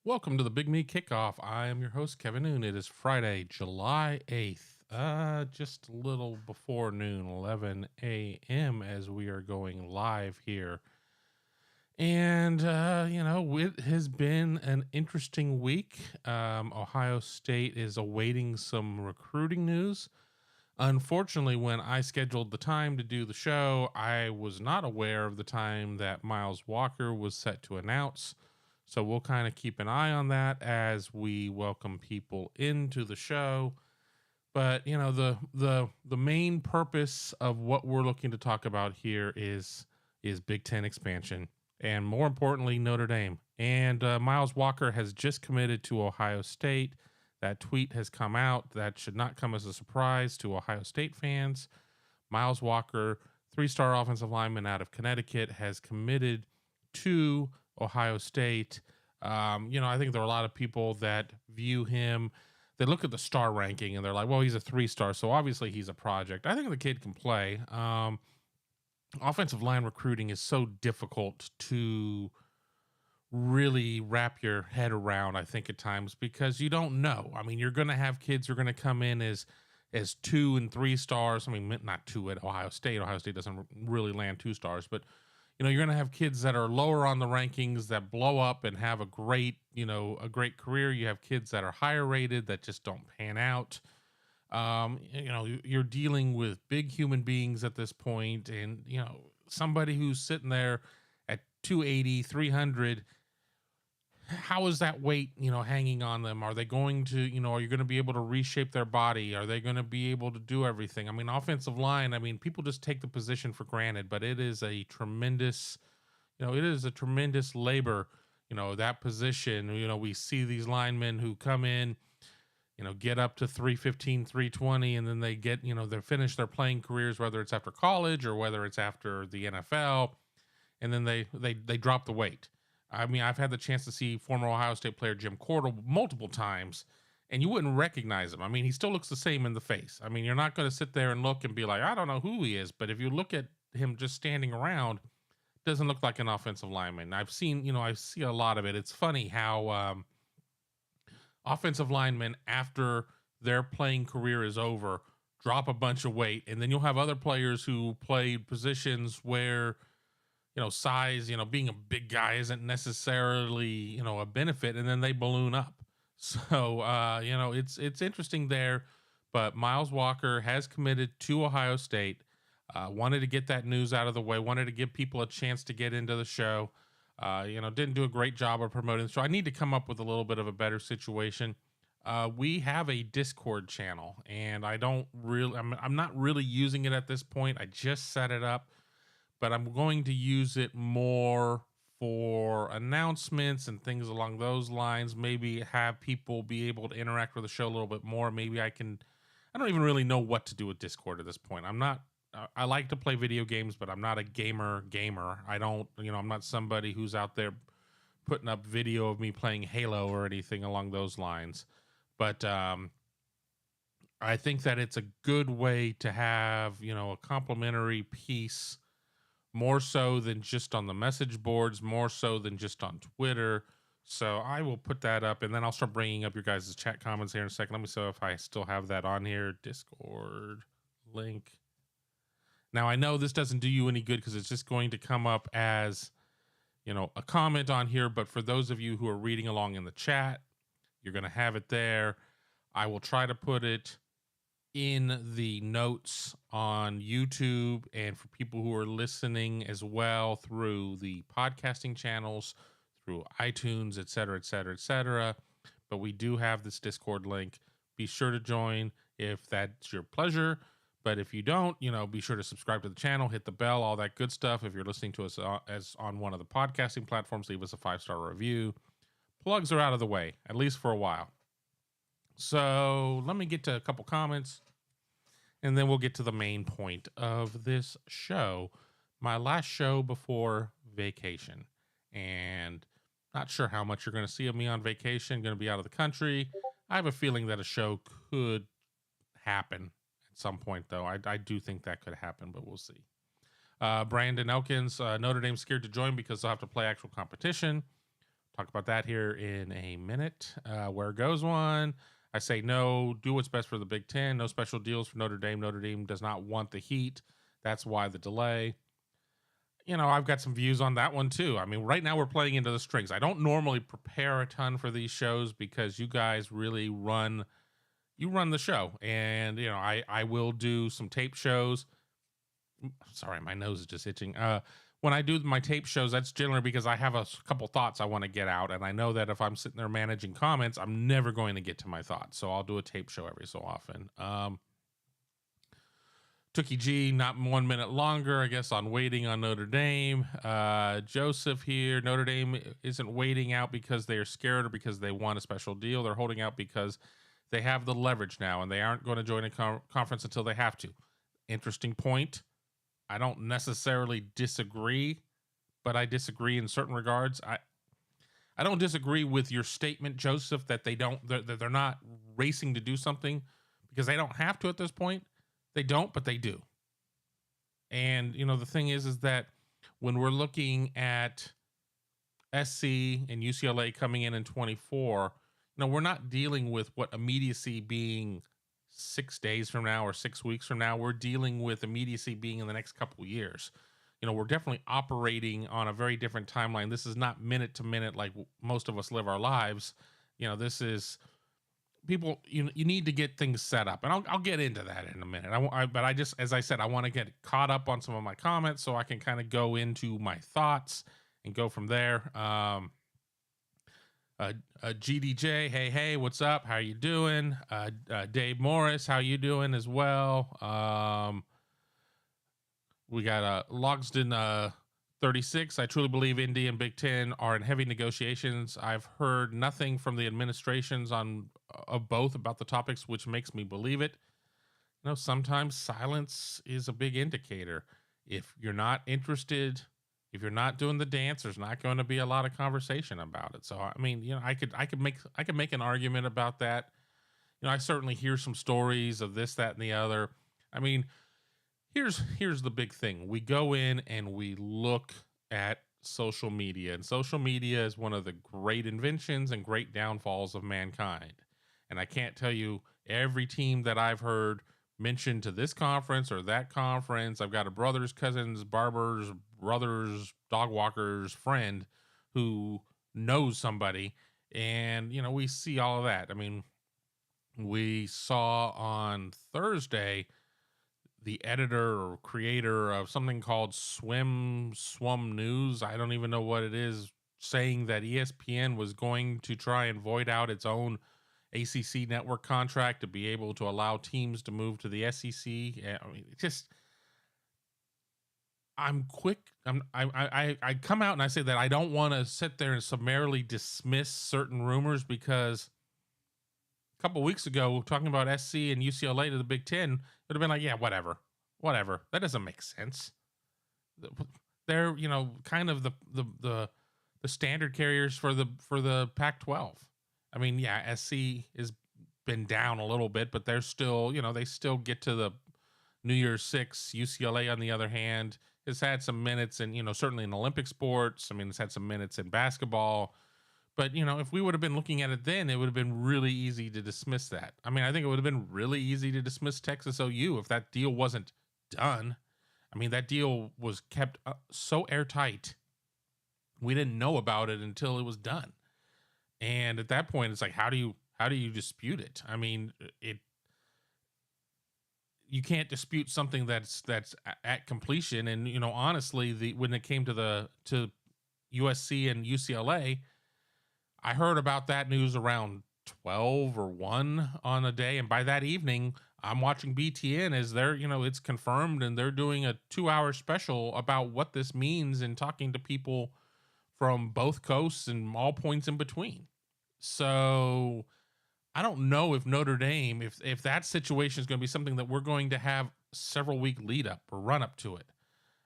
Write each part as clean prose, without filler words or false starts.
Welcome to the Big Me Kickoff. I am your host, Kevin Noon. It is Friday, July 8th, just a little before noon, 11 a.m., as we are going live here. And, it has been an interesting week. Ohio State is awaiting some recruiting news. Unfortunately, when I scheduled the time to do the show, I was not aware of the time that Miles Walker was set to announce. So we'll kind of keep an eye on that as we welcome people into the show. But the main purpose of what we're looking to talk about here is Big Ten expansion, and more importantly, Notre Dame. And Miles Walker has just committed to Ohio State. That tweet has come out. That should not come as a surprise to Ohio State fans. Miles Walker, three-star offensive lineman out of Connecticut, has committed to Ohio State. I think there are a lot of people that view him. They look at the star ranking and they're like, well, he's a 3-star, so obviously he's a project. I think the kid can play. Offensive line recruiting is so difficult to really wrap your head around, I think, at times, because you don't know. I mean, you're going to have kids who are going to come in as 2 and 3 stars. I mean, not 2 at Ohio State. Ohio State doesn't really land 2 stars, but you're going to have kids that are lower on the rankings that blow up and have a great career. You have kids that are higher rated that just don't pan out. You're dealing with big human beings at this point, and somebody who's sitting there at 280, 300. How is that weight, hanging on them? Are they going to, are you going to be able to reshape their body? Are they going to be able to do everything? I mean, offensive line, people just take the position for granted, but it is a tremendous, labor, that position. We see these linemen who come in, get up to 315, 320, and then they get, they finish their playing careers, whether it's after college or whether it's after the NFL, and then they drop the weight. I mean, I've had the chance to see former Ohio State player Jim Cordell multiple times, and you wouldn't recognize him. I mean, he still looks the same in the face. I mean, you're not going to sit there and look and be like, I don't know who he is. But if you look at him just standing around, doesn't look like an offensive lineman. I see a lot of it. It's funny how offensive linemen, after their playing career is over, drop a bunch of weight, and then you'll have other players who played positions where size, being a big guy isn't necessarily, a benefit, and then they balloon up. So, it's interesting there, but Miles Walker has committed to Ohio State. Wanted to get that news out of the way, wanted to give people a chance to get into the show. Didn't do a great job of promoting the show. I need to come up with a little bit of a better situation. We have a Discord channel, and I'm not really using it at this point. I just set it up, but I'm going to use it more for announcements and things along those lines. Maybe have people be able to interact with the show a little bit more. Maybe I don't even really know what to do with Discord at this point. I like to play video games, but I'm not a gamer. I'm not somebody who's out there putting up video of me playing Halo or anything along those lines. But I think that it's a good way to have, a complimentary piece, more so than just on the message boards, more so than just on Twitter. So I will put that up, and then I'll start bringing up your guys' chat comments here in a second. Let me see if I still have that on here. Discord link. Now, I know this doesn't do you any good because it's just going to come up as, a comment on here. But for those of you who are reading along in the chat, you're going to have it there. I will try to put it in the notes on YouTube, and for people who are listening as well through the podcasting channels, through iTunes, et cetera, et cetera, et cetera. But we do have this Discord link. Be sure to join if that's your pleasure. But if you don't, be sure to subscribe to the channel, hit the bell, all that good stuff. If you're listening to us as on one of the podcasting platforms, leave us a 5-star review. Plugs are out of the way, at least for a while. So let me get to a couple comments, and then we'll get to the main point of this show. My last show before vacation, and not sure how much you're going to see of me on vacation. Going to be out of the country. I have a feeling that a show could happen at some point, though. I do think that could happen, but we'll see. Brandon Elkins, Notre Dame scared to join because they'll have to play actual competition. Talk about that here in a minute. Where goes one? I say no. Do what's best for the Big Ten. No special deals for Notre Dame. Notre Dame does not want the heat. That's why the delay. I've got some views on that one too. I mean, right now we're playing into the strings. I don't normally prepare a ton for these shows because you guys really run the show. And, I will do some tape shows. Sorry, my nose is just itching. When I do my tape shows, that's generally because I have a couple thoughts I want to get out. And I know that if I'm sitting there managing comments, I'm never going to get to my thoughts. So I'll do a tape show every so often. Tookie G, not 1 minute longer, I guess, on waiting on Notre Dame. Joseph here, Notre Dame isn't waiting out because they're scared or because they want a special deal. They're holding out because they have the leverage now and they aren't going to join a conference until they have to. Interesting point. I don't necessarily disagree, but I disagree in certain regards. I don't disagree with your statement, Joseph, that they're not racing to do something because they don't have to at this point. They don't, but they do. And, the thing is that when we're looking at SC and UCLA coming in 24, we're not dealing with what immediacy being 6 days from now or 6 weeks from now. We're dealing with immediacy being in the next couple of years. We're definitely operating on a very different timeline. This is not minute to minute like most of us live our lives. This is people. You need to get things set up, and I'll get into that in a minute. But I just, as I said, I want to get caught up on some of my comments so I can kind of go into my thoughts and go from there. GDJ, hey, what's up? How you doing? Dave Morris, how you doing as well? We got Logsden 36. I truly believe Indy and Big Ten are in heavy negotiations. I've heard nothing from the administrations of both about the topics, which makes me believe it. Sometimes silence is a big indicator. If you're not interested, if you're not doing the dance, there's not going to be a lot of conversation about it. So, I mean, I could make an argument about that. I certainly hear some stories of this, that, and the other. I mean, here's the big thing. We go in and we look at social media, and social media is one of the great inventions and great downfalls of mankind. And I can't tell you every team that I've heard mentioned to this conference or that conference. I've got a brothers, cousins, barbers, brothers, dog walkers friend who knows somebody, and we see all of that. I mean, we saw on Thursday the editor or creator of something called Swum News, I don't even know what it is, saying that ESPN was going to try and void out its own ACC network contract to be able to allow teams to move to the SEC. I mean, I come out and I say that I don't want to sit there and summarily dismiss certain rumors, because a couple weeks ago, talking about SC and UCLA to the Big Ten, it would have been like, yeah, whatever. That doesn't make sense. They're, kind of the standard carriers for the Pac-12. I mean, yeah, SC has been down a little bit, but they're still, they still get to the New Year's Six. UCLA, on the other hand, has had some minutes, and certainly in Olympic sports. I mean, it's had some minutes in basketball. But, if we would have been looking at it then, it would have been really easy to dismiss that. I mean, I think it would have been really easy to dismiss Texas OU if that deal wasn't done. I mean, that deal was kept so airtight. We didn't know about it until it was done. And at that point, it's like, how do you dispute it? I mean, you can't dispute something that's at completion. And, honestly, when it came to USC and UCLA, I heard about that news around 12 or 1 on a day. And by that evening, I'm watching BTN as they're, it's confirmed, and they're doing a 2-hour special about what this means and talking to people from both coasts and all points in between. So I don't know if Notre Dame, if that situation is going to be something that we're going to have several week lead up or run up to it.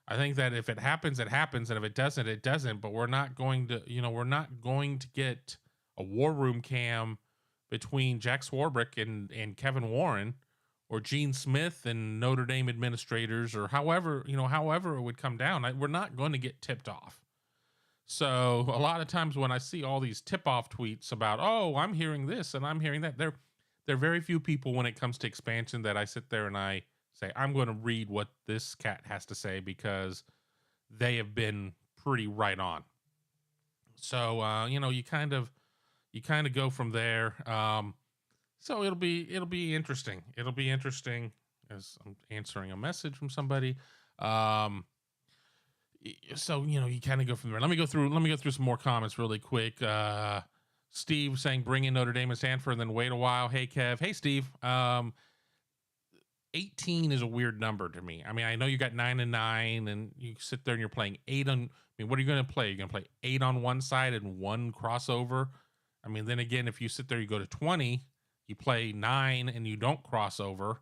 I think that if it happens, it happens. And if it doesn't, it doesn't. But we're not going to get a war room cam between Jack Swarbrick and Kevin Warren, or Gene Smith and Notre Dame administrators, or however it would come down. We're not going to get tipped off. So a lot of times when I see all these tip-off tweets about, oh, I'm hearing this and I'm hearing that, there are very few people when it comes to expansion that I sit there and I say, I'm going to read what this cat has to say because they have been pretty right on. So you kind of go from there. So it'll be interesting. It'll be interesting as I'm answering a message from somebody. Um, so you kind of go from there. Let me go through some more comments really quick. Steve saying bring in Notre Dame and Stanford and then wait a while. Hey Kev. Hey Steve. 18 is a weird number to me. I mean, I know you got 9 and 9 and you sit there and you're playing 8 on, I mean, what are you going to play? You're going to play 8 on one side and 1 crossover. I mean, then again, if you sit there, you go to 20, you play 9 and you don't crossover.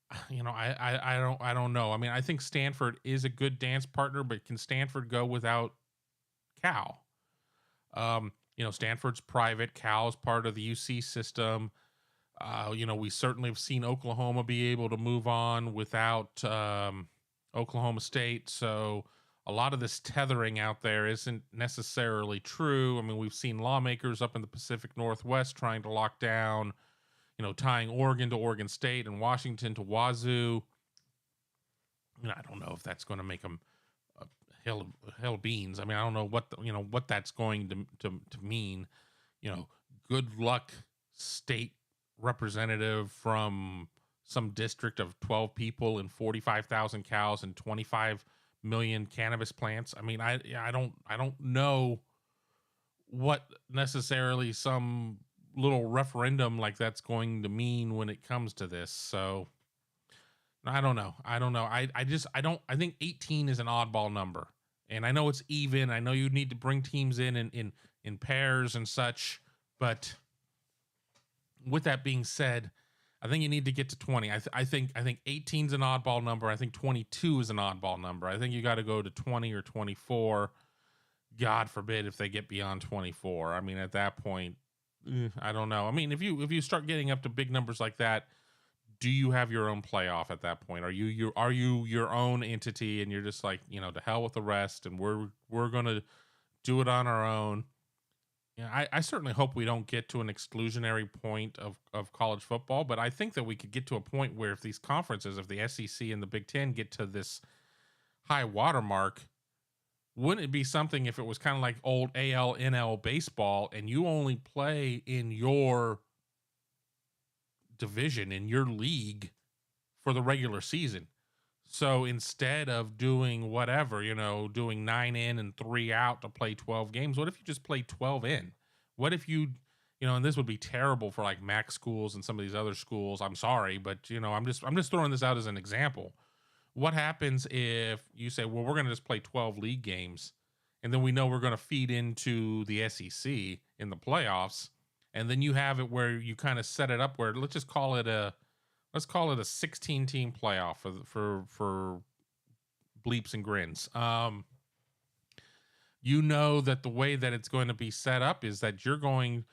I don't know. I mean, I think Stanford is a good dance partner, but can Stanford go without Cal? Stanford's private, Cal's part of the UC system. We certainly have seen Oklahoma be able to move on without Oklahoma State. So a lot of this tethering out there isn't necessarily true. I mean, we've seen lawmakers up in the Pacific Northwest trying to lock down, tying Oregon to Oregon State and Washington to Wazoo. I don't know if that's going to make them hell beans. I mean, I don't know what that's going to mean. Good luck, state representative from some district of 12 people and 45,000 cows and 25 million cannabis plants. I mean, I don't know what necessarily some little referendum like that's going to mean when it comes to this. So I don't know. I think 18 is an oddball number. And I know it's even. I know you need to bring teams in pairs and such, but with that being said, I think you need to get to 20. I think 18 is an oddball number. I think 22 is an oddball number. I think you got to go to 20 or 24. God forbid if they get beyond 24. I mean, at that point, I don't know. I mean, if you start getting up to big numbers like that, do you have your own playoff at that point? Are you your own entity and you're just like, to hell with the rest and we're going to do it on our own? I certainly hope we don't get to an exclusionary point of college football, but I think that we could get to a point where if these conferences, if the SEC and the Big Ten get to this high watermark, wouldn't it be something if it was kind of like old AL, NL baseball and you only play in your division, in your league for the regular season? So instead of doing whatever, doing 9 in and 3 out to play 12 games, what if you just play 12 in? What if and this would be terrible for like MAC schools and some of these other schools. I'm sorry, but I'm just throwing this out as an example. What happens if you say, well, we're going to just play 12 league games and then we know we're going to feed into the SEC in the playoffs, and then you have it where you kind of set it up where let's call it a 16 team playoff for bleeps and grins. That the way that it's going to be set up is that you're going,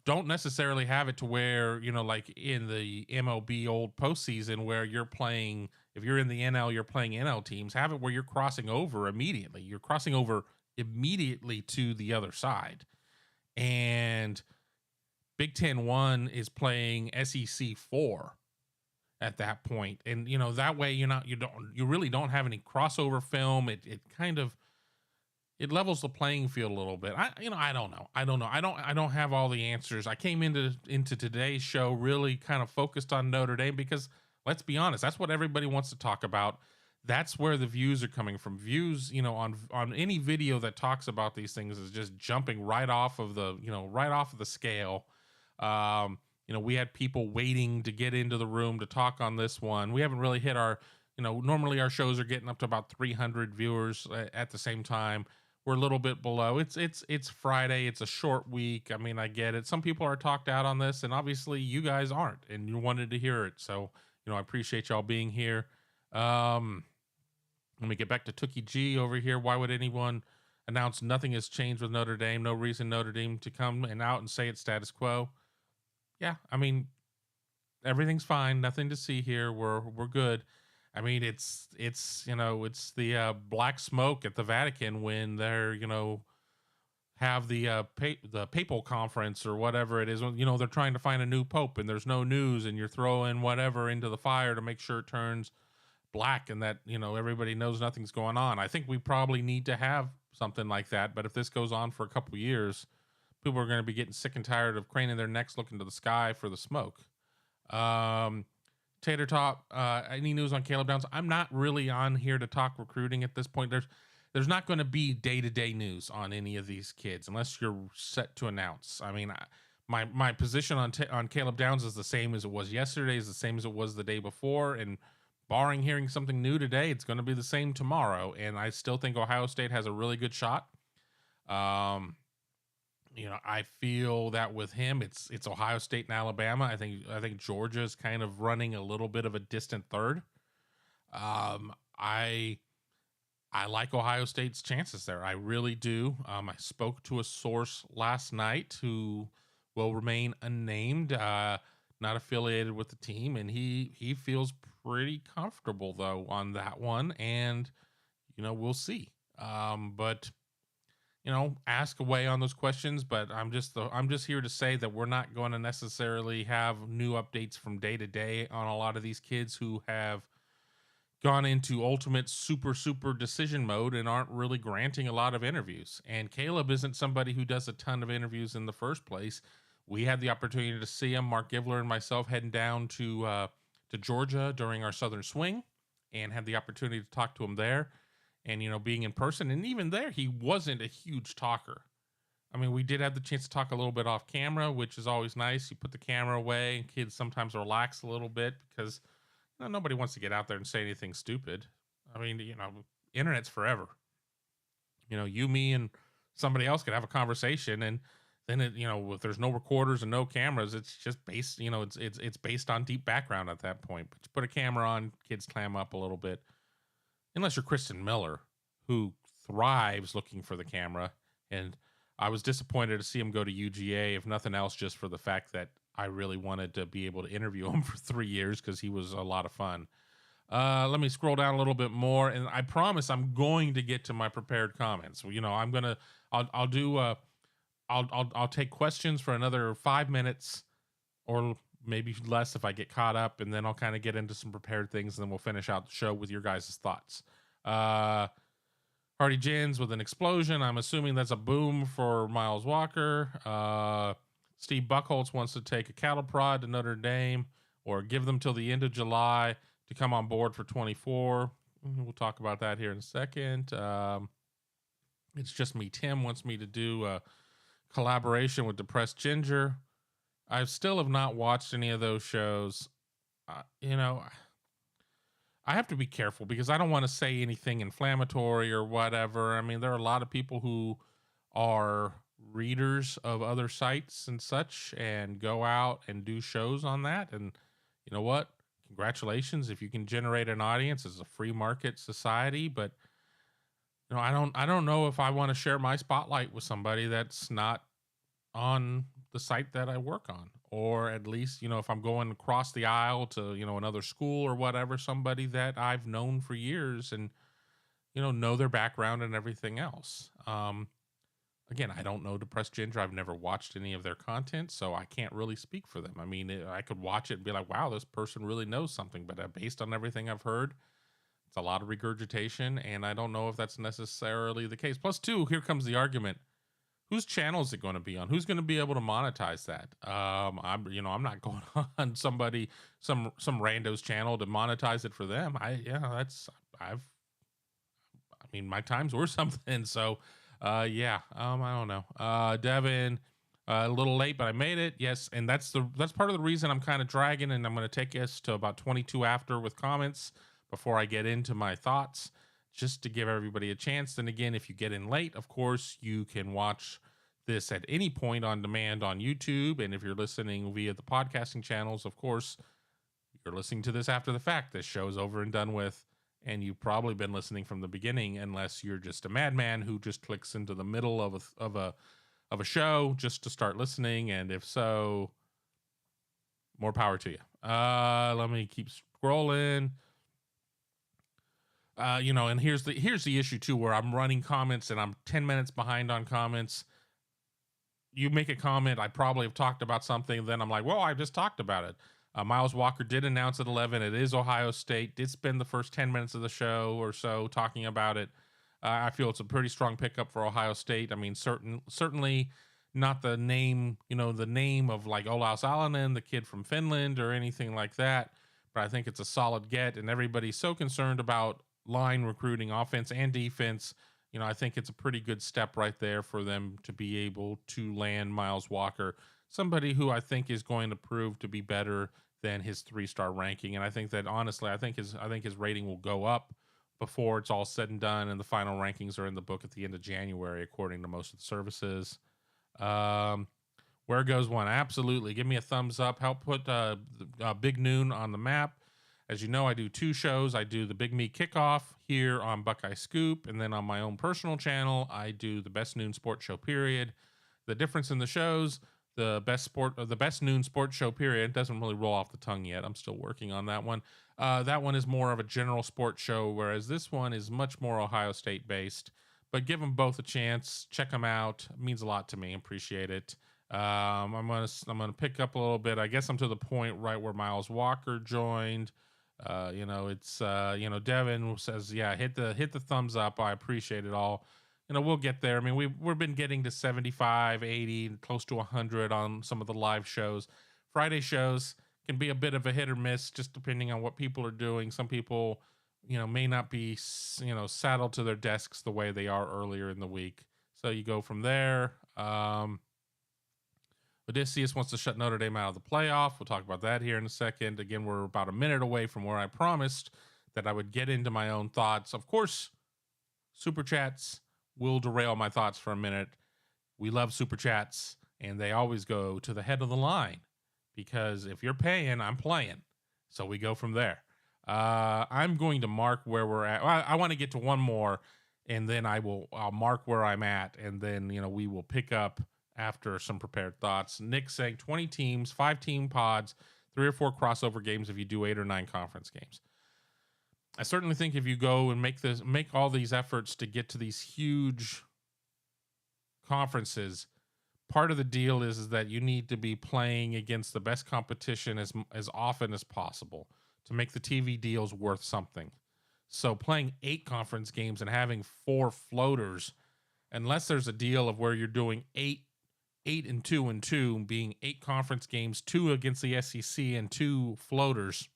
don't necessarily have it to where, like in the MLB old postseason where you're playing, if you're in the NL, you're playing NL teams. Have it where you're crossing over immediately. You're crossing over immediately to the other side. And Big Ten 1 is playing SEC 4 at that point. And, that way you really don't have any crossover film. It kind of, it levels the playing field a little bit. I don't know. I don't have all the answers. I came into today's show really kind of focused on Notre Dame because let's be honest, that's what everybody wants to talk about. That's where the views are coming from. Views, on any video that talks about these things is just jumping right off of the scale. We had people waiting to get into the room to talk on this one. We haven't really hit our, normally our shows are getting up to about 300 viewers at the same time. We're a little bit below. It's Friday. It's a short week. I mean, I get it. Some people are talked out on this, and obviously you guys aren't, and you wanted to hear it. So, I appreciate y'all being here. Let me get back to Tookie G over here. Why would anyone announce nothing has changed with Notre Dame? No reason Notre Dame to come and out and say it's status quo. Yeah, I mean, everything's fine. Nothing to see here. We're good. I mean, it's the black smoke at the Vatican when they're have the papal conference or whatever it is. They're trying to find a new pope and there's no news, and you're throwing whatever into the fire to make sure it turns black and that everybody knows nothing's going on. I think we probably need to have something like that. But if this goes on for a couple years, people are going to be getting sick and tired of craning their necks looking to the sky for the smoke. Tater Top, any news on Caleb Downs? I'm not really on here to talk recruiting at this point. There's not going to be day-to-day news on any of these kids unless you're set to announce. I mean, my position on Caleb Downs is the same as it was yesterday, is the same as it was the day before, and barring hearing something new today, it's going to be the same tomorrow. And I still think Ohio State has a really good shot. I feel that with him, it's Ohio State and Alabama. I think Georgia's kind of running a little bit of a distant third. I like Ohio State's chances there. I really do. I spoke to a source last night who will remain unnamed, not affiliated with the team, and he feels pretty comfortable though on that one. And we'll see. But ask away on those questions. But I'm just here to say that we're not going to necessarily have new updates from day to day on a lot of these kids who have gone into ultimate super decision mode and aren't really granting a lot of interviews. And Caleb isn't somebody who does a ton of interviews in the first place. We had the opportunity to see him, Mark Givler and myself, heading down to Georgia during our Southern Swing, and had the opportunity to talk to him there. And, being in person, and even there, he wasn't a huge talker. I mean, we did have the chance to talk a little bit off camera, which is always nice. You put the camera away, and kids sometimes relax a little bit because nobody wants to get out there and say anything stupid. I mean, internet's forever. You, me, and somebody else could have a conversation, and then if there's no recorders and no cameras, it's just based, it's based on deep background at that point. But you put a camera on, kids clam up a little bit. Unless you're Kristen Miller, who thrives looking for the camera. And I was disappointed to see him go to UGA, if nothing else, just for the fact that I really wanted to be able to interview him for 3 years because he was a lot of fun. Let me scroll down a little bit more, and I promise I'm going to get to my prepared comments. I'll take questions for another 5 minutes, or maybe less if I get caught up, and then I'll kind of get into some prepared things, and then we'll finish out the show with your guys' thoughts. Hardy Jins with an explosion. I'm assuming that's a boom for Miles Walker. Steve Buckholz wants to take a cattle prod to Notre Dame, or give them till the end of July to come on board for 24. We'll talk about that here in a second. It's Just Me. Tim wants me to do a collaboration with Depressed Ginger. I still have not watched any of those shows. I have to be careful because I don't want to say anything inflammatory or whatever. I mean, there are a lot of people who are readers of other sites and such and go out and do shows on that. And you know what? Congratulations if you can generate an audience. It's a free market society, but I don't know if I want to share my spotlight with somebody that's not on the site that I work on, or at least, if I'm going across the aisle to, another school or whatever, somebody that I've known for years and, know their background and everything else. Again, I don't know Depressed Ginger. I've never watched any of their content, so I can't really speak for them. I mean, I could watch it and be like, wow, this person really knows something, but based on everything I've heard, it's a lot of regurgitation, and I don't know if that's necessarily the case. Plus, two, here comes the argument. Whose channel is it going to be on? Who's going to be able to monetize that? I'm not going on some rando's channel to monetize it for them. My time's worth something. So, I don't know. Devin, a little late, but I made it. Yes. And that's part of the reason I'm kind of dragging, and I'm going to take us to about 22 after with comments before I get into my thoughts, just to give everybody a chance. Then again, if you get in late, of course, you can watch this at any point on demand on YouTube. And if you're listening via the podcasting channels, of course, you're listening to this after the fact. This show's over and done with, and you've probably been listening from the beginning, unless you're just a madman who just clicks into the middle of a show just to start listening. And if so, more power to you. Let me keep scrolling. And here's the issue too, where I'm running comments and I'm 10 minutes behind on comments. You make a comment, I probably have talked about something, then I'm like, well, I just talked about it. Miles Walker did announce at 11. It is Ohio State. Did spend the first 10 minutes of the show or so talking about it. I feel it's a pretty strong pickup for Ohio State. I mean, certainly not the name, the name of like Olaus Alanen, the kid from Finland, or anything like that. But I think it's a solid get, and everybody's so concerned about line recruiting, offense and defense. I think it's a pretty good step right there for them to be able to land Miles Walker, somebody who I think is going to prove to be better than his 3-star ranking. And I think that honestly, I think his rating will go up before it's all said and done, and the final rankings are in the book at the end of January, according to most of the services. Where goes one? Absolutely. Give me a thumbs up. Help put Big Noon on the map. As you know, I do 2 shows. I do the Big Me Kickoff here on Buckeye Scoop, and then on my own personal channel, I do the Best Noon Sports Show, period. The difference in the shows, the Best Noon Sports Show, period, doesn't really roll off the tongue yet. I'm still working on that one. That one is more of a general sports show, whereas this one is much more Ohio State based. But give them both a chance. Check them out. It means a lot to me. Appreciate it. I'm gonna pick up a little bit. I guess I'm to the point right where Miles Walker joined. Devin says, yeah, hit the thumbs up. I appreciate it all. We'll get there. I mean, we've been getting to 75, 80, close to 100 on some of the live shows. Friday shows can be a bit of a hit or miss, just depending on what people are doing. Some people, may not be, saddled to their desks the way they are earlier in the week. So you go from there. Odysseus wants to shut Notre Dame out of the playoff. We'll talk about that here in a second. Again, we're about a minute away from where I promised that I would get into my own thoughts. Of course, Super Chats will derail my thoughts for a minute. We love Super Chats, and they always go to the head of the line, because if you're paying, I'm playing. So we go from there. I'm going to mark where we're at. I want to get to one more, and then I'll mark where I'm at, and then, we will pick up after some prepared thoughts. Nick saying 20 teams, 5-team pods, 3 or 4 crossover games if you do 8 or 9 conference games. I certainly think if you go and make all these efforts to get to these huge conferences, part of the deal is that you need to be playing against the best competition as often as possible to make the TV deals worth something. So playing 8 conference games and having 4 floaters, unless there's a deal of where you're doing 8 and 2 and 2, being 8 conference games, 2 against the SEC and 2 floaters,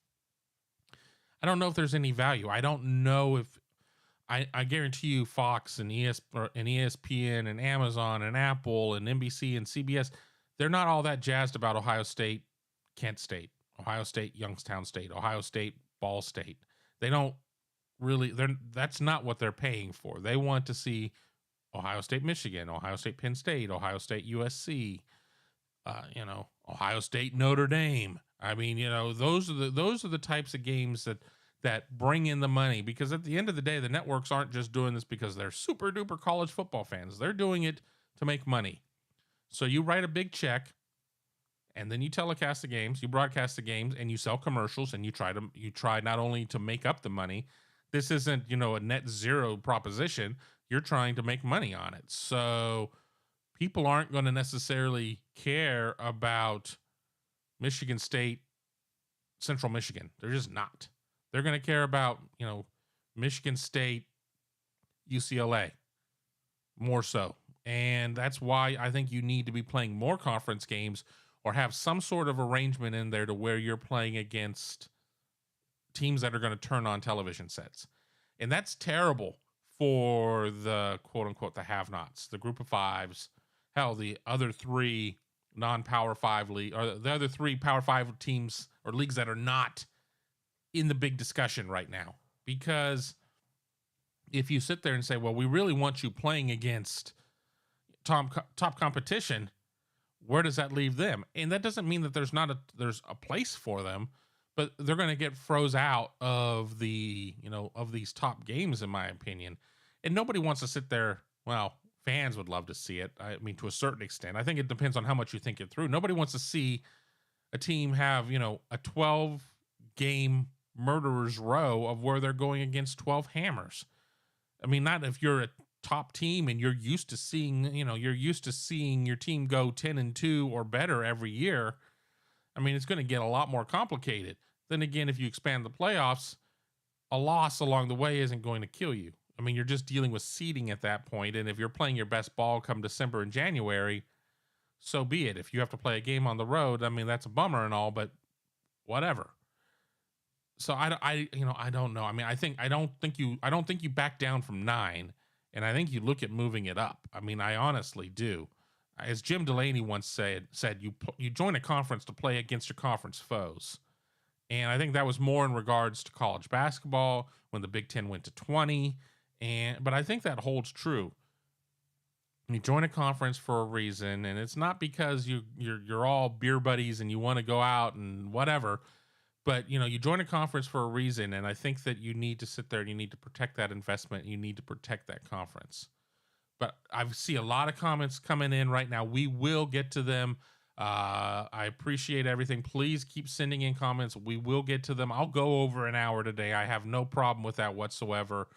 I don't know if there's any value. I don't know if I guarantee you Fox and ESPN and Amazon and Apple and NBC and CBS, they're not all that jazzed about Ohio State, Kent State, Ohio State, Youngstown State, Ohio State, Ball State. They don't really, that's not what they're paying for. They want to see Ohio State, Michigan, Ohio State, Penn State, Ohio State, USC, Ohio State, Notre Dame. I mean, those are the types of games that bring in the money, because at the end of the day, the networks aren't just doing this because they're super duper college football fans. They're doing it to make money. So you write a big check, and then you telecast the games, you broadcast the games, and you sell commercials, and you try not only to make up the money. This isn't, a net zero proposition. You're trying to make money on it. So people aren't going to necessarily care about Michigan State, Central Michigan. They're just not. They're going to care about, Michigan State, UCLA more so. And that's why I think you need to be playing more conference games, or have some sort of arrangement in there to where you're playing against teams that are going to turn on television sets. And that's terrible for the quote unquote, the have-nots, the group of fives, hell, the other 3 non-Power 5 league, or the other 3 Power 5 teams or leagues that are not in the big discussion right now. Because if you sit there and say, well, we really want you playing against top competition, where does that leave them? And that doesn't mean that there's a place for them, but they're going to get froze out of the, of these top games, in my opinion. And nobody wants to sit there. Well, fans would love to see it. I mean, to a certain extent. I think it depends on how much you think it through. Nobody wants to see a team have, a 12-game murderer's row of where they're going against 12 hammers. I mean, not if you're a top team and you're used to seeing, you're used to seeing your team go 10-2 or better every year. I mean, it's going to get a lot more complicated. Then again, if you expand the playoffs, a loss along the way isn't going to kill you. I mean, you're just dealing with seeding at that point. And if you're playing your best ball come December and January, so be it. If you have to play a game on the road, I mean, that's a bummer and all, but whatever. So I don't know. I mean, I don't think you back down from 9, and I think you look at moving it up. I mean, I honestly do. As Jim Delaney once said you join a conference to play against your conference foes. And I think that was more in regards to college basketball when the Big Ten went to 20. But I think that holds true. You join a conference for a reason, and it's not because you're all beer buddies and you want to go out and whatever. But you join a conference for a reason, and I think that you need to sit there and you need to protect that investment. You need to protect that conference. But I see a lot of comments coming in right now. We will get to them. I appreciate everything. Please keep sending in comments. We will get to them. I'll go over an hour today. I have no problem with that whatsoever.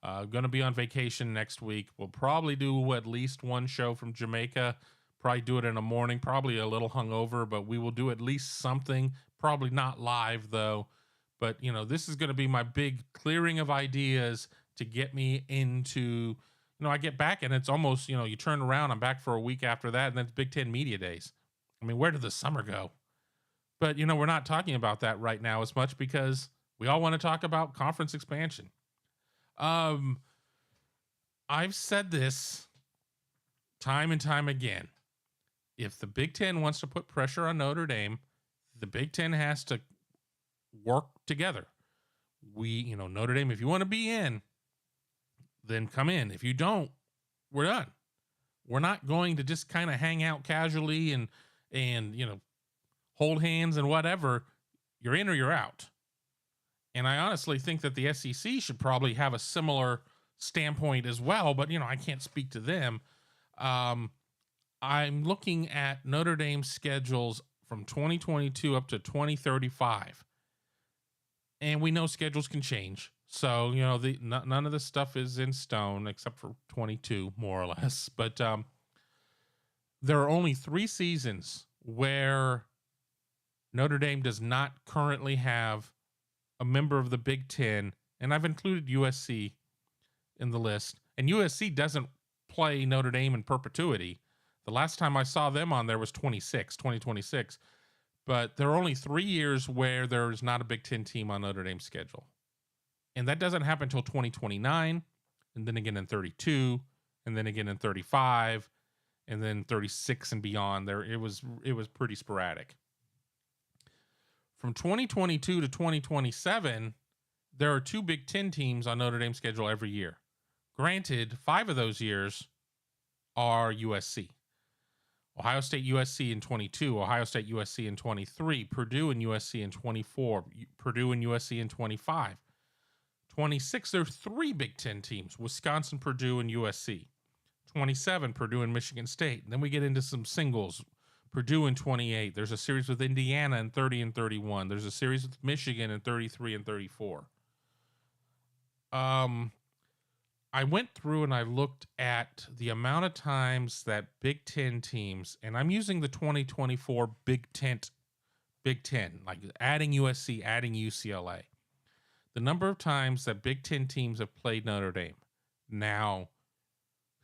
Going to be on vacation next week. We'll probably do at least one show from Jamaica. Probably do it in the morning. Probably a little hungover, but we will do at least something. Probably not live though. But this is going to be my big clearing of ideas to get me into. I get back and it's almost, you turn around, I'm back for a week after that, and then it's Big Ten Media Days. I mean, where did the summer go? But, we're not talking about that right now as much because we all want to talk about conference expansion. I've said this time and time again. If the Big Ten wants to put pressure on Notre Dame, the Big Ten has to work together. Notre Dame, if you want to be in, then come in. If you don't, we're done. We're not going to just kind of hang out casually and hold hands and whatever. You're in or you're out. And I honestly think that the SEC should probably have a similar standpoint as well, but I can't speak to them. I'm looking at Notre Dame's schedules from 2022 up to 2035. And we know schedules can change. So, none of this stuff is in stone except for 22, more or less. But there are only 3 seasons where Notre Dame does not currently have a member of the Big Ten. And I've included USC in the list. And USC doesn't play Notre Dame in perpetuity. The last time I saw them on there was 2026. But there are only 3 years where there's not a Big Ten team on Notre Dame's schedule. And that doesn't happen until 2029, and then again in 32, and then again in 35, and then 36 and beyond. It was pretty sporadic. From 2022 to 2027, there are 2 Big Ten teams on Notre Dame's schedule every year. Granted, 5 of those years are USC. Ohio State USC in 22, Ohio State USC in 23, Purdue and USC in 24, Purdue and USC in 25. 26, there's 3 Big Ten teams, Wisconsin, Purdue, and USC. 27, Purdue and Michigan State. And then we get into some singles. Purdue in 28. There's a series with Indiana in 30 and 31. There's a series with Michigan in 33 and 34. I went through and I looked at the amount of times that Big Ten teams, and I'm using the 2024 Big Ten, like adding USC, adding UCLA. The number of times that Big Ten teams have played Notre Dame. Now,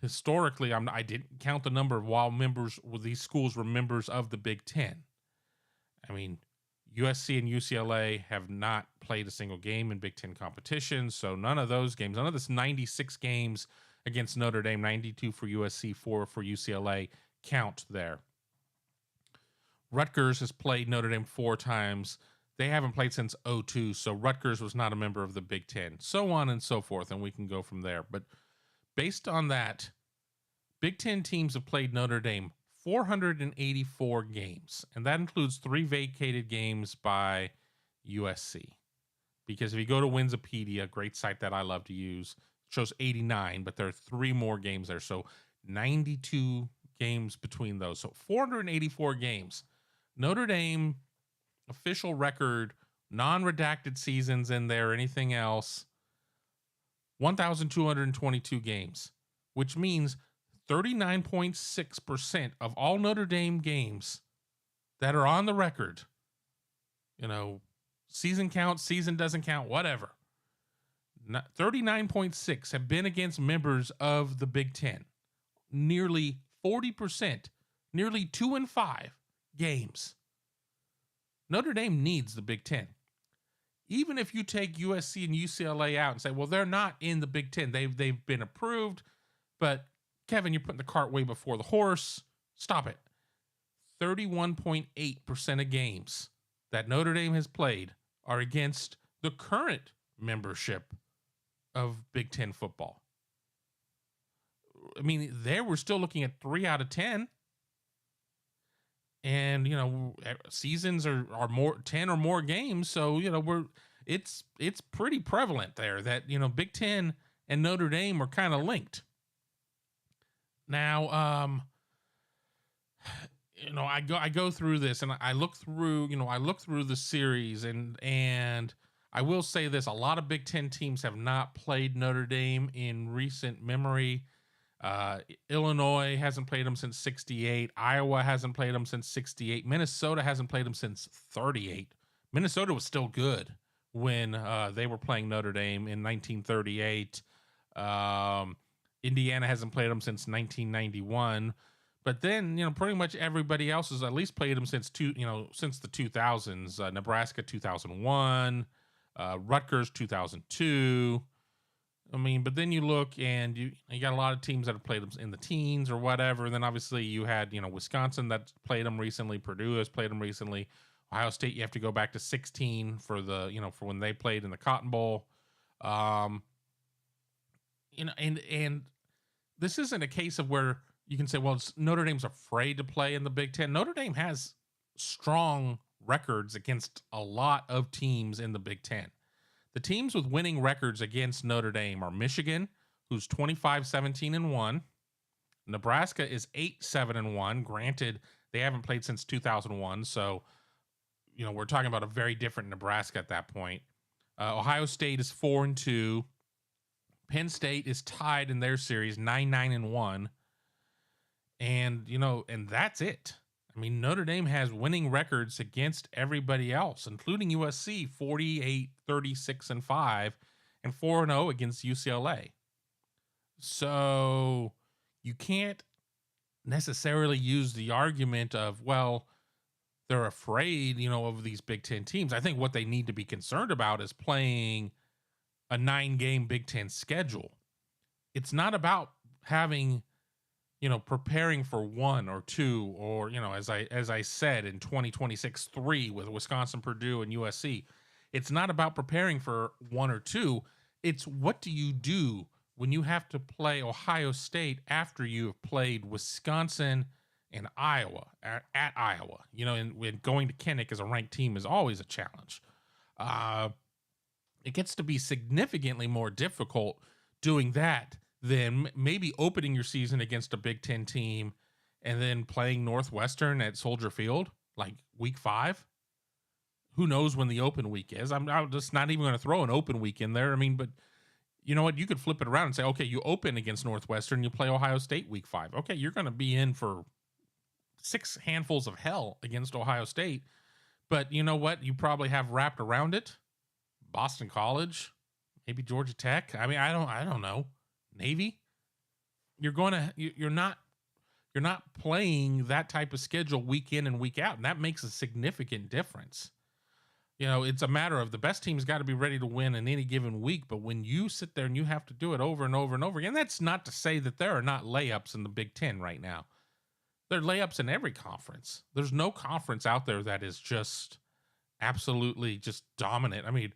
historically, I didn't count the number of these schools were members of the Big Ten. I mean, USC and UCLA have not played a single game in Big Ten competition, so none of those games, none of this 96 games against Notre Dame, 92 for USC, 4 for UCLA, count there. Rutgers has played Notre Dame 4 times. They haven't played since 2002, so Rutgers was not a member of the Big Ten, so on and so forth, and we can go from there. But based on that, Big Ten teams have played Notre Dame 484 games, and that includes 3 vacated games by USC. Because if you go to Winsipedia, a great site that I love to use, it shows 89, but there are 3 more games there, so 92 games between those. So 484 games. Notre Dame official record non-redacted seasons in there or anything else, 1,222 games, which means 39.6% of all Notre Dame games that are on the record, season counts, season doesn't count, whatever. 39.6 have been against members of the Big Ten. Nearly 40%, nearly 2 in 5 games. Notre Dame needs the Big Ten. Even if you take USC and UCLA out and say, well, they're not in the Big Ten. They've been approved, but Kevin, you're putting the cart way before the horse. Stop it. 31.8% of games that Notre Dame has played are against the current membership of Big Ten football. I mean, there we're still looking at 3 out of 10. And, seasons are more 10 or more games. So, it's pretty prevalent there that, Big Ten and Notre Dame are kind of linked. Now, I go through this and I look through the series and I will say this, a lot of Big Ten teams have not played Notre Dame in recent memory. Illinois hasn't played them since 68. Iowa hasn't played them since 68. Minnesota hasn't played them since 38. Minnesota was still good when they were playing Notre Dame in 1938. Indiana hasn't played them since 1991. But then, pretty much everybody else has at least played them since the 2000s. Nebraska 2001, Rutgers 2002. I mean, but then you look and you got a lot of teams that have played them in the teens or whatever. And then obviously you had, Wisconsin that played them recently. Purdue has played them recently. Ohio State, you have to go back to 16 for for when they played in the Cotton Bowl. And this isn't a case of where you can say, well, Notre Dame's afraid to play in the Big Ten. Notre Dame has strong records against a lot of teams in the Big Ten. The teams with winning records against Notre Dame are Michigan, who's 25-17-1. Nebraska is 8-7-1. Granted, they haven't played since 2001, so we're talking about a very different Nebraska at that point. Ohio State is 4-2. Penn State is tied in their series 9-9-1. And that's it. I mean, Notre Dame has winning records against everybody else, including USC, 48-36-5, and 4-0 against UCLA. So you can't necessarily use the argument of, well, they're afraid, of these Big Ten teams. I think what they need to be concerned about is playing a 9-game Big Ten schedule. It's not about having, preparing for 1 or 2 or, as I said in 2026, 3 with Wisconsin, Purdue, and USC. It's not about preparing for 1 or 2. It's what do you do when you have to play Ohio State after you have played Wisconsin and Iowa at Iowa, and when going to Kinnick as a ranked team is always a challenge. It gets to be significantly more difficult doing that than maybe opening your season against a Big Ten team and then playing Northwestern at Soldier Field, like week 5. Who knows when the open week is? I'm just not even going to throw an open week in there. I mean, but you know what? You could flip it around and say, okay, you open against Northwestern, you play Ohio State week 5. Okay, you're going to be in for 6 handfuls of hell against Ohio State. But you know what? You probably have wrapped around it Boston College, maybe Georgia Tech. I mean, I don't know. Navy. You're not playing that type of schedule week in and week out, and that makes a significant difference. It's a matter of the best team's got to be ready to win in any given week, but when you sit there and you have to do it over and over and over again, that's not to say that there are not layups in the Big Ten right now. There are layups in every conference. There's no conference out there that is just absolutely just dominant. I mean,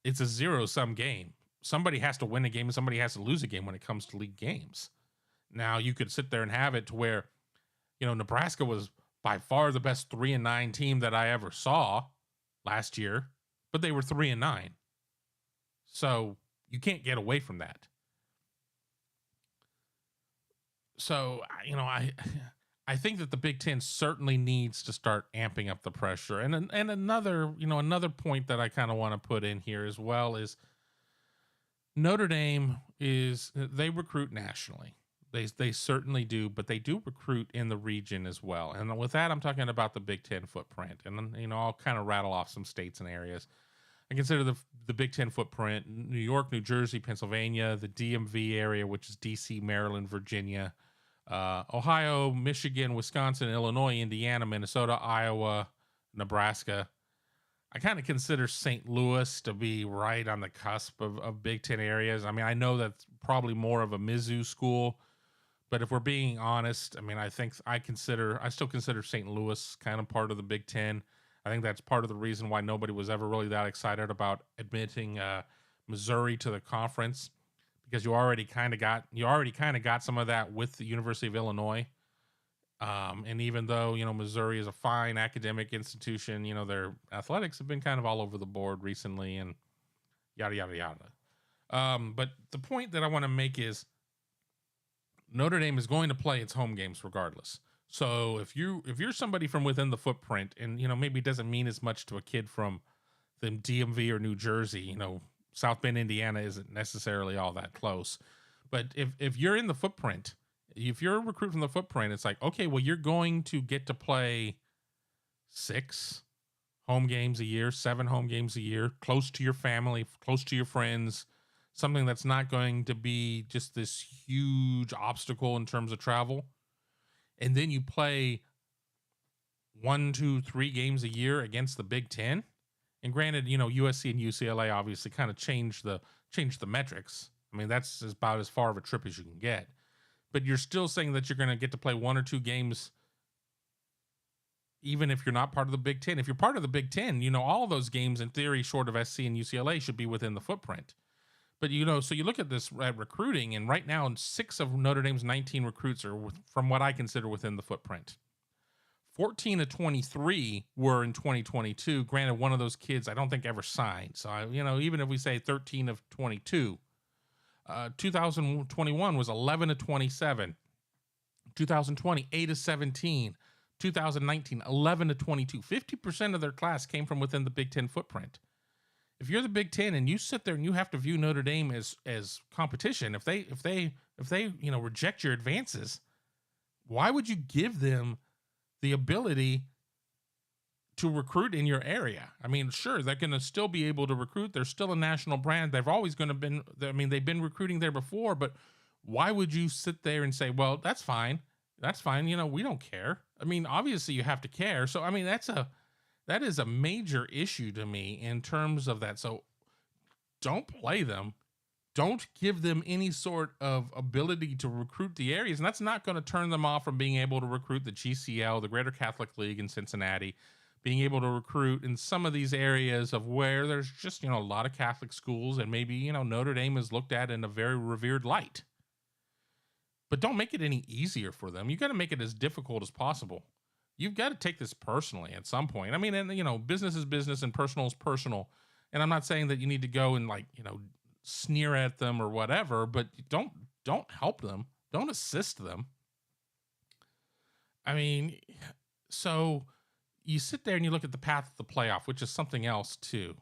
it's a zero-sum game. Somebody has to win a game and somebody has to lose a game when it comes to league games. Now, you could sit there and have it to where, Nebraska was by far the best 3-9 team that I ever saw last year, but they were 3-9. So you can't get away from that. So, I think that the Big Ten certainly needs to start amping up the pressure. And another, another point that I kind of want to put in here as well is Notre Dame they recruit nationally. They certainly do, but they do recruit in the region as well. And with that, I'm talking about the Big Ten footprint. And I'll kind of rattle off some states and areas. I consider the Big Ten footprint: New York, New Jersey, Pennsylvania, the DMV area, which is DC, Maryland, Virginia, Ohio, Michigan, Wisconsin, Illinois, Indiana, Minnesota, Iowa, Nebraska. I kind of consider St. Louis to be right on the cusp of Big Ten areas. I mean, I know that's probably more of a Mizzou school, but if we're being honest, I mean, I still consider St. Louis kind of part of the Big Ten. I think that's part of the reason why nobody was ever really that excited about admitting Missouri to the conference, because you already kind of got some of that with the University of Illinois. And even though, Missouri is a fine academic institution, their athletics have been kind of all over the board recently and yada, yada, yada. But the point that I want to make is Notre Dame is going to play its home games regardless. So if you're somebody from within the footprint, and, maybe it doesn't mean as much to a kid from the DMV or New Jersey, South Bend, Indiana isn't necessarily all that close. But if you're in the footprint, if you're a recruit from the footprint, it's like, okay, well, you're going to get to play 6 home games a year, 7 home games a year, close to your family, close to your friends, something that's not going to be just this huge obstacle in terms of travel. And then you play 1, 2, 3 games a year against the Big Ten. And granted, USC and UCLA obviously kind of changed the metrics. I mean, that's about as far of a trip as you can get. But you're still saying that you're going to get to play 1 or 2 games, even if you're not part of the Big Ten. If you're part of the Big Ten, all of those games, in theory, short of SC and UCLA, should be within the footprint. But, so you look at this recruiting, and right now, 6 of Notre Dame's 19 recruits are, from what I consider, within the footprint. 14 of 23 were in 2022. Granted, one of those kids I don't think ever signed. So, even if we say 13 of 22, 2021 was 11 of 27. 2020, 8 of 17. 2019, 11 of 22. 50% of their class came from within the Big Ten footprint. If you're the Big Ten and you sit there and you have to view Notre Dame as competition, if they reject your advances, why would you give them the ability to recruit in your area? I mean, sure, they're going to still be able to recruit. They're still a national brand. They've always going to been, they've been recruiting there before, but why would you sit there and say, well, that's fine. That's fine. We don't care. I mean, obviously you have to care. So, I mean, that is a major issue to me in terms of that. So don't play them. Don't give them any sort of ability to recruit the areas. And that's not going to turn them off from being able to recruit the GCL, the Greater Catholic League in Cincinnati, being able to recruit in some of these areas of where there's just, a lot of Catholic schools, and maybe, Notre Dame is looked at in a very revered light. But don't make it any easier for them. You got to make it as difficult as possible. You've got to take this personally at some point. I mean, and, business is business and personal is personal. And I'm not saying that you need to go and sneer at them or whatever, but don't help them. Don't assist them. I mean, so you sit there and you look at the path of the playoff, which is something else too.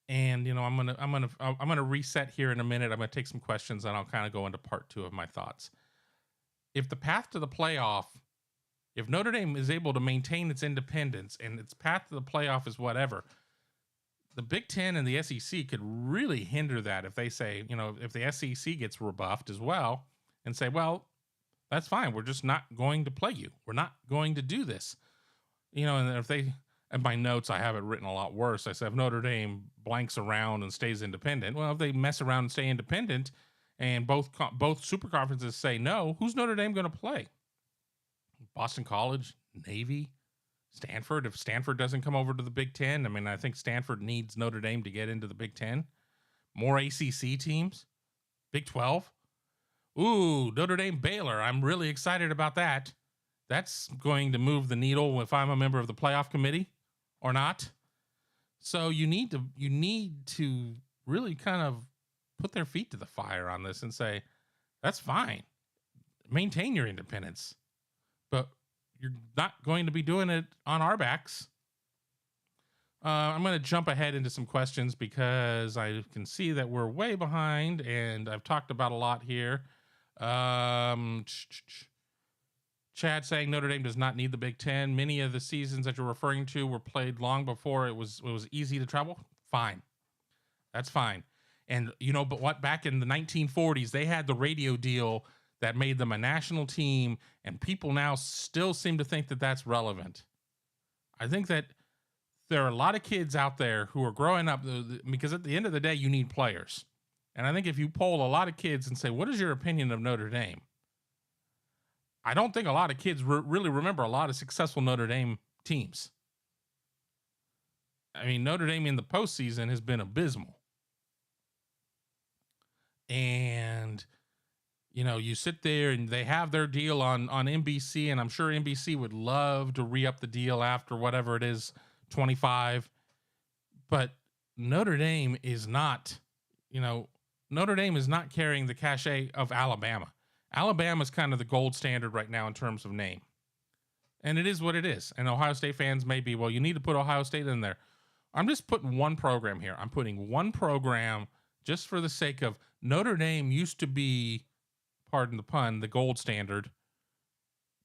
And I'm gonna reset here in a minute. I'm gonna take some questions and I'll kind of go into part 2 of my thoughts. If the path to the playoff, if Notre Dame is able to maintain its independence and its path to the playoff is whatever, the Big Ten and the SEC could really hinder that if they say, if the SEC gets rebuffed as well and say, well, that's fine. We're just not going to play you. We're not going to do this. And if they, in my notes, I have it written a lot worse. I said, if Notre Dame blanks around and stays independent, well, if they mess around and stay independent and both super conferences say no, who's Notre Dame going to play? Boston College, Navy, Stanford. If Stanford doesn't come over to the Big Ten, I mean, I think Stanford needs Notre Dame to get into the Big Ten. More ACC teams. Big 12. Ooh, Notre Dame, Baylor. I'm really excited about that. That's going to move the needle if I'm a member of the playoff committee or not. So you need to really kind of put their feet to the fire on this and say, that's fine. Maintain your independence. but you're not going to be doing it on our backs. I'm going to jump ahead into some questions because I can see that we're way behind, and I've talked about a lot here. Chad saying Notre Dame does not need the Big Ten. Many of the seasons that you're referring to were played long before it was easy to travel. Fine, that's fine. And but what? Back in the 1940s, they had the radio deal that made them a national team, and people now still seem to think that that's relevant. I think that there are a lot of kids out there who are growing up because at the end of the day, you need players. And I think if you poll a lot of kids and say, what is your opinion of Notre Dame? I don't think a lot of kids really remember a lot of successful Notre Dame teams. I mean, Notre Dame in the postseason has been abysmal. And, you sit there and they have their deal on NBC, and I'm sure NBC would love to re-up the deal after whatever it is, 25. But Notre Dame is not, Notre Dame is not carrying the cachet of Alabama. Alabama's kind of the gold standard right now in terms of name. And it is what it is. And Ohio State fans may be, well, you need to put Ohio State in there. I'm just putting one program here. I'm putting one program just for the sake of Notre Dame used to be, pardon the pun, the gold standard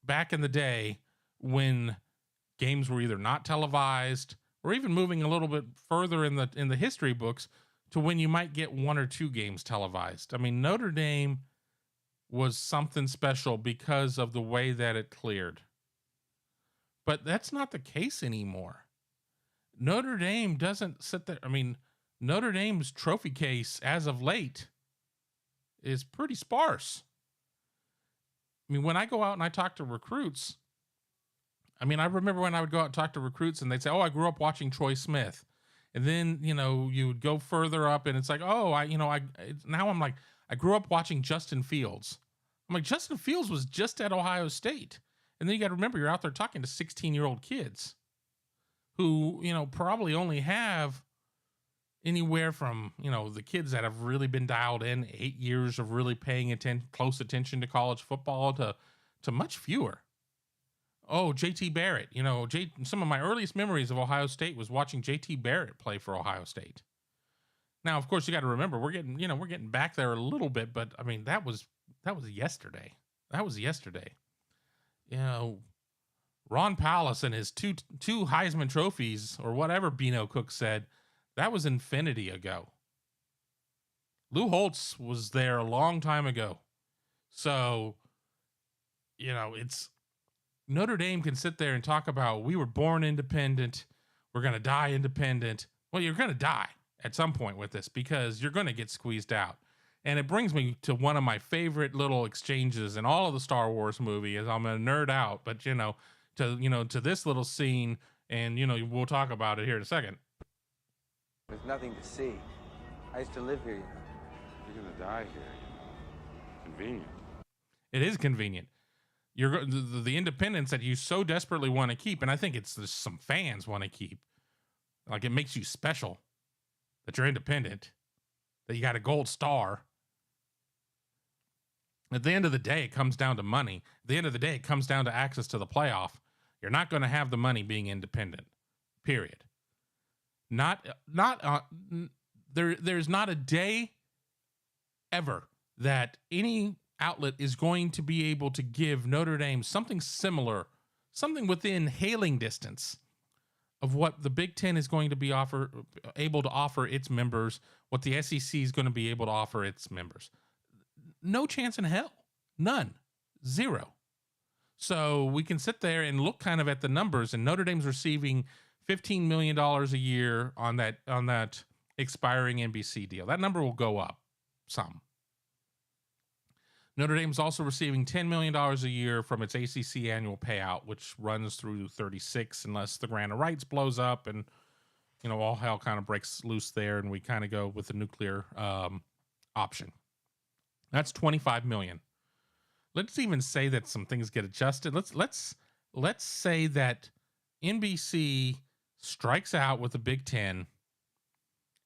back in the day when games were either not televised or even moving a little bit further in the history books to when you might get one or two games televised. I mean, Notre Dame was something special because of the way that it cleared. But that's not the case anymore. Notre Dame doesn't sit there. I mean, Notre Dame's trophy case as of late is pretty sparse. I mean, when I go out and I talk to recruits, I remember when I would go out and talk to recruits and they'd say, oh, I grew up watching Troy Smith. And then, you would go further up and it's like, oh, now I'm like, I grew up watching Justin Fields. I'm like, Justin Fields was just at Ohio State. And then you got to remember, you're out there talking to 16-year-old kids who, probably only have anywhere from, the kids that have really been dialed in 8 years of really paying close attention to college football to much fewer. Oh, JT Barrett, some of my earliest memories of Ohio State was watching JT Barrett play for Ohio State. Now, of course, you got to remember, we're getting back there a little bit, but I mean, that was yesterday. That was yesterday. Ron Powlus and his two Heisman trophies, or whatever Bino Cook said, that was infinity ago. Lou Holtz was there a long time ago. So, it's Notre Dame can sit there and talk about, we were born independent, we're going to die independent. Well, you're going to die at some point with this because you're going to get squeezed out. And it brings me to one of my favorite little exchanges in all of the Star Wars movies. I'm a nerd out, but to this little scene, and we'll talk about it here in a second. There's nothing to see. I used to live here, You're gonna die here, Convenient. It is convenient. You're the independence that you so desperately want to keep, and I think it's some fans want to keep. Like, it makes you special that you're independent, that you got a gold star. At the end of the day, it comes down to money. At the end of the day, it comes down to access to the playoff. You're not going to have the money being independent. Period. There's not a day ever that any outlet is going to be able to give Notre Dame something similar, something within hailing distance of what the Big Ten is going to be able to offer its members, what the SEC is going to be able to offer its members. No chance in hell. None. Zero. So we can sit there and look kind of at the numbers, and Notre Dame's receiving $15 million a year on that expiring NBC deal. That number will go up some. Notre Dame's also receiving $10 million a year from its ACC annual payout, which runs through 36 unless the grant of rights blows up and, all hell kind of breaks loose there, and we kind of go with the nuclear option. That's $25 million. Let's even say that some things get adjusted. Let's say that NBC strikes out with the Big Ten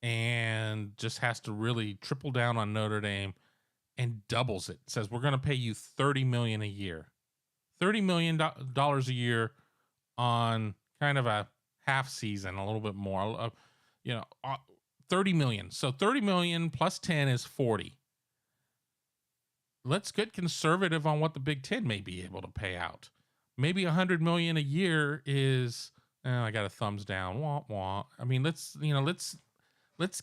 and just has to really triple down on Notre Dame and doubles it. Says, we're going to pay you $30 million a year. $30 million a year on kind of a half season, a little bit more, 30 million. So 30 million plus 10 is 40. Let's get conservative on what the Big Ten may be able to pay out. Maybe 100 million a year is, I got a thumbs down. Wah, wah. I mean, let's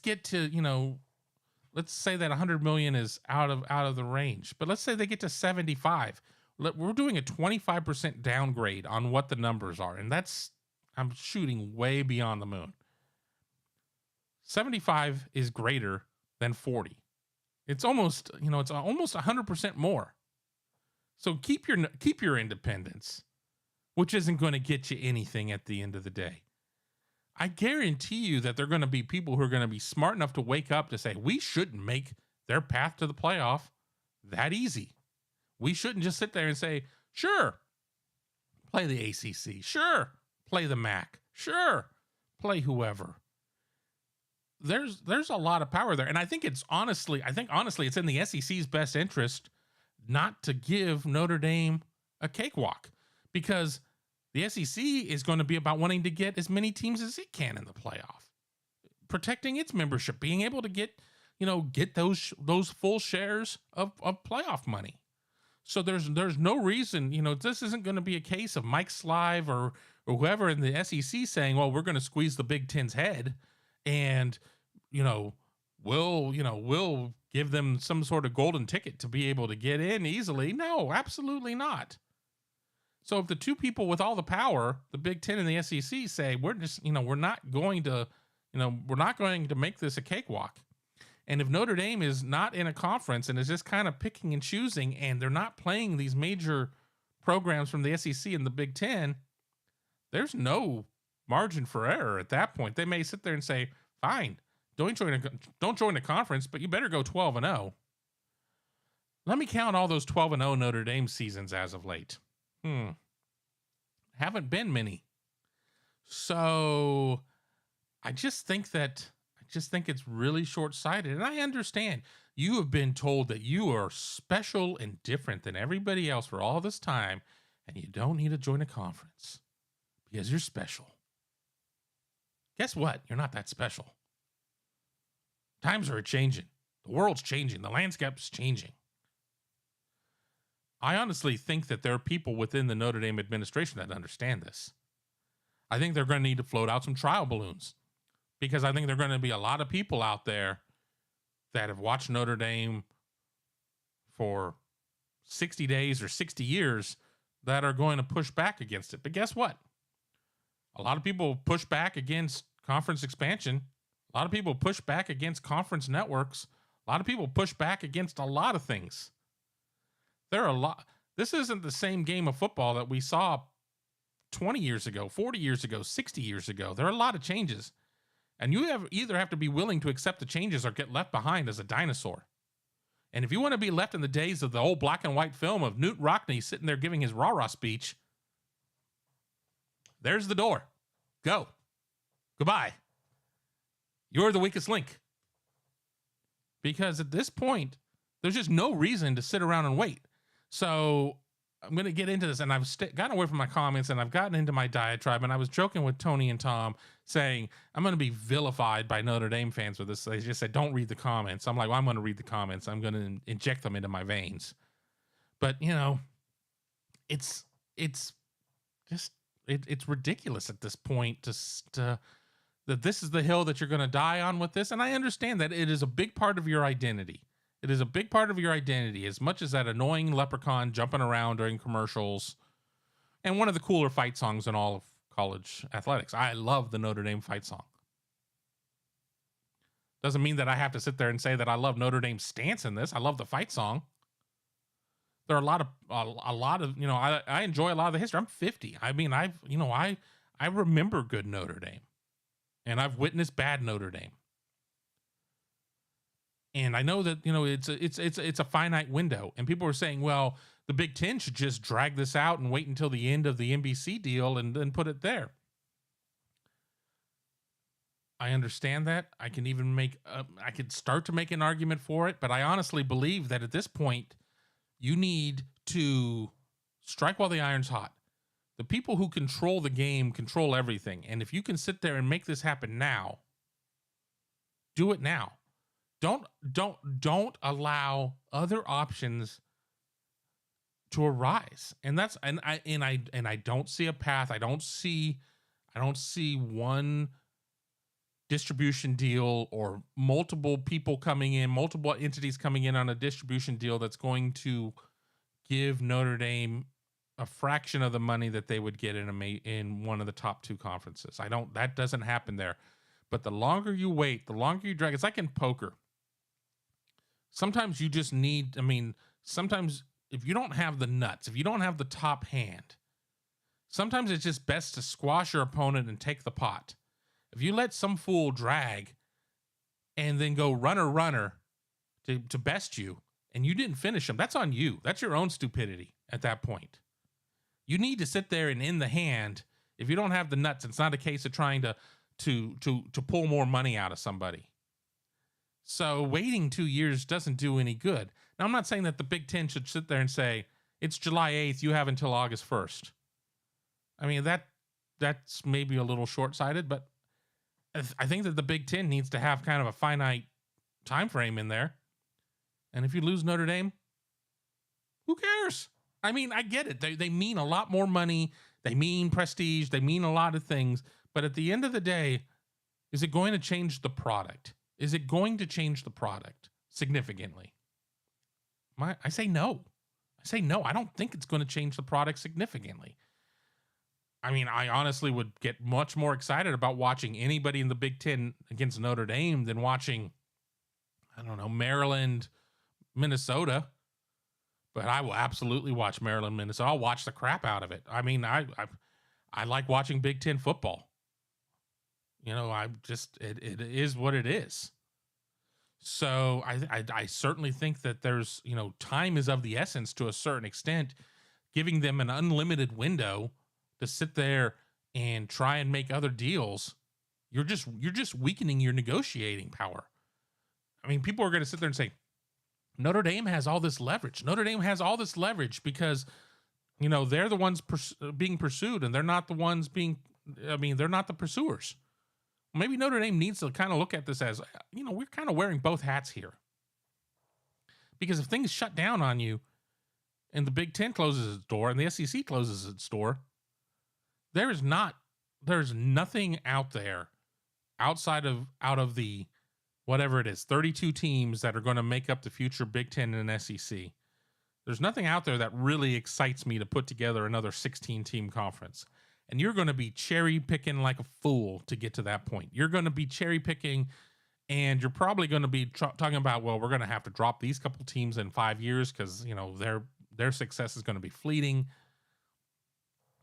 get to, let's say that 100 million is out of the range, but let's say they get to 75. We're doing a 25% downgrade on what the numbers are. And I'm shooting way beyond the moon. 75 is greater than 40. It's almost 100% more. So keep your independence, which isn't going to get you anything at the end of the day. I guarantee you that there are going to be people who are going to be smart enough to wake up to say, we shouldn't make their path to the playoff that easy. We shouldn't just sit there and say, sure, play the ACC. Sure, play the MAC. Sure, play whoever. There's a lot of power there. And I think honestly, it's in the SEC's best interest not to give Notre Dame a cakewalk, because the SEC is going to be about wanting to get as many teams as it can in the playoff, protecting its membership, being able to get those full shares of playoff money. So there's no reason, this isn't going to be a case of Mike Slive or whoever in the SEC saying, well, we're going to squeeze the Big Ten's head and, we'll give them some sort of golden ticket to be able to get in easily. No, absolutely not. So if the two people with all the power, the Big Ten and the SEC, say, we're not going to make this a cakewalk. And if Notre Dame is not in a conference and is just kind of picking and choosing, and they're not playing these major programs from the SEC and the Big Ten, there's no margin for error at that point. They may sit there and say, fine, don't join a conference, but you better go 12-0. Let me count all those 12-0 Notre Dame seasons as of late. Haven't been many. So I just think it's really short-sighted. And I understand you have been told that you are special and different than everybody else for all this time, and you don't need to join a conference because you're special. Guess what? You're not that special. Times are changing. The world's changing. The landscape's changing. I honestly think that there are people within the Notre Dame administration that understand this. I think they're going to need to float out some trial balloons, because I think there are going to be a lot of people out there that have watched Notre Dame for 60 days or 60 years that are going to push back against it. But guess what? A lot of people push back against conference expansion. A lot of people push back against conference networks. A lot of people push back against a lot of things. This isn't the same game of football that we saw 20 years ago, 40 years ago, 60 years ago. There are a lot of changes. And you either have to be willing to accept the changes or get left behind as a dinosaur. And if you want to be left in the days of the old black and white film of Newt Rockne sitting there giving his rah-rah speech, there's the door. Go. Goodbye. You're the weakest link. Because at this point, there's just no reason to sit around and wait. So I'm going to get into this, and I've gotten away from my comments, and I've gotten into my diatribe, and I was joking with Tony and Tom saying, I'm going to be vilified by Notre Dame fans with this. They just said, don't read the comments. I'm like, well, I'm going to read the comments. I'm going to inject them into my veins. But, it's ridiculous at this point that this is the hill that you're going to die on with this. And I understand that it is a big part of your identity. It is a big part of your identity, as much as that annoying leprechaun jumping around during commercials and one of the cooler fight songs in all of college athletics. I love the Notre Dame fight song. Doesn't mean that I have to sit there and say that I love Notre Dame's stance in this. I love the fight song. There are a lot of, I enjoy a lot of the history. I'm 50. I mean, I remember good Notre Dame, and I've witnessed bad Notre Dame. And I know that, it's a finite window, and people are saying, well, the Big Ten should just drag this out and wait until the end of the NBC deal and then put it there. I understand that. I can even I could start to make an argument for it, but I honestly believe that at this point, you need to Strike while the iron's hot. The people who control the game control everything. And if you can sit there and make this happen now, do it now. Don't allow other options to arise. And I don't see a path. I don't see one distribution deal or multiple people coming in, multiple entities coming in on a distribution deal that's going to give Notre Dame a fraction of the money that they would get in one of the top two conferences. That doesn't happen there. But the longer you wait, the longer you drag, it's like in poker. Sometimes you just need, sometimes if you don't have the nuts, if you don't have the top hand, sometimes it's just best to squash your opponent and take the pot. If you let some fool drag and then go runner to best you and you didn't finish him, that's on you. That's your own stupidity at that point. You need to sit there and in the hand. If you don't have the nuts, it's not a case of trying to pull more money out of somebody. So waiting 2 years doesn't do any good. Now, I'm not saying that the Big Ten should sit there and say, it's July 8th, you have until August 1st. I mean, that's maybe a little short-sighted, but I think that the Big Ten needs to have kind of a finite time frame in there. And if you lose Notre Dame, who cares? I mean, I get it. They mean a lot more money. They mean prestige. They mean a lot of things. But at the end of the day, is it going to change the product? Is it going to change the product significantly? I say no. I don't think it's going to change the product significantly. I mean, I honestly would get much more excited about watching anybody in the Big Ten against Notre Dame than watching, I don't know, Maryland, Minnesota. But I will absolutely watch Maryland, Minnesota. I'll watch the crap out of it. I mean, I like watching Big Ten football. It is what it is. So I certainly think that there's, time is of the essence to a certain extent, giving them an unlimited window to sit there and try and make other deals. You're just weakening your negotiating power. I mean, people are going to sit there and say, Notre Dame has all this leverage. Notre Dame has all this leverage because, they're the ones being pursued and they're not the ones they're not the pursuers. Maybe Notre Dame needs to kind of look at this as, we're kind of wearing both hats here. Because if things shut down on you and the Big Ten closes its door and the SEC closes its door, there's nothing out there out of the, whatever it is, 32 teams that are going to make up the future Big Ten and SEC. There's nothing out there that really excites me to put together another 16-team conference. And you're going to be cherry picking like a fool to get to that point. You're going to be cherry picking, and you're probably going to be talking about, well, we're going to have to drop these couple teams in 5 years because their success is going to be fleeting.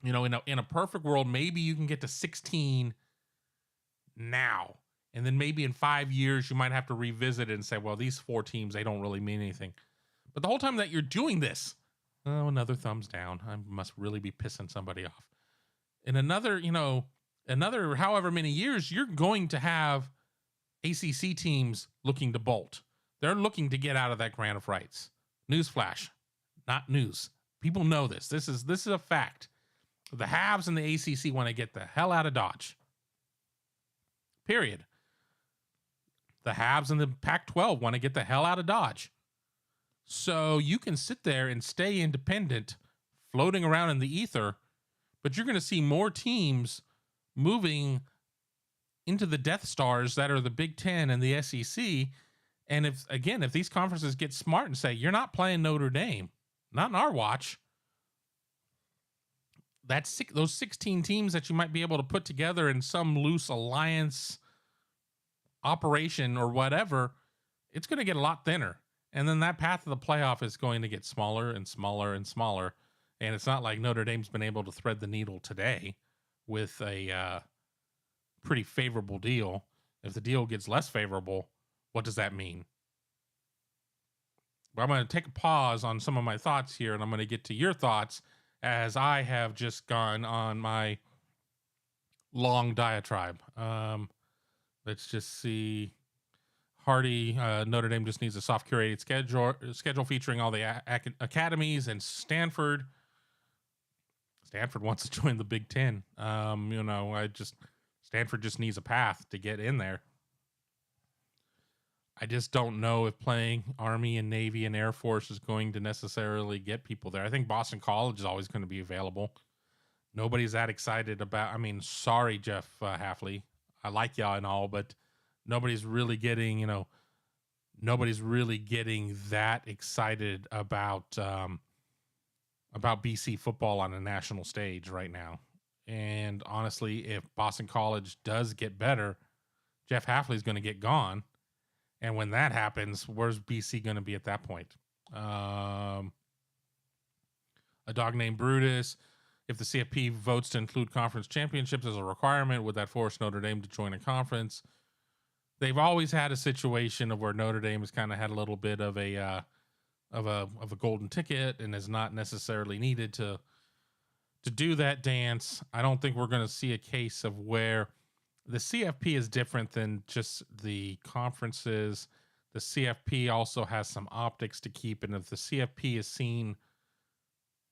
In a perfect world, maybe you can get to 16 now, and then maybe in 5 years you might have to revisit it and say, well, these 4 teams, they don't really mean anything. But the whole time that you're doing this, another thumbs down. I must really be pissing somebody off. In another however many years, you're going to have ACC teams looking to bolt. They're looking to get out of that grant of rights. Newsflash, not news. People know this. This is a fact. The haves and the ACC want to get the hell out of Dodge. Period. The haves and the Pac-12 want to get the hell out of Dodge. So you can sit there and stay independent, floating around in the ether, but you're going to see more teams moving into the Death Stars that are the Big Ten and the SEC. And if these conferences get smart and say, you're not playing Notre Dame, not in our watch, those 16 teams that you might be able to put together in some loose alliance operation or whatever, it's going to get a lot thinner. And then that path of the playoff is going to get smaller and smaller and smaller. And it's not like Notre Dame's been able to thread the needle today with a pretty favorable deal. If the deal gets less favorable, what does that mean? But I'm going to take a pause on some of my thoughts here, and I'm going to get to your thoughts as I have just gone on my long diatribe. Let's just see. Hardy, Notre Dame just needs a soft curated schedule featuring all the academies and Stanford. Stanford wants to join the Big Ten. Stanford just needs a path to get in there. I just don't know if playing Army and Navy and Air Force is going to necessarily get people there. I think Boston College is always going to be available. Nobody's that excited about. I mean, sorry, Jeff Halfley. I like y'all and all, but nobody's really getting, that excited about BC football on a national stage right now. And honestly, if Boston College does get better, Jeff Halfley's going to get gone. And when that happens, where's BC going to be at that point? A dog named Brutus. If the CFP votes to include conference championships as a requirement, would that force Notre Dame to join a conference? They've always had a situation of where Notre Dame has kind of had a little bit of a golden ticket and is not necessarily needed to do that dance. I don't think we're going to see a case of where the CFP is different than just the conferences. The CFP also has some optics to keep, and if the CFP is seen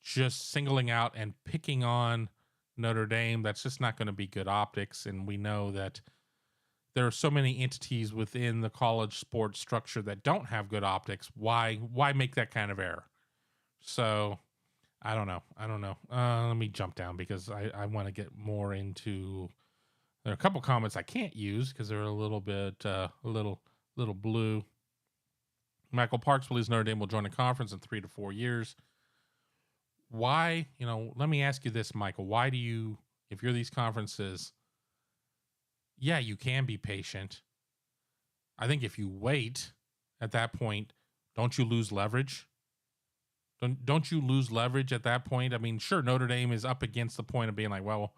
just singling out and picking on Notre Dame, that's just not going to be good optics. And we know that there are so many entities within the college sports structure that don't have good optics. Why make that kind of error? So I don't know. Let me jump down because I want to get more into. There are a couple comments I can't use because they're a little bit, little blue. Michael Parks believes Notre Dame will join a conference in 3 to 4 years. Why? Let me ask you this, Michael. Why do you, if you're these conferences, yeah, you can be patient. I think if you wait at that point, don't you lose leverage? Don't you lose leverage at that point? I mean, sure, Notre Dame is up against the point of being like, well,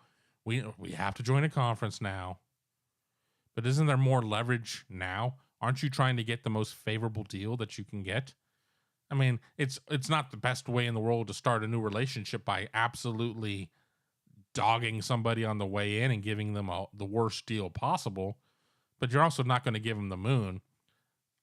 we have to join a conference now. But isn't there more leverage now? Aren't you trying to get the most favorable deal that you can get? I mean, it's not the best way in the world to start a new relationship by absolutely dogging somebody on the way in and giving them the worst deal possible. But you're also not going to give them the moon.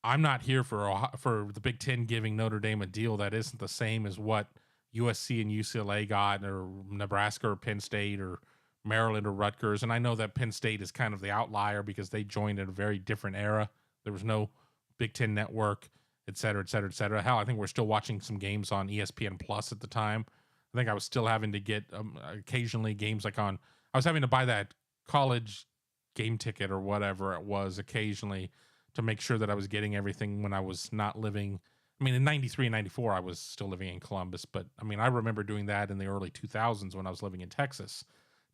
I'm not here for the Big Ten giving Notre Dame a deal that isn't the same as what USC and UCLA got, or Nebraska or Penn State or Maryland or Rutgers. And I know that Penn State is kind of the outlier because they joined at a very different era. There was no Big Ten network, et cetera, et cetera, et cetera. Hell, I think we're still watching some games on ESPN Plus at the time. I think I was still having to get occasionally games I was having to buy that college game ticket or whatever it was occasionally to make sure that I was getting everything when I was not living. I mean, in 93 and 94, I was still living in Columbus. But I mean, I remember doing that in the early 2000s when I was living in Texas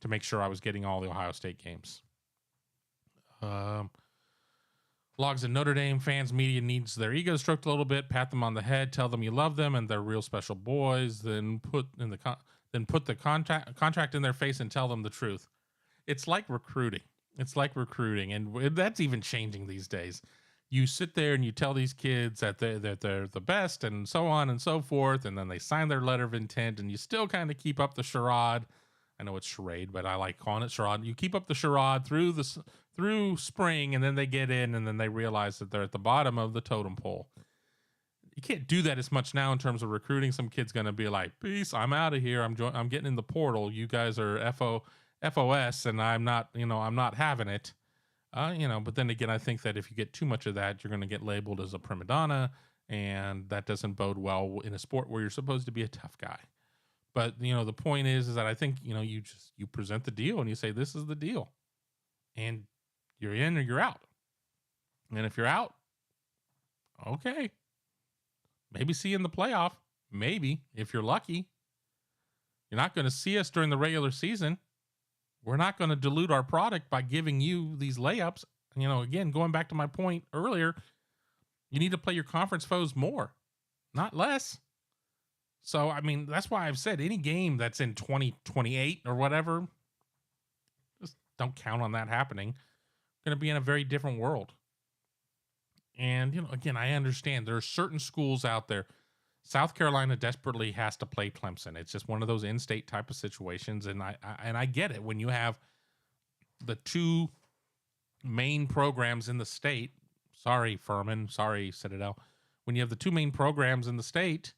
to make sure I was getting all the Ohio State games. Logs in Notre Dame fans media needs their ego stroked a little bit, pat them on the head, tell them you love them and they're real special boys, then put the contract in their face and tell them the truth. It's like recruiting. And that's even changing these days. You sit there and you tell these kids that they're the best and so on and so forth, and then they sign their letter of intent, and you still kind of keep up the charade. I know it's charade, but I like calling it charade. You keep up the charade through spring, and then they get in, and then they realize that they're at the bottom of the totem pole. You can't do that as much now in terms of recruiting. Some kid's going to be like, peace, I'm out of here. I'm getting in the portal. You guys are FOS, and I'm not having it. But then again, I think that if you get too much of that, you're going to get labeled as a prima donna, and that doesn't bode well in a sport where you're supposed to be a tough guy. But, the point is that I think, you present the deal and you say, this is the deal, and you're in or you're out. And if you're out, okay, maybe see you in the playoff. Maybe, if you're lucky. You're not going to see us during the regular season. We're not going to dilute our product by giving you these layups. Again, going back to my point earlier, you need to play your conference foes more, not less. So, I mean, that's why I've said any game that's in 2028 or whatever, just don't count on that happening. Going to be in a very different world. And, again, I understand there are certain schools out there. South Carolina desperately has to play Clemson. It's just one of those in-state type of situations. And I get it. When you have the two main programs in the state, sorry, Furman, sorry, Citadel. When you have the two main programs in the state,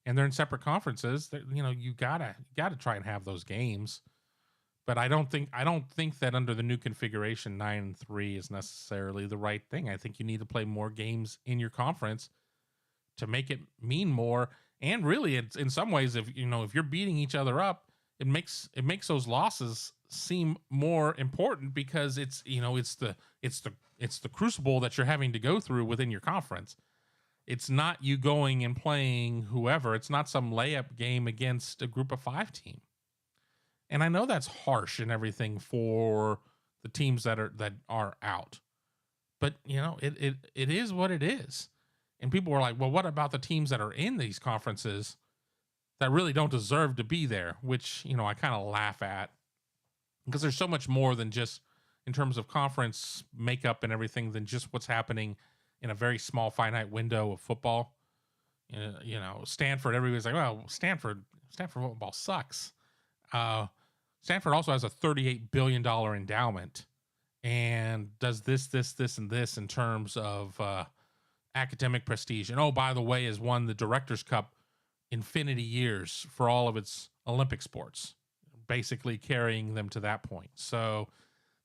and they're in separate conferences. You gotta try and have those games. But I don't think that under the new configuration, 9-3 is necessarily the right thing. I think you need to play more games in your conference to make it mean more. And really, it's in some ways, if you're beating each other up, it makes those losses seem more important, because it's the crucible that you're having to go through within your conference. It's not you going and playing whoever. It's not some layup game against a group of 5 team. And I know that's harsh and everything for the teams that are out, but it is what it is. And people were like, well, what about the teams that are in these conferences that really don't deserve to be there? Which, I kind of laugh at, because there's so much more than just in terms of conference makeup and everything than just what's happening in a very small finite window of football. Stanford, everybody's like, well, Stanford football sucks. Stanford also has a $38 billion endowment and does this, and this in terms of academic prestige. And, oh, by the way, has won the Director's Cup infinity years for all of its Olympic sports, basically carrying them to that point. So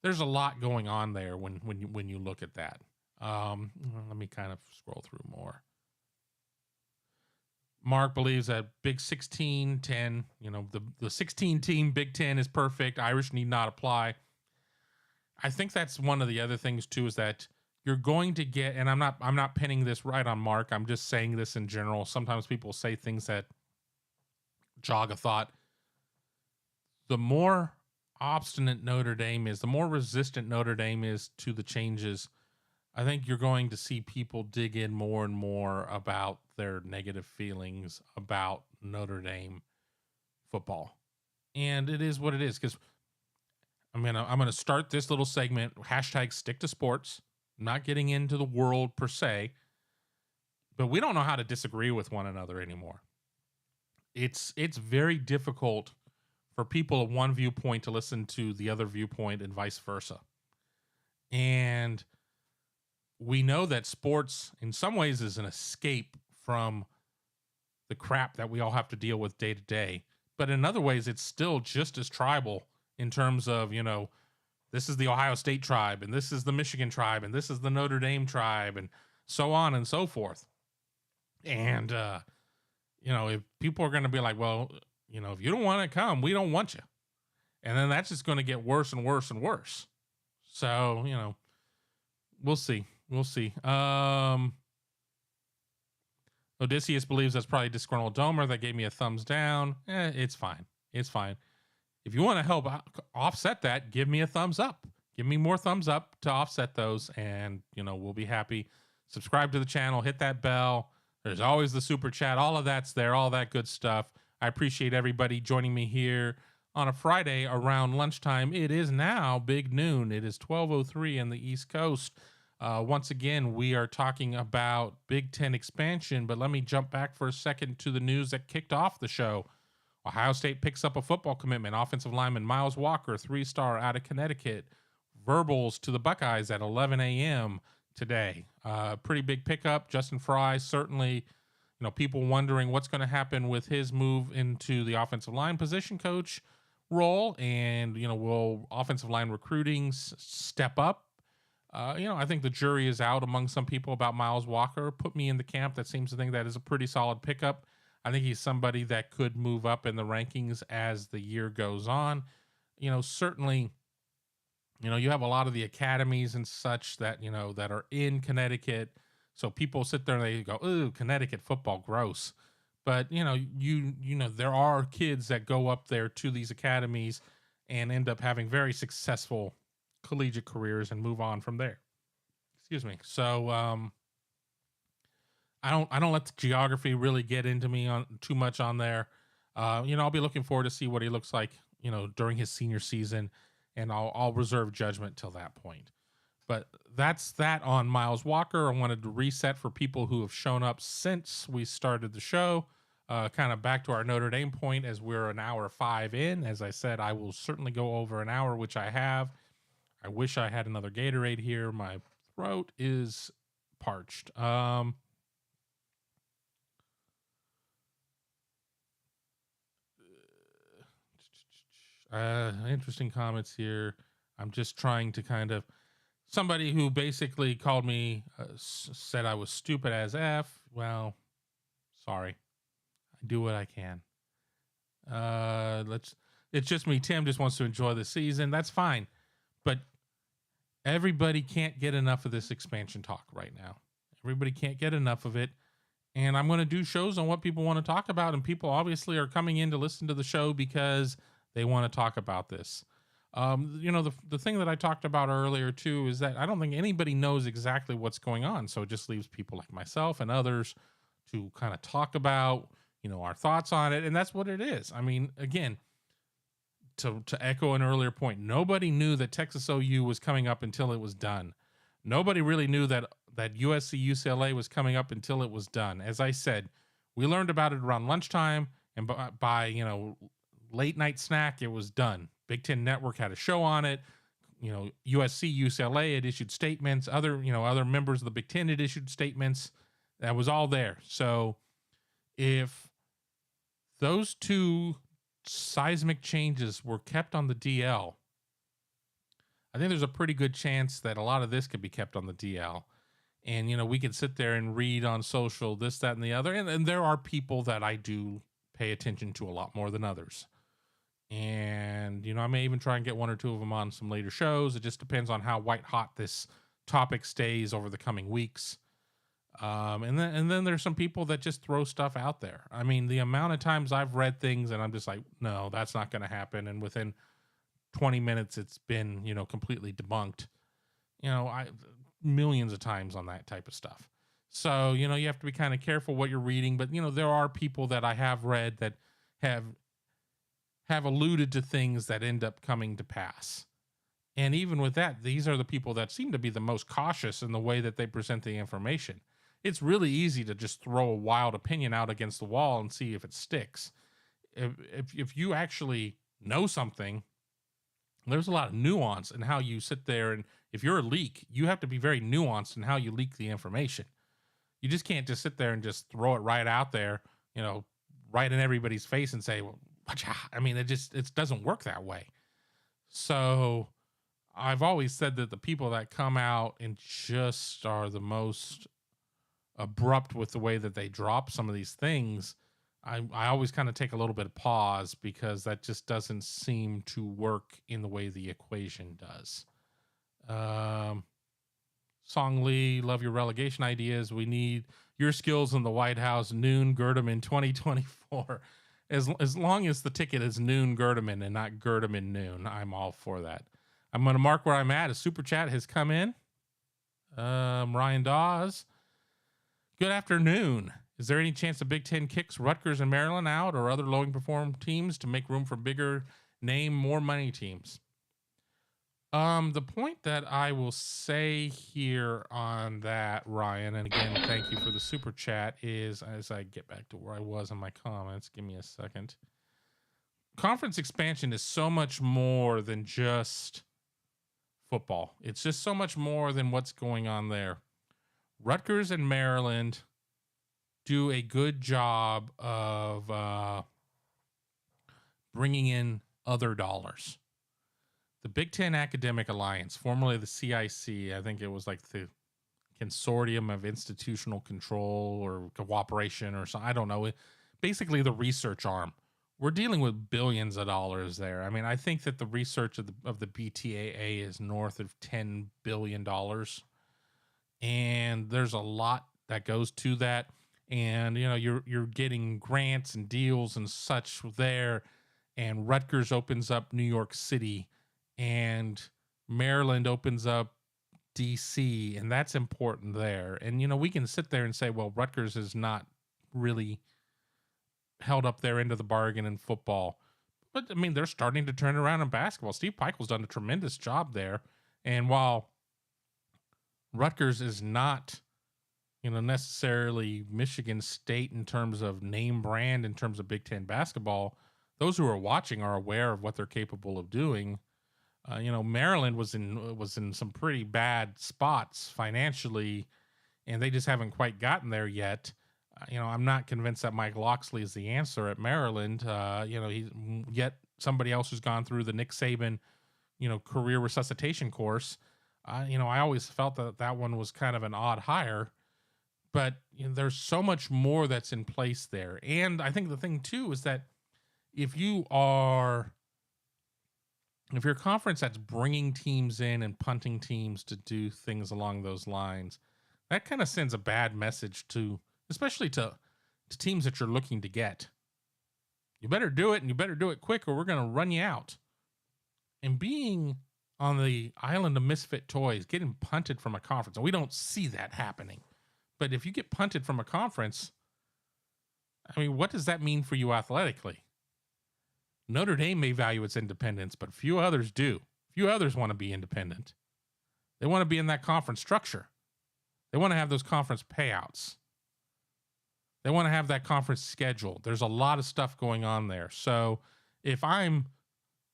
there's a lot going on there when you look at that. Let me kind of scroll through more. Mark believes that Big 16, 10, the 16 team Big 10 is perfect. Irish need not apply. I think that's one of the other things too, is that you're going to get, and I'm not pinning this right on Mark. I'm just saying this in general. Sometimes people say things that jog a thought. The more obstinate Notre Dame is, the more resistant Notre Dame is to the changes, I think you're going to see people dig in more and more about their negative feelings about Notre Dame football. And it is what it is, because I'm gonna start this little segment, #stick to sports. I'm not getting into the world per se, but we don't know how to disagree with one another anymore. It's very difficult for people of one viewpoint to listen to the other viewpoint and vice versa. And we know that sports in some ways is an escape from the crap that we all have to deal with day to day. But in other ways, it's still just as tribal in terms of, this is the Ohio State tribe, and this is the Michigan tribe, and this is the Notre Dame tribe, and so on and so forth. And, if people are going to be like, well, if you don't want to come, we don't want you. And then that's just going to get worse and worse and worse. So, we'll see. We'll see. Odysseus believes that's probably disgruntled Domer that gave me a thumbs down. It's fine. It's fine. If you want to help offset that, give me a thumbs up. Give me more thumbs up to offset those, and we'll be happy. Subscribe to the channel, hit that bell. There's always the super chat. All of that's there, all that good stuff. I appreciate everybody joining me here on a Friday around lunchtime. It is now big noon. It is 12:03 on the East Coast. Once again, we are talking about Big Ten expansion, but let me jump back for a second to the news that kicked off the show. Ohio State picks up a football commitment. Offensive lineman Miles Walker, 3-star out of Connecticut, verbals to the Buckeyes at 11 a.m. today. Pretty big pickup. Justin Fry, certainly, people wondering what's going to happen with his move into the offensive line position coach role, and, will offensive line recruiting step up? I think the jury is out among some people about Miles Walker. Put me in the camp that seems to think that is a pretty solid pickup. I think he's somebody that could move up in the rankings as the year goes on. Certainly, you have a lot of the academies and such that, that are in Connecticut. So people sit there and they go, ooh, Connecticut football, gross. But, there are kids that go up there to these academies and end up having very successful collegiate careers and move on from there. Excuse me. So I don't let the geography really get into me on too much on there. I'll be looking forward to see what he looks like, during his senior season, and I'll reserve judgment till that point. But that's that on Miles Walker. I wanted to reset for people who have shown up since we started the show. Kind of back to our Notre Dame point, as we're an hour 5 in. As I said, I will certainly go over an hour, which I have. I wish I had another Gatorade here. My throat is parched. Interesting comments here. I'm just trying to kind of somebody who basically called me, said I was stupid as F. Well, sorry. I do what I can. Let's. It's just me. Tim just wants to enjoy the season. That's fine, but everybody can't get enough of this expansion talk right now. Everybody can't get enough of it. And I'm going to do shows on what people want to talk about. And people obviously are coming in to listen to the show because they want to talk about this. The thing that I talked about earlier too is that I don't think anybody knows exactly what's going on. So it just leaves people like myself and others to kind of talk about, our thoughts on it. And that's what it is. I mean, again, to echo an earlier point, nobody knew that Texas OU was coming up until it was done. Nobody really knew that USC UCLA was coming up until it was done. As I said, we learned about it around lunchtime, and by late night snack, it was done. Big Ten Network had a show on it. USC UCLA had issued statements. Other members of the Big Ten had issued statements. That was all there. So if those two seismic changes were kept on the DL, I think there's a pretty good chance that a lot of this could be kept on the DL. And, we could sit there and read on social this, that, and the other. And there are people that I do pay attention to a lot more than others. And, I may even try and get one or two of them on some later shows. It just depends on how white hot this topic stays over the coming weeks. And then there's some people that just throw stuff out there. I mean, the amount of times I've read things and I'm just like, no, that's not going to happen. And within 20 minutes, it's been, completely debunked, millions of times on that type of stuff. So, you have to be kind of careful what you're reading, but there are people that I have read that have alluded to things that end up coming to pass. And even with that, these are the people that seem to be the most cautious in the way that they present the information. It's really easy to just throw a wild opinion out against the wall and see if it sticks. If you actually know something, there's a lot of nuance in how you sit there. And if you're a leak, you have to be very nuanced in how you leak the information. You just can't just sit there and just throw it right out there, right in everybody's face and say, well, I mean, it doesn't work that way. So I've always said that the people that come out and just are the most abrupt with the way that they drop some of these things, I always kind of take a little bit of pause, because that just doesn't seem to work in the way the equation does. Song Lee, love your relegation ideas. We need your skills in the White House. Noon Gerdeman 2024. As long as the ticket is Noon Gerdeman and not Gerdeman Noon, I'm all for that. I'm going to mark where I'm at. A super chat has come in. Ryan Dawes. Good afternoon. Is there any chance the Big Ten kicks Rutgers and Maryland out, or other low perform teams, to make room for bigger name, more money teams? The point that I will say here on that, Ryan, and again, thank you for the super chat, is, as I get back to where I was in my comments, give me a second. Conference expansion is so much more than just football. It's just so much more than what's going on there. Rutgers and Maryland do a good job of bringing in other dollars. The Big Ten Academic Alliance, formerly the CIC, I think it was like the Consortium of Institutional Control or Cooperation or something, I don't know. Basically the research arm. We're dealing with billions of dollars there. I mean, I think that the research of the BTAA is north of $10 billion. And there's a lot that goes to that. And, you're getting grants and deals and such there. And Rutgers opens up New York City, and Maryland opens up DC, and that's important there. And, we can sit there and say, well, Rutgers is not really held up their end of the bargain in football. But, I mean, they're starting to turn around in basketball. Steve Pikiell's done a tremendous job there. And while Rutgers is not, necessarily Michigan State in terms of name brand, in terms of Big Ten basketball, those who are watching are aware of what they're capable of doing. Maryland was in some pretty bad spots financially, and they just haven't quite gotten there yet. I'm not convinced that Mike Locksley is the answer at Maryland. He's yet somebody else who's gone through the Nick Saban, career resuscitation course. I always felt that one was kind of an odd hire, but there's so much more that's in place there. And I think the thing too is that if you're a conference that's bringing teams in and punting teams to do things along those lines, that kind of sends a bad message especially to teams that you're looking to get. You better do it, and you better do it quick, or we're going to run you out. And being on the island of misfit toys, getting punted from a conference, and we don't see that happening. But if you get punted from a conference, I mean, what does that mean for you athletically? Notre Dame may value its independence, but few others do. Few others want to be independent. They want to be in that conference structure. They want to have those conference payouts. They want to have that conference schedule. There's a lot of stuff going on there. So if I'm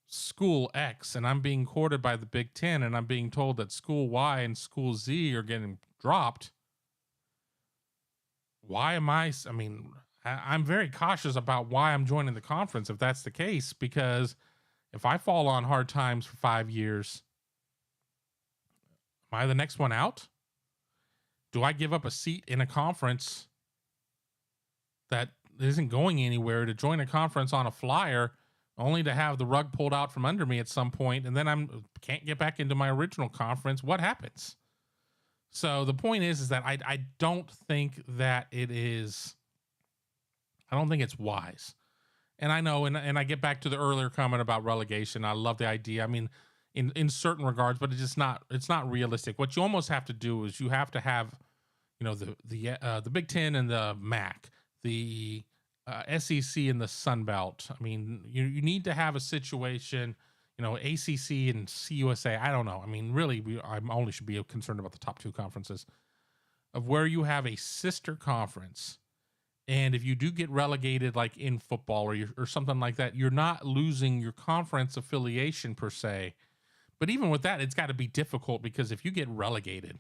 school X and I'm being courted by the Big Ten and I'm being told that school Y and school Z are getting dropped, I'm very cautious about why I'm joining the conference if that's the case, because if I fall on hard times for 5 years, am I the next one out? Do I give up a seat in a conference that isn't going anywhere to join a conference on a flyer, only to have the rug pulled out from under me at some point, and then can't get back into my original conference? What happens? So the point is that I don't think that it's wise. And I know, and I get back to the earlier comment about relegation. I love the idea. I mean, in certain regards, but it's not realistic. What you almost have to do is you have to have, the Big Ten and the MAC, the SEC and the Sun Belt. I mean, you need to have a situation, ACC and CUSA. I don't know. I mean, really, I only should be concerned about the top two conferences, of where you have a sister conference. And if you do get relegated, like in football or something like that, you're not losing your conference affiliation per se. But even with that, it's got to be difficult, because if you get relegated,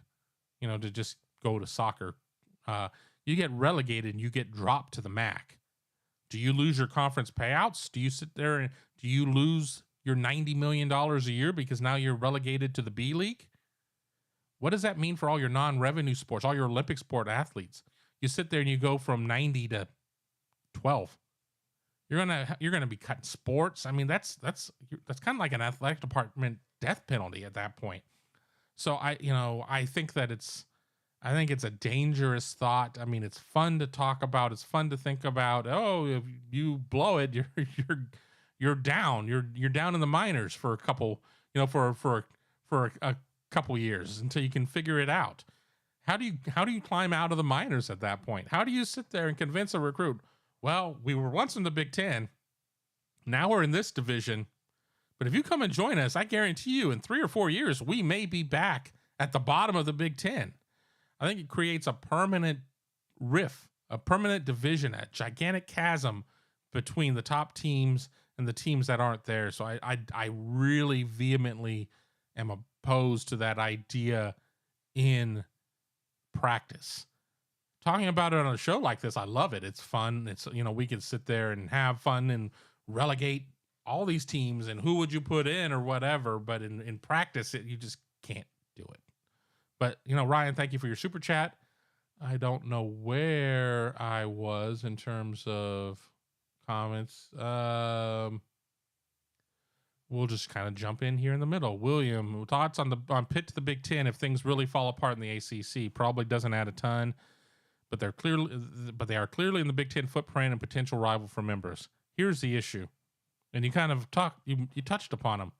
to just go to soccer, you get relegated and you get dropped to the MAC. Do you lose your conference payouts? Do you sit there and do you lose your $90 million a year because now you're relegated to the B League? What does that mean for all your non-revenue sports, all your Olympic sport athletes? You sit there and you go from 90 to 12. You're gonna be cutting sports. I mean, that's kind of like an athletic department death penalty at that point. So I think it's a dangerous thought. I mean, it's fun to talk about. It's fun to think about. Oh, if you blow it, you're down. You're down in the minors for a couple, for a couple years until you can figure it out. How do you climb out of the minors at that point? How do you sit there and convince a recruit, well, we were once in the Big Ten, now we're in this division, but if you come and join us, I guarantee you in 3 or 4 years, we may be back at the bottom of the Big Ten. I think it creates a permanent rift, a permanent division, a gigantic chasm between the top teams and the teams that aren't there. So I really vehemently am opposed to that idea in practice. Talking about it on a show like this, I love it. It's fun. It's, we can sit there and have fun and relegate all these teams and who would you put in or whatever. But in practice, you just can't do it. But, Ryan, thank you for your super chat. I don't know where I was in terms of comments. We'll just kind of jump in here in the middle. William, thoughts on Pitt to the Big Ten if things really fall apart in the ACC? Probably doesn't add a ton, but they are clearly in the Big Ten footprint and potential rival for members. Here's the issue, and you kind of you touched upon them.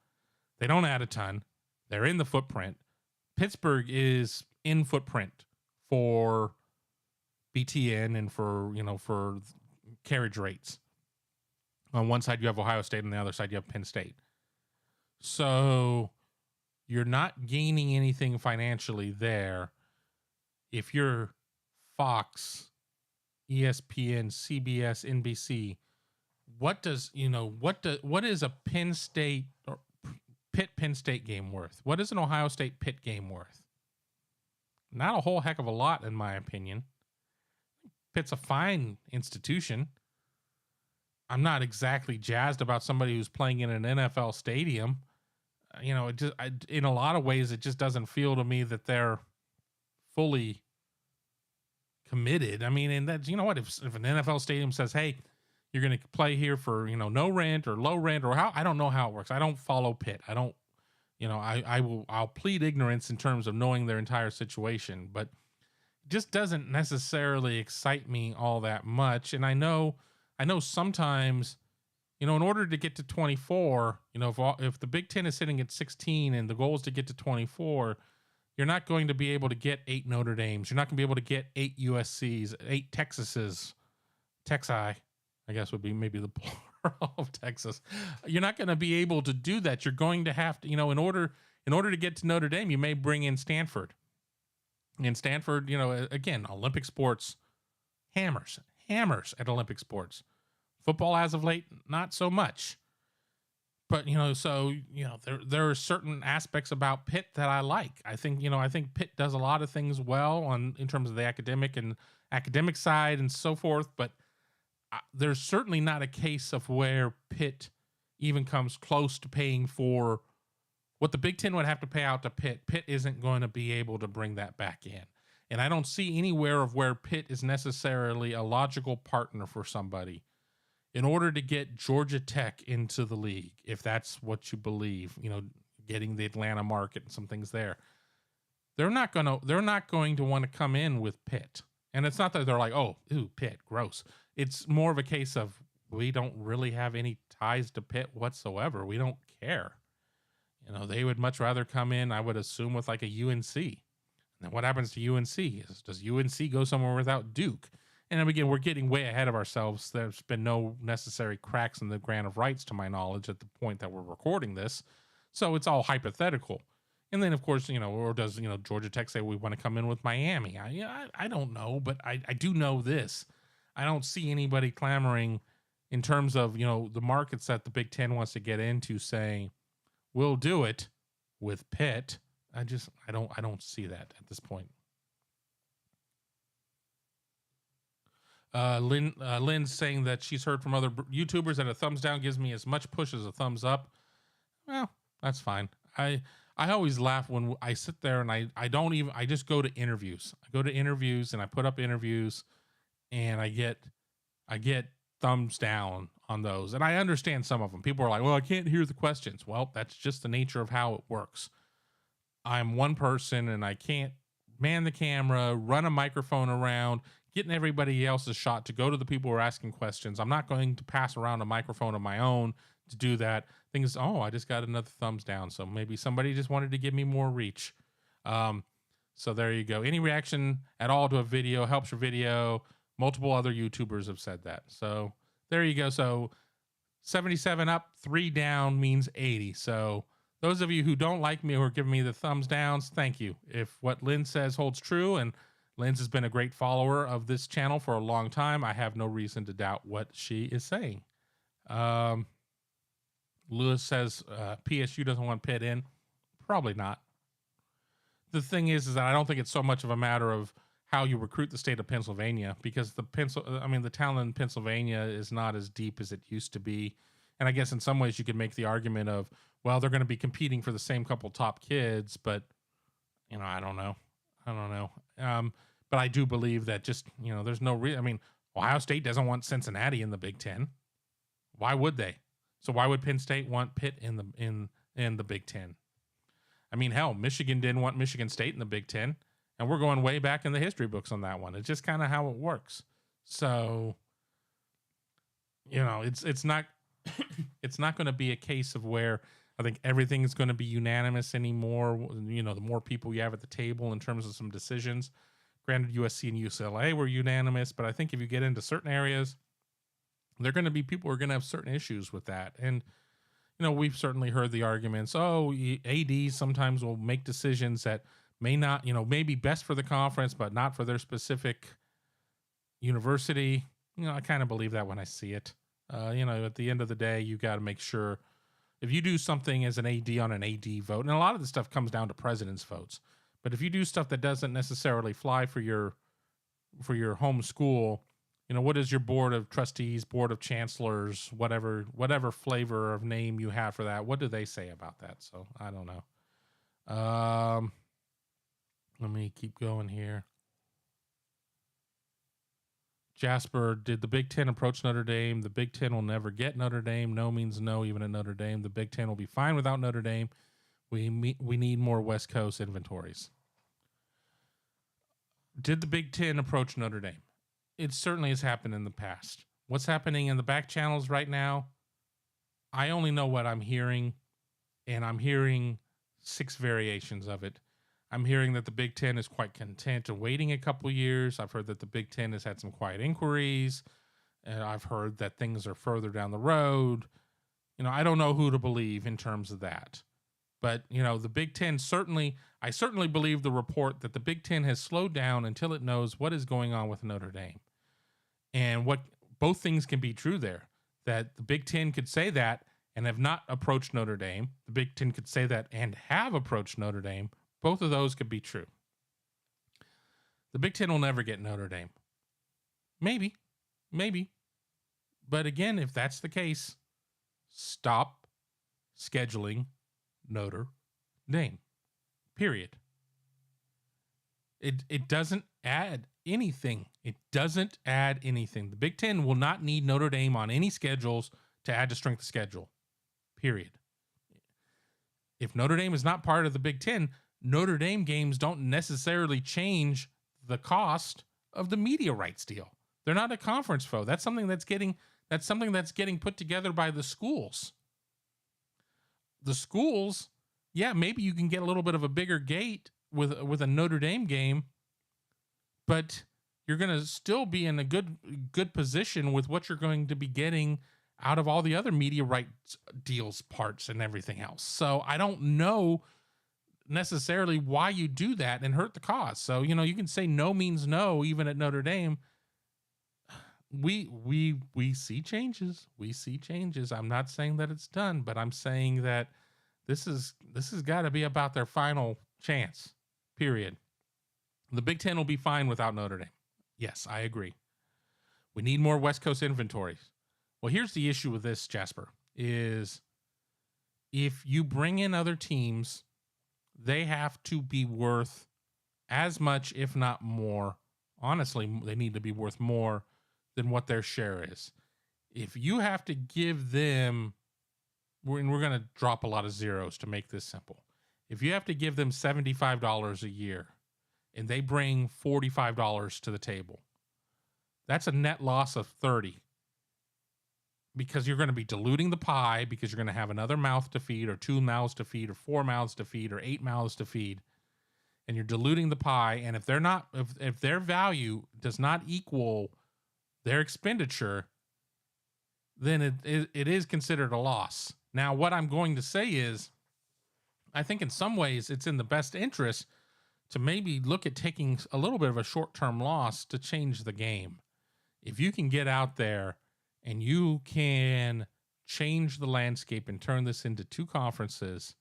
They don't add a ton. They're in the footprint. Pittsburgh is in footprint for BTN and for carriage rates. On one side you have Ohio State, on the other side you have Penn State. So you're not gaining anything financially there. If you're Fox, ESPN, CBS, NBC, what is a Penn State or Penn State game worth? What is an Ohio State Pitt game worth? Not a whole heck of a lot, in my opinion. Pitt's a fine institution. I'm not exactly jazzed about somebody who's playing in an NFL stadium. It just, in a lot of ways, it just doesn't feel to me that they're fully committed. I mean, and that's, what, if an NFL stadium says, hey, you're going to play here for, no rent or low rent, or how, I don't know how it works. I don't follow Pitt. I don't, I'll plead ignorance in terms of knowing their entire situation, but it just doesn't necessarily excite me all that much. And I know sometimes, in order to get to 24, if the Big Ten is sitting at 16 and the goal is to get to 24, you're not going to be able to get 8 Notre Dames. You're not going to be able to get 8 USCs, 8 Texases. Texi, I guess, would be maybe the plural of Texas. You're not going to be able to do that. You're going to have to, in order to get to Notre Dame, you may bring in Stanford. And Stanford, again, Olympic sports, hammers at Olympic sports. Football as of late, not so much. But, there are certain aspects about Pitt that I like. I think Pitt does a lot of things well in terms of the academic side and so forth. But there's certainly not a case of where Pitt even comes close to paying for what the Big Ten would have to pay out to Pitt. Pitt isn't going to be able to bring that back in. And I don't see anywhere of where Pitt is necessarily a logical partner for somebody in order to get Georgia Tech into the league, if that's what you believe, getting the Atlanta market and some things there. They're not going to want to come in with Pitt. And it's not that they're like, oh, ooh, Pitt, gross. It's more of a case of, we don't really have any ties to Pitt whatsoever. We don't care. They would much rather come in, I would assume, with like a UNC. And what happens to UNC? Does UNC go somewhere without Duke? And then again, we're getting way ahead of ourselves. There's been no necessary cracks in the grant of rights, to my knowledge, at the point that we're recording this. So it's all hypothetical. And then, of course, or does, Georgia Tech say we want to come in with Miami? I don't know, but I do know this. I don't see anybody clamoring in terms of, the markets that the Big Ten wants to get into saying, we'll do it with Pitt. I don't see that at this point. Lynn's saying that she's heard from other YouTubers that a thumbs down gives me as much push as a thumbs up. Well, that's fine. I always laugh when I sit there and I just go to interviews. I go to interviews and I put up interviews and I get thumbs down on those. And I understand some of them. People are like, well, I can't hear the questions. Well, that's just the nature of how it works. I'm one person and I can't man the camera, run a microphone around, getting everybody else's shot to go to the people who are asking questions. I'm not going to pass around a microphone of my own to do that. Things, I just got another thumbs down. So maybe somebody just wanted to give me more reach. So there you go. Any reaction at all to a video helps your video. Multiple other YouTubers have said that. So there you go. So 77 up, 3 down means 80. So those of you who don't like me or give me the thumbs downs, thank you. If what Lynn says holds true, and Lynn's has been a great follower of this channel for a long time, I have no reason to doubt what she is saying. Lewis says PSU doesn't want Pitt in. Probably not. The thing is that I don't think it's so much of a matter of how you recruit the state of Pennsylvania, because the talent in Pennsylvania is not as deep as it used to be. And I guess in some ways you could make the argument of, well, they're going to be competing for the same couple top kids, but I don't know. But I do believe that just, there's no reason. I mean, Ohio State doesn't want Cincinnati in the Big Ten. Why would they? So why would Penn State want Pitt in the Big Ten? I mean, hell, Michigan didn't want Michigan State in the Big Ten, and we're going way back in the history books on that one. It's just kind of how it works. So, it's not it's not going to be a case of where I think everything is going to be unanimous anymore. The more people you have at the table in terms of some decisions. Granted, USC and UCLA were unanimous, but I think if you get into certain areas, there are going to be people who are going to have certain issues with that. And, we've certainly heard the arguments, ADs sometimes will make decisions that may not, may be best for the conference, but not for their specific university. I kind of believe that when I see it. At the end of the day, you got to make sure if you do something as an AD on an AD vote, and a lot of this stuff comes down to president's votes, but if you do stuff that doesn't necessarily fly for your home school, what is your board of trustees, board of chancellors, whatever flavor of name you have for that? What do they say about that? So I don't know. Let me keep going here. Jasper, did the Big Ten approach Notre Dame? The Big Ten will never get Notre Dame. No means no, even at Notre Dame. The Big Ten will be fine without Notre Dame. We need more West Coast inventories. Did the Big Ten approach Notre Dame? It certainly has happened in the past. What's happening in the back channels right now? I only know what I'm hearing, and I'm hearing 6 variations of it. I'm hearing that the Big Ten is quite content in waiting a couple years. I've heard that the Big Ten has had some quiet inquiries, and I've heard that things are further down the road. I don't know who to believe in terms of that. But, the Big Ten I certainly believe the report that the Big Ten has slowed down until it knows what is going on with Notre Dame. And both things can be true there, that the Big Ten could say that and have not approached Notre Dame. The Big Ten could say that and have approached Notre Dame. Both of those could be true. The Big Ten will never get Notre Dame. Maybe. But again, if that's the case, stop scheduling Notre Dame. Period. It doesn't add anything. It doesn't add anything. The Big Ten will not need Notre Dame on any schedules to add to strength of schedule. Period. If Notre Dame is not part of the Big Ten, Notre Dame games don't necessarily change the cost of the media rights deal. They're not a conference foe. That's something that's getting put together by the schools. The schools, yeah, maybe you can get a little bit of a bigger gate with a Notre Dame game, but you're going to still be in a good position with what you're going to be getting out of all the other media rights deals, parts, and everything else. So I don't know necessarily why you do that and hurt the cause. So, you can say no means no, even at Notre Dame. We see changes. We see changes. I'm not saying that it's done, but I'm saying that this has got to be about their final chance. Period. The Big Ten will be fine without Notre Dame. Yes, I agree. We need more West Coast inventories. Well, here's the issue with this, Jasper, is if you bring in other teams, they have to be worth as much, if not more. Honestly, they need to be worth more than what their share is. If you have to give them, we're going to drop a lot of zeros to make this simple. If you have to give them $75 a year and they bring $45 to the table, that's a net loss of $30, because you're going to be diluting the pie, because you're going to have another mouth to feed, or 2 mouths to feed, or 4 mouths to feed, or 8 mouths to feed. And you're diluting the pie. And if their value does not equal their expenditure, then it is considered a loss. Now, what I'm going to say is, I think in some ways it's in the best interest to maybe look at taking a little bit of a short-term loss to change the game. If you can get out there and you can change the landscape and turn this into 2 conferences,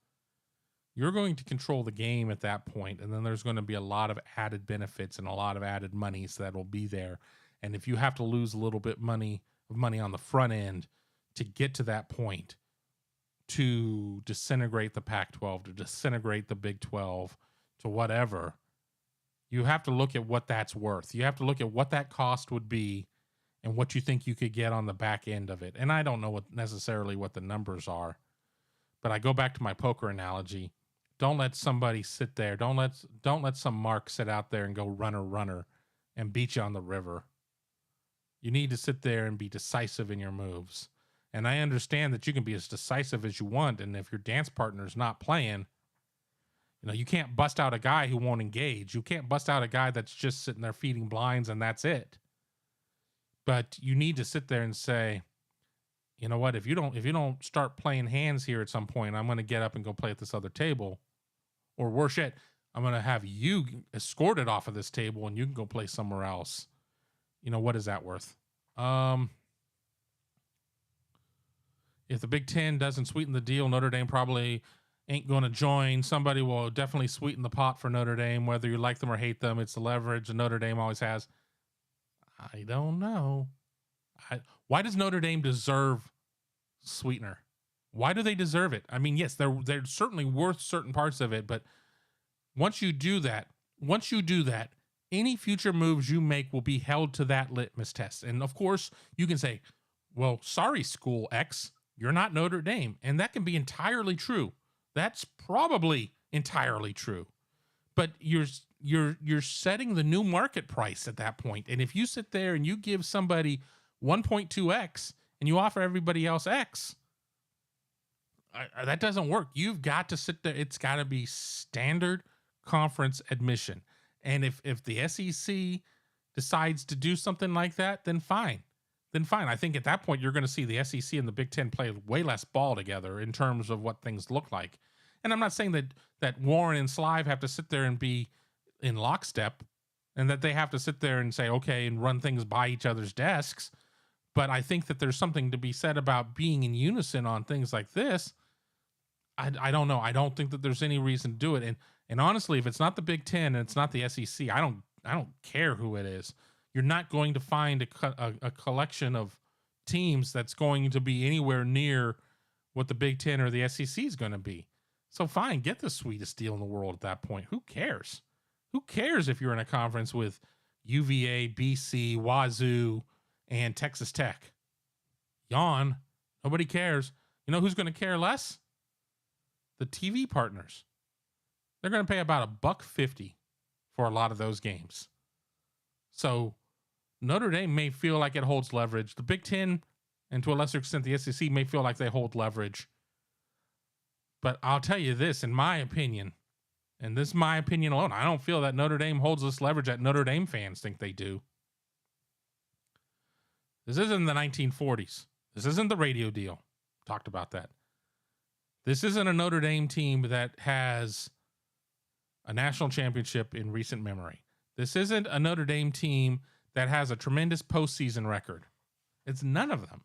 you're going to control the game at that point. And then there's going to be a lot of added benefits and a lot of added monies that will be there. And if you have to lose a little bit money on the front end to get to that point, to disintegrate the Pac-12, to disintegrate the Big 12, to whatever, you have to look at what that's worth. You have to look at what that cost would be and what you think you could get on the back end of it. And I don't know necessarily what the numbers are, but I go back to my poker analogy. Don't let somebody sit there. Don't let some mark sit out there and go runner and beat you on the river. You need to sit there and be decisive in your moves. And I understand that you can be as decisive as you want. And if your dance partner's not playing, you can't bust out a guy who won't engage. You can't bust out a guy that's just sitting there feeding blinds and that's it. But you need to sit there and say, you know what, if you don't start playing hands here at some point, I'm going to get up and go play at this other table. Or worse yet, I'm going to have you escorted off of this table and you can go play somewhere else. What is that worth? If the Big Ten doesn't sweeten the deal, Notre Dame probably ain't going to join. Somebody will definitely sweeten the pot for Notre Dame, whether you like them or hate them. It's the leverage that Notre Dame always has. I don't know. Why does Notre Dame deserve sweetener? Why do they deserve it? I mean, yes, they're certainly worth certain parts of it, but once you do that, any future moves you make will be held to that litmus test. And of course, you can say, well, sorry, school X, you're not Notre Dame. And that can be entirely true. That's probably entirely true. But you're setting the new market price at that point. And if you sit there and you give somebody 1.2x and you offer everybody else X, that doesn't work. You've got to sit there. It's got to be standard conference admission. And if the SEC decides to do something like that, then fine. I think at that point, you're going to see the SEC and the Big Ten play way less ball together in terms of what things look like. And I'm not saying that Warren and Slive have to sit there and be in lockstep and that they have to sit there and say, okay, and run things by each other's desks. But I think that there's something to be said about being in unison on things like this. I don't know. I don't think that there's any reason to do it. And honestly, if it's not the Big Ten and it's not the SEC, I don't care who it is. You're not going to find a collection of teams that's going to be anywhere near what the Big Ten or the SEC is going to be. So fine, get the sweetest deal in the world at that point. Who cares? Who cares if you're in a conference with UVA, BC, Wazoo, and Texas Tech? Yawn. Nobody cares. You know who's going to care less? The TV partners. They're going to pay about $1.50 for a lot of those games. So Notre Dame may feel like it holds leverage. The Big Ten, and to a lesser extent the SEC, may feel like they hold leverage. But I'll tell you this, in my opinion, and this is my opinion alone, I don't feel that Notre Dame holds this leverage that Notre Dame fans think they do. This isn't the 1940s. This isn't the radio deal. Talked about that. This isn't a Notre Dame team that has a national championship in recent memory. This isn't a Notre Dame team that has a tremendous postseason record. It's none of them.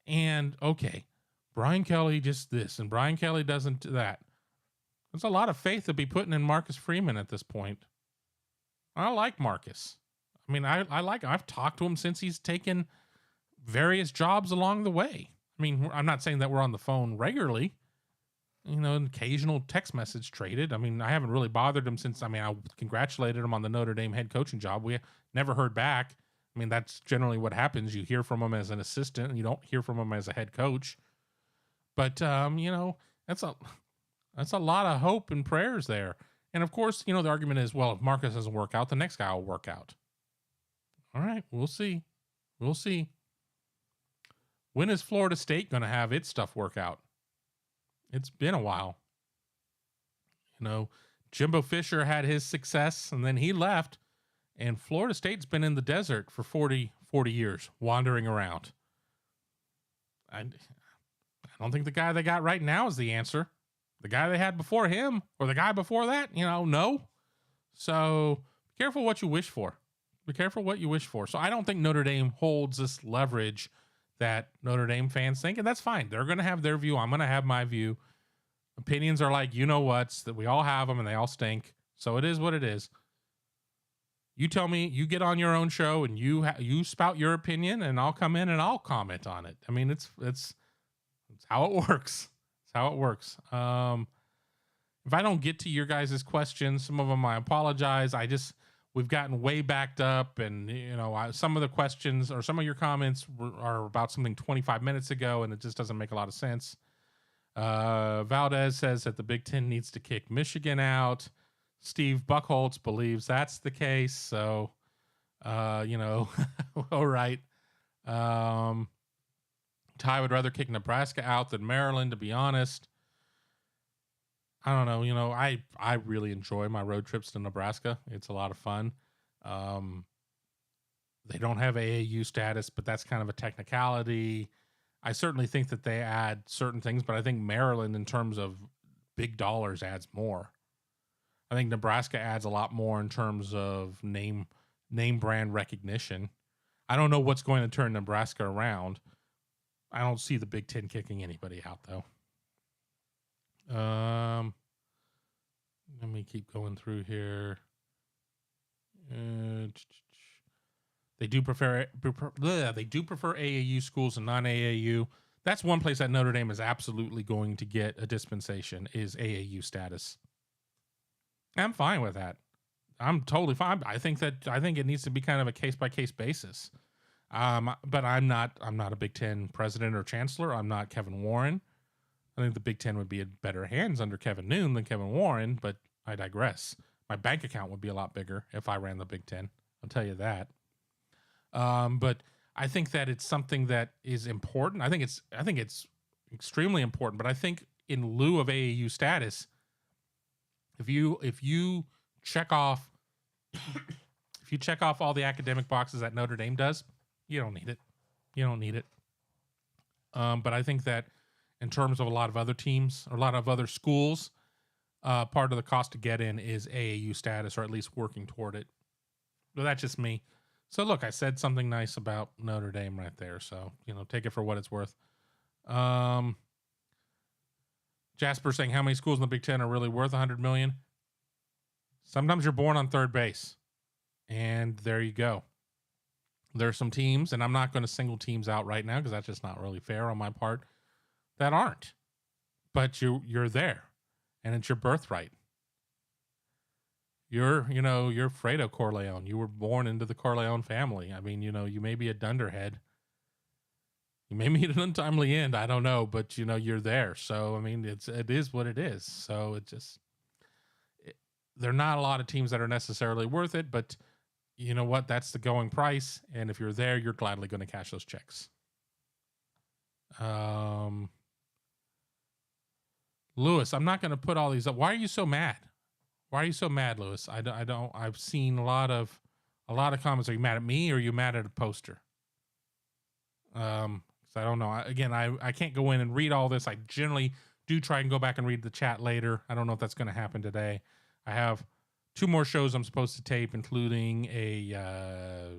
And okay, Brian Kelly just this, and Brian Kelly doesn't do that. There's a lot of faith to be putting in Marcus Freeman at this point. I like Marcus. I mean, I've talked to him since he's taken various jobs along the way. I mean, I'm not saying that we're on the phone regularly. You know, an occasional text message traded. I mean, I haven't really bothered him since, I congratulated him on the Notre Dame head coaching job. We never heard back. I mean, that's generally what happens. You hear from him as an assistant and you don't hear from him as a head coach. But, you know, that's a lot of hope and prayers there. And of course, you know, the argument is, well, if Marcus doesn't work out, the next guy will work out. All right, we'll see. We'll see. When is Florida State going to have its stuff work out? It's been a while. You know, Jimbo Fisher had his success and then he left, and Florida State's been in the desert for 40 years, wandering around. I don't think the guy they got right now is the answer. The guy they had before him or the guy before that, you know, no. So be careful what you wish for. Be careful what you wish for. So I don't think Notre Dame holds this leverage that Notre Dame fans think, and that's fine. They're going to have their view. I'm going to have my view. Opinions are like, you know what's, that we all have them and they all stink. So it is what it is. You tell me, you get on your own show and you spout your opinion, and I'll come in and I'll comment on it. I mean, it's how it works. It's how it works. If I don't get to your guys' questions, some of them I apologize. We've gotten way backed up, and you know, some of the questions or some of your comments are about something 25 minutes ago, and it just doesn't make a lot of sense. Valdez says that the Big Ten needs to kick Michigan out. Steve Buckholtz believes that's the case. So, you know, all right. Ty would rather kick Nebraska out than Maryland, to be honest. I don't know. You know, I really enjoy my road trips to Nebraska. It's a lot of fun. They don't have AAU status, but that's kind of a technicality. I certainly think that they add certain things, but I think Maryland, in terms of big dollars, adds more. I think Nebraska adds a lot more in terms of name brand recognition. I don't know what's going to turn Nebraska around. I don't see the Big Ten kicking anybody out, though. Let me keep going through here. They do prefer AAU schools and non-AAU. That's one place that Notre Dame is absolutely going to get a dispensation is AAU status. I'm fine with that. I'm totally fine. I think it needs to be kind of a case by case basis. But I'm not a Big Ten president or chancellor. I'm not Kevin Warren. I think the Big Ten would be in better hands under Kevin Noon than Kevin Warren, but I digress. My bank account would be a lot bigger if I ran the Big Ten. I'll tell you that. But I think that it's something that is important. I think it's extremely important. But I think in lieu of AAU status, if you check off all the academic boxes that Notre Dame does, you don't need it. But I think that in terms of a lot of other teams or a lot of other schools, part of the cost to get in is AAU status, or at least working toward it. But that's just me. So look, I said something nice about Notre Dame right there. So, take it for what it's worth. Jasper saying, how many schools in the Big Ten are really worth $100 million? Sometimes you're born on third base, and there you go. There are some teams, and I'm not going to single teams out right now because that's just not really fair on my part, that aren't. But you're there, and it's your birthright. You're Fredo Corleone. You were born into the Corleone family. I mean, you may be a dunderhead. You may meet an untimely end. I don't know, but you're there. So I mean, it is what it is. So there are not a lot of teams that are necessarily worth it, but you know what? That's the going price. And if you're there, you're gladly going to cash those checks. Lewis, I'm not going to put all these up. Why are you so mad? Why are you so mad, Lewis? I've seen a lot of comments. Are you mad at me or are you mad at a poster? I don't know. I can't go in and read all this. I generally do try and go back and read the chat later. I don't know if that's going to happen today. I have 2 more shows I'm supposed to tape, including a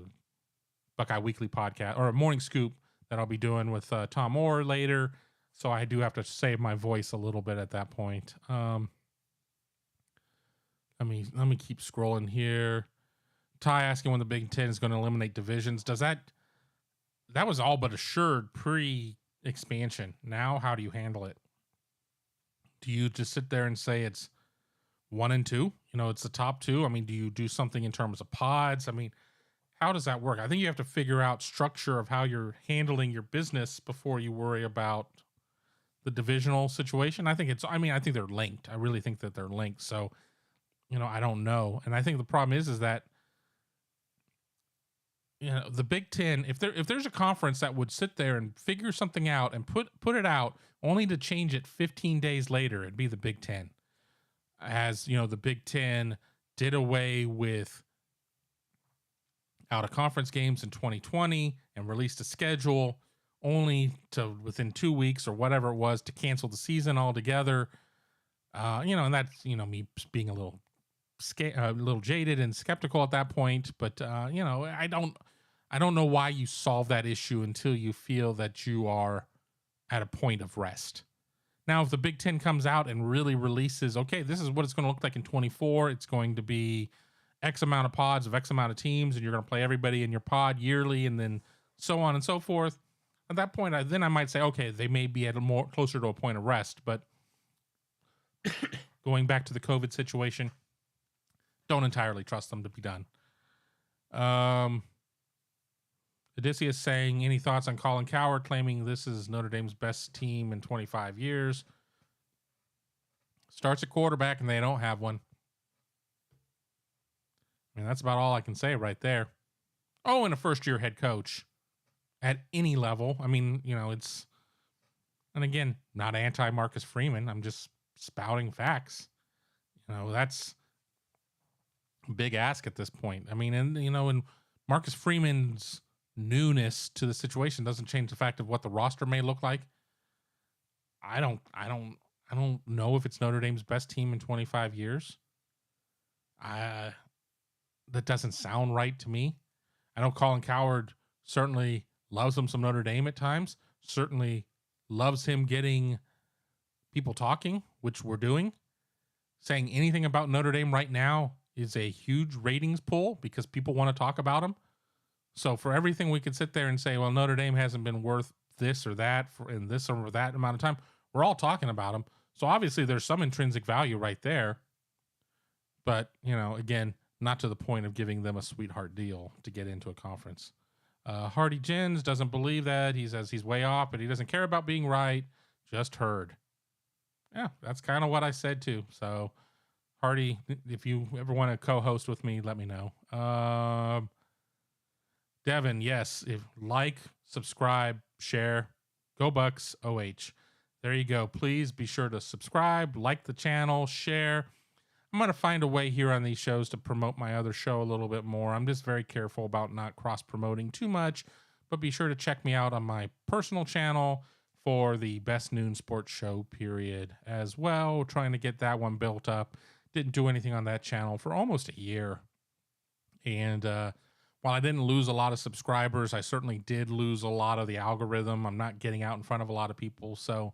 Buckeye Weekly podcast or a morning scoop that I'll be doing with Tom Orr later. So I do have to save my voice a little bit at that point. Let me keep scrolling here. Ty asking when the Big Ten is going to eliminate divisions. That was all but assured pre-expansion. Now, how do you handle it? Do you just sit there and say it's 1 and 2? It's the top 2. I mean, do you do something in terms of pods? I mean, how does that work? I think you have to figure out structure of how you're handling your business before you worry about the divisional situation. I think they're linked. I really think that they're linked. So, I don't know. And I think the problem is that the Big Ten, if there's a conference that would sit there and figure something out and put it out only to change it 15 days later, it'd be the Big Ten. As the Big Ten did away with out of conference games in 2020 and released a schedule only to within 2 weeks or whatever it was to cancel the season altogether. And that's me being a little jaded and skeptical at that point, but I don't know why you solve that issue until you feel that you are at a point of rest. Now, if the Big Ten comes out and really releases, okay, this is what it's going to look like in 24. It's going to be X amount of pods of X amount of teams, and you're going to play everybody in your pod yearly, and then so on and so forth. At that point, I might say, okay, they may be at a more closer to a point of rest. But going back to the COVID situation, don't entirely trust them to be done. Odysseus saying, any thoughts on Colin Cowherd claiming this is Notre Dame's best team in 25 years? Starts at quarterback and they don't have one. I mean, that's about all I can say right there. Oh, and a first-year head coach at any level. I mean, it's, and again, not anti-Marcus Freeman. I'm just spouting facts. That's a big ask at this point. I mean, and Marcus Freeman's newness to the situation doesn't change the fact of what the roster may look like. I don't know if it's Notre Dame's best team in 25 years. That doesn't sound right to me. I know Colin Cowherd certainly loves him some Notre Dame at times, certainly loves him getting people talking, which we're doing. Saying anything about Notre Dame right now is a huge ratings pull because people want to talk about him. So for everything we could sit there and say, well, Notre Dame hasn't been worth this or that in this or that amount of time, we're all talking about them. So obviously there's some intrinsic value right there. But, again, not to the point of giving them a sweetheart deal to get into a conference. Hardy Jens doesn't believe that. He says he's way off, but he doesn't care about being right. Just heard. Yeah, that's kind of what I said too. So, Hardy, if you ever want to co-host with me, let me know. Devin, yes, like, subscribe, share, go Bucks OH. There you go. Please be sure to subscribe, like the channel, share. I'm going to find a way here on these shows to promote my other show a little bit more. I'm just very careful about not cross-promoting too much, but be sure to check me out on my personal channel for the Best Noon Sports Show period as well. Trying to get that one built up. Didn't do anything on that channel for almost a year. And while I didn't lose a lot of subscribers, I certainly did lose a lot of the algorithm. I'm not getting out in front of a lot of people, so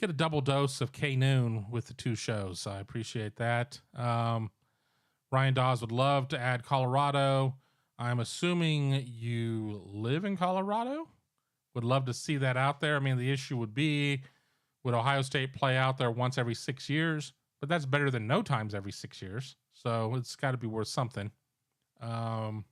get a double dose of K Noon with the two shows. I appreciate that. Ryan Dawes would love to add Colorado. I'm assuming you live in Colorado. Would love to see that out there. I mean, the issue would be, would Ohio State play out there once every 6 years? But that's better than no times every 6 years. So it's got to be worth something. Let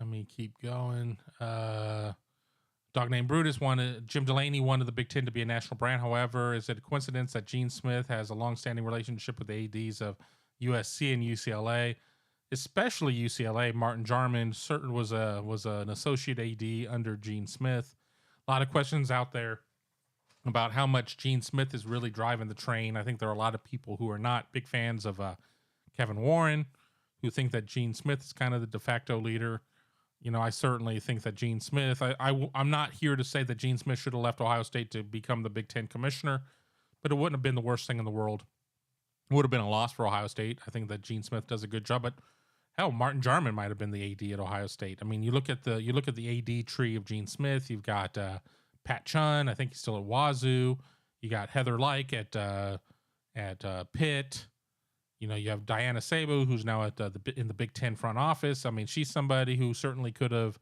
me keep going. Dog named Brutus wanted Jim Delaney wanted the Big Ten to be a national brand. However, is it a coincidence that Gene Smith has a long-standing relationship with the ADs of USC and UCLA, especially UCLA? Martin Jarman certainly was an associate AD under Gene Smith. A lot of questions out there about how much Gene Smith is really driving the train. I think there are a lot of people who are not big fans of Kevin Warren, who think that Gene Smith is kind of the de facto leader. I certainly think that Gene Smith, I'm not here to say that Gene Smith should have left Ohio State to become the Big Ten commissioner, but it wouldn't have been the worst thing in the world. It would have been a loss for Ohio State. I think that Gene Smith does a good job, but hell, Martin Jarman might have been the AD at Ohio State. I mean, you look at the AD tree of Gene Smith. You've got Pat Chun. I think he's still at Wazoo. You got Heather Lyke at Pitt. You have Diana Sabo, who's now at in the Big Ten front office. I mean, she's somebody who certainly could have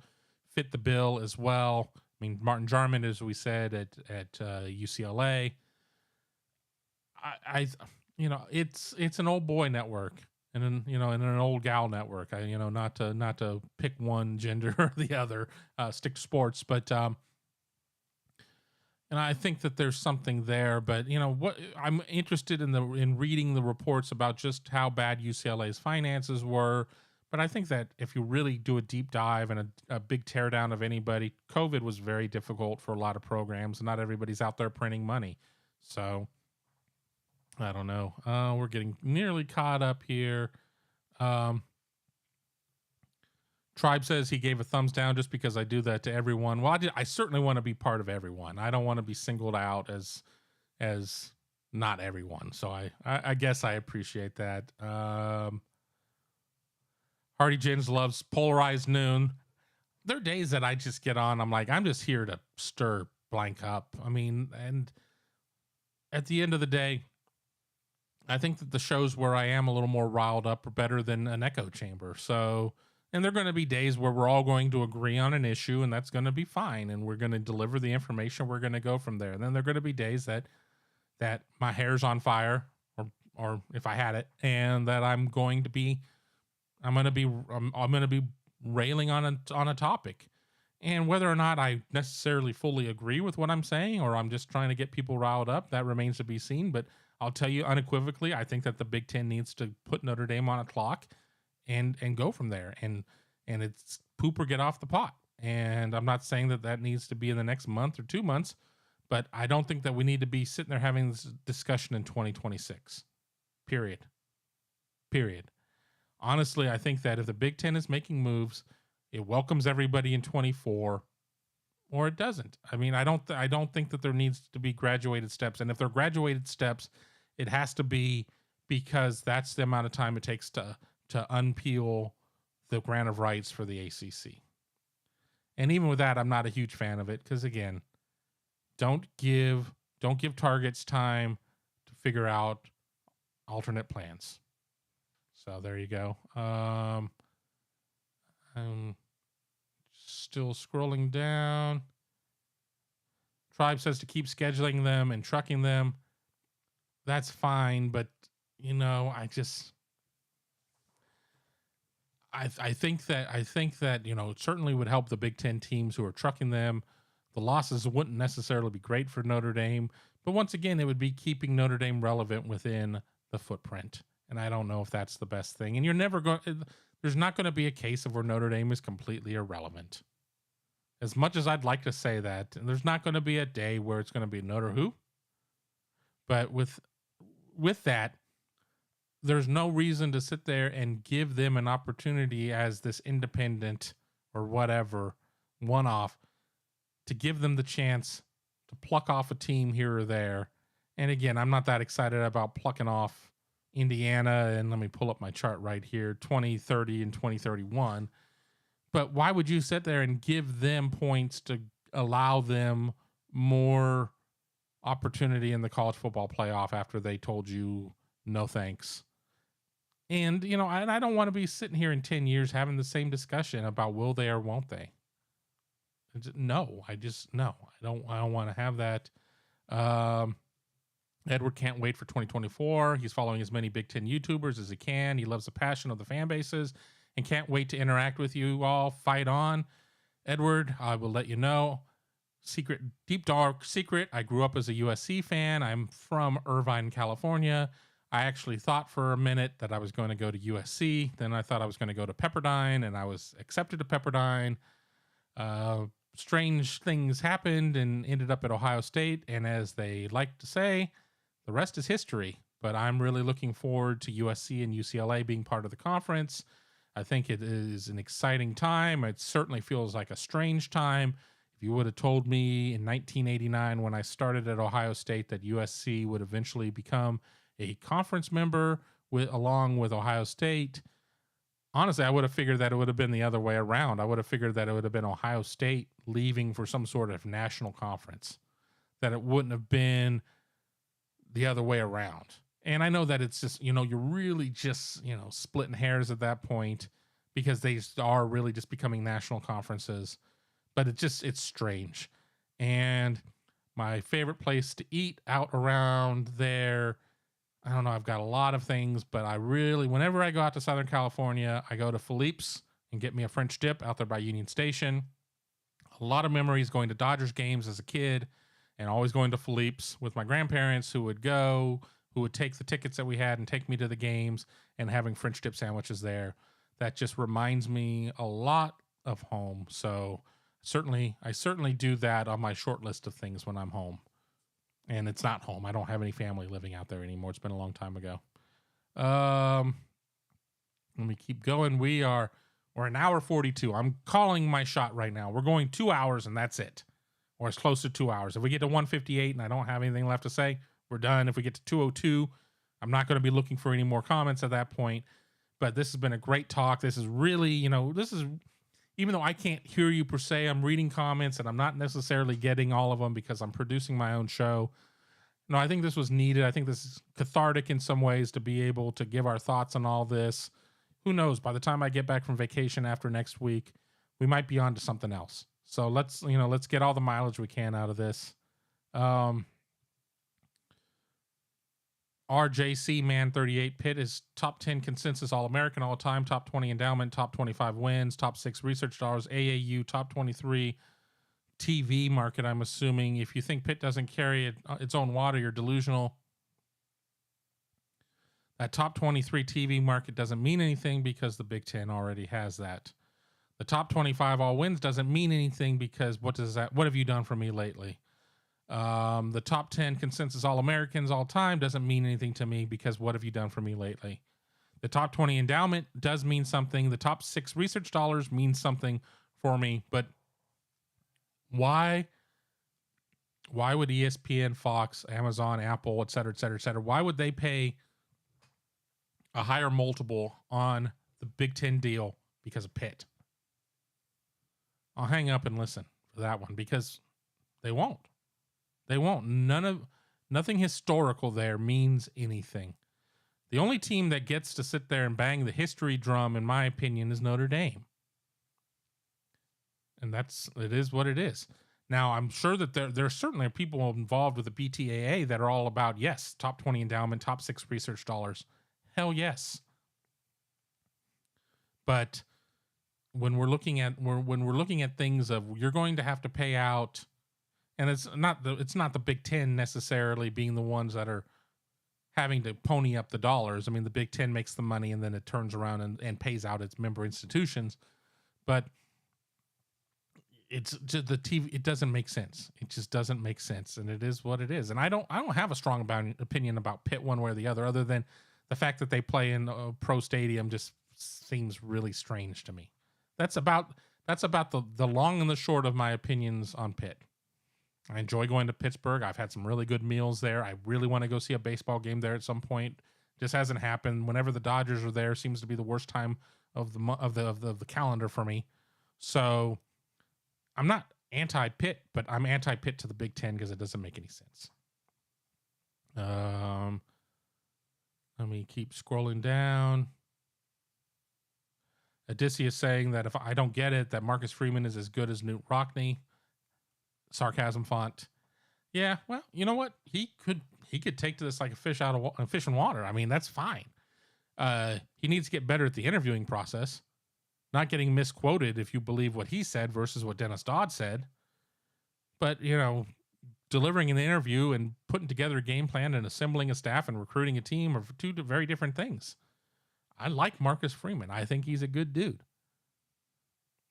fit the bill as well. I mean, Martin Jarman, as we said, at UCLA. It's an old boy network, and an old gal network. Not to pick one gender or the other, stick to sports, but and I think that there's something there, but what I'm interested in reading the reports about just how bad UCLA's finances were. But I think that if you really do a deep dive and a big teardown of anybody, COVID was very difficult for a lot of programs, and not everybody's out there printing money. So I don't know. We're getting nearly caught up here. Tribe says he gave a thumbs down just because I do that to everyone. Well, I certainly want to be part of everyone. I don't want to be singled out as not everyone. So I guess I appreciate that. Hardy Jens loves polarized noon. There are days that I just get on. I'm like, I'm just here to stir blank up. I mean, and at the end of the day, I think that the shows where I am a little more riled up are better than an echo chamber. So, and there are going to be days where we're all going to agree on an issue, and that's going to be fine. And we're going to deliver the information. We're going to go from there. And then there are going to be days that my hair's on fire, or if I had it, and that I'm going to be railing on a topic. And whether or not I necessarily fully agree with what I'm saying, or I'm just trying to get people riled up, that remains to be seen. But I'll tell you unequivocally, I think that the Big Ten needs to put Notre Dame on a clock and go from there. And it's poop or get off the pot. And I'm not saying that needs to be in the next month or 2 months, but I don't think that we need to be sitting there having this discussion in 2026. Period. Honestly, I think that if the Big Ten is making moves, it welcomes everybody in 24, or it doesn't. I mean, I don't think that there needs to be graduated steps. And if they're graduated steps, it has to be because that's the amount of time it takes to unpeel the grant of rights for the ACC. And even with that, I'm not a huge fan of it because, again, don't give targets time to figure out alternate plans. So there you go. I'm still scrolling down. Tribe says to keep scheduling them and trucking them. That's fine, but I think that it certainly would help the Big Ten teams who are trucking them. The losses wouldn't necessarily be great for Notre Dame, but once again, it would be keeping Notre Dame relevant within the footprint. And I don't know if that's the best thing. And there's not going to be a case of where Notre Dame is completely irrelevant. As much as I'd like to say that, and there's not going to be a day where it's going to be Notre who. But with that, there's no reason to sit there and give them an opportunity as this independent or whatever one-off to give them the chance to pluck off a team here or there. And again, I'm not that excited about plucking off Indiana. And let me pull up my chart right here, 2030 and 2031. But why would you sit there and give them points to allow them more opportunity in the college football playoff after they told you no thanks? And, I don't want to be sitting here in 10 years having the same discussion about will they or won't they. No. I don't want to have that. Edward can't wait for 2024. He's following as many Big Ten YouTubers as he can. He loves the passion of the fan bases and can't wait to interact with you all. Fight on. Edward, I will let you know. Deep dark secret. I grew up as a USC fan. I'm from Irvine, California. I actually thought for a minute that I was going to go to USC. Then I thought I was going to go to Pepperdine, and I was accepted to Pepperdine. Strange things happened and ended up at Ohio State. And as they like to say, the rest is history. But I'm really looking forward to USC and UCLA being part of the conference. I think it is an exciting time. It certainly feels like a strange time. If you would have told me in 1989 when I started at Ohio State that USC would eventually become a conference member along with Ohio State, honestly, I would have figured that it would have been the other way around. I would have figured that it would have been Ohio State leaving for some sort of national conference, that it wouldn't have been the other way around. And I know that it's just, you're really just, splitting hairs at that point because they are really just becoming national conferences. But it's strange. And my favorite place to eat out around there, I don't know, I've got a lot of things, but whenever I go out to Southern California, I go to Philippe's and get me a French dip out there by Union Station. A lot of memories going to Dodgers games as a kid and always going to Philippe's with my grandparents who would take the tickets that we had and take me to the games and having French dip sandwiches there. That just reminds me a lot of home. So I certainly do that on my short list of things when I'm home. And it's not home. I don't have any family living out there anymore. It's been a long time ago. Let me keep going. We're an hour 42. I'm calling my shot right now. We're going 2 hours and that's it. Or as close to 2 hours. If we get to 158 and I don't have anything left to say, we're done. If we get to 202, I'm not going to be looking for any more comments at that point. But this has been a great talk. This is really, even though I can't hear you per se, I'm reading comments and I'm not necessarily getting all of them because I'm producing my own show. No, I think this was needed. I think this is cathartic in some ways to be able to give our thoughts on all this. Who knows? By the time I get back from vacation after next week, we might be on to something else. So let's get all the mileage we can out of this. RJC Man 38 Pitt is top 10 consensus All-American all time, top 20 endowment, top 25 wins, top 6 research dollars, AAU, top 23 TV market. I'm assuming if you think Pitt doesn't carry its own water, you're delusional. That top 23 TV market doesn't mean anything because the Big Ten already has that. The top 25 all wins doesn't mean anything because what have you done for me lately? The top 10 consensus All-Americans all time doesn't mean anything to me because what have you done for me lately? The top 20 endowment does mean something. The top 6 research dollars means something for me, but why would ESPN, Fox, Amazon, Apple, et cetera, why would they pay a higher multiple on the Big Ten deal because of Pitt? I'll hang up and listen for that one because they won't. They won't. Nothing historical there means anything. The only team that gets to sit there and bang the history drum, in my opinion, is Notre Dame. And it is what it is. Now, I'm sure that there certainly are people involved with the BTAA that are all about, yes, top 20 endowment, top 6 research dollars. Hell yes. But when we're looking at things of you're going to have to pay out, and it's not the Big Ten necessarily being the ones that are having to pony up the dollars. I mean, the Big Ten makes the money and then it turns around and pays out its member institutions. But it's just the TV. It doesn't make sense. It just doesn't make sense, and it is what it is. And I don't have a strong opinion about Pitt one way or the other than the fact that they play in a pro stadium just seems really strange to me. That's about the long and the short of my opinions on Pitt. I enjoy going to Pittsburgh. I've had some really good meals there. I really want to go see a baseball game there at some point. Just hasn't happened. Whenever the Dodgers are there, seems to be the worst time of the calendar for me. So I'm not anti-Pitt, but I'm anti-Pitt to the Big Ten because it doesn't make any sense. Let me keep scrolling down. Odysseus saying that if I don't get it, that Marcus Freeman is as good as Newt Rockne. Sarcasm font. Yeah, well, you know what? He could take to this like a fish in water. I mean, that's fine. He needs to get better at the interviewing process. Not getting misquoted if you believe what he said versus what Dennis Dodd said. But, delivering an interview and putting together a game plan and assembling a staff and recruiting a team are two very different things. I like Marcus Freeman. I think he's a good dude.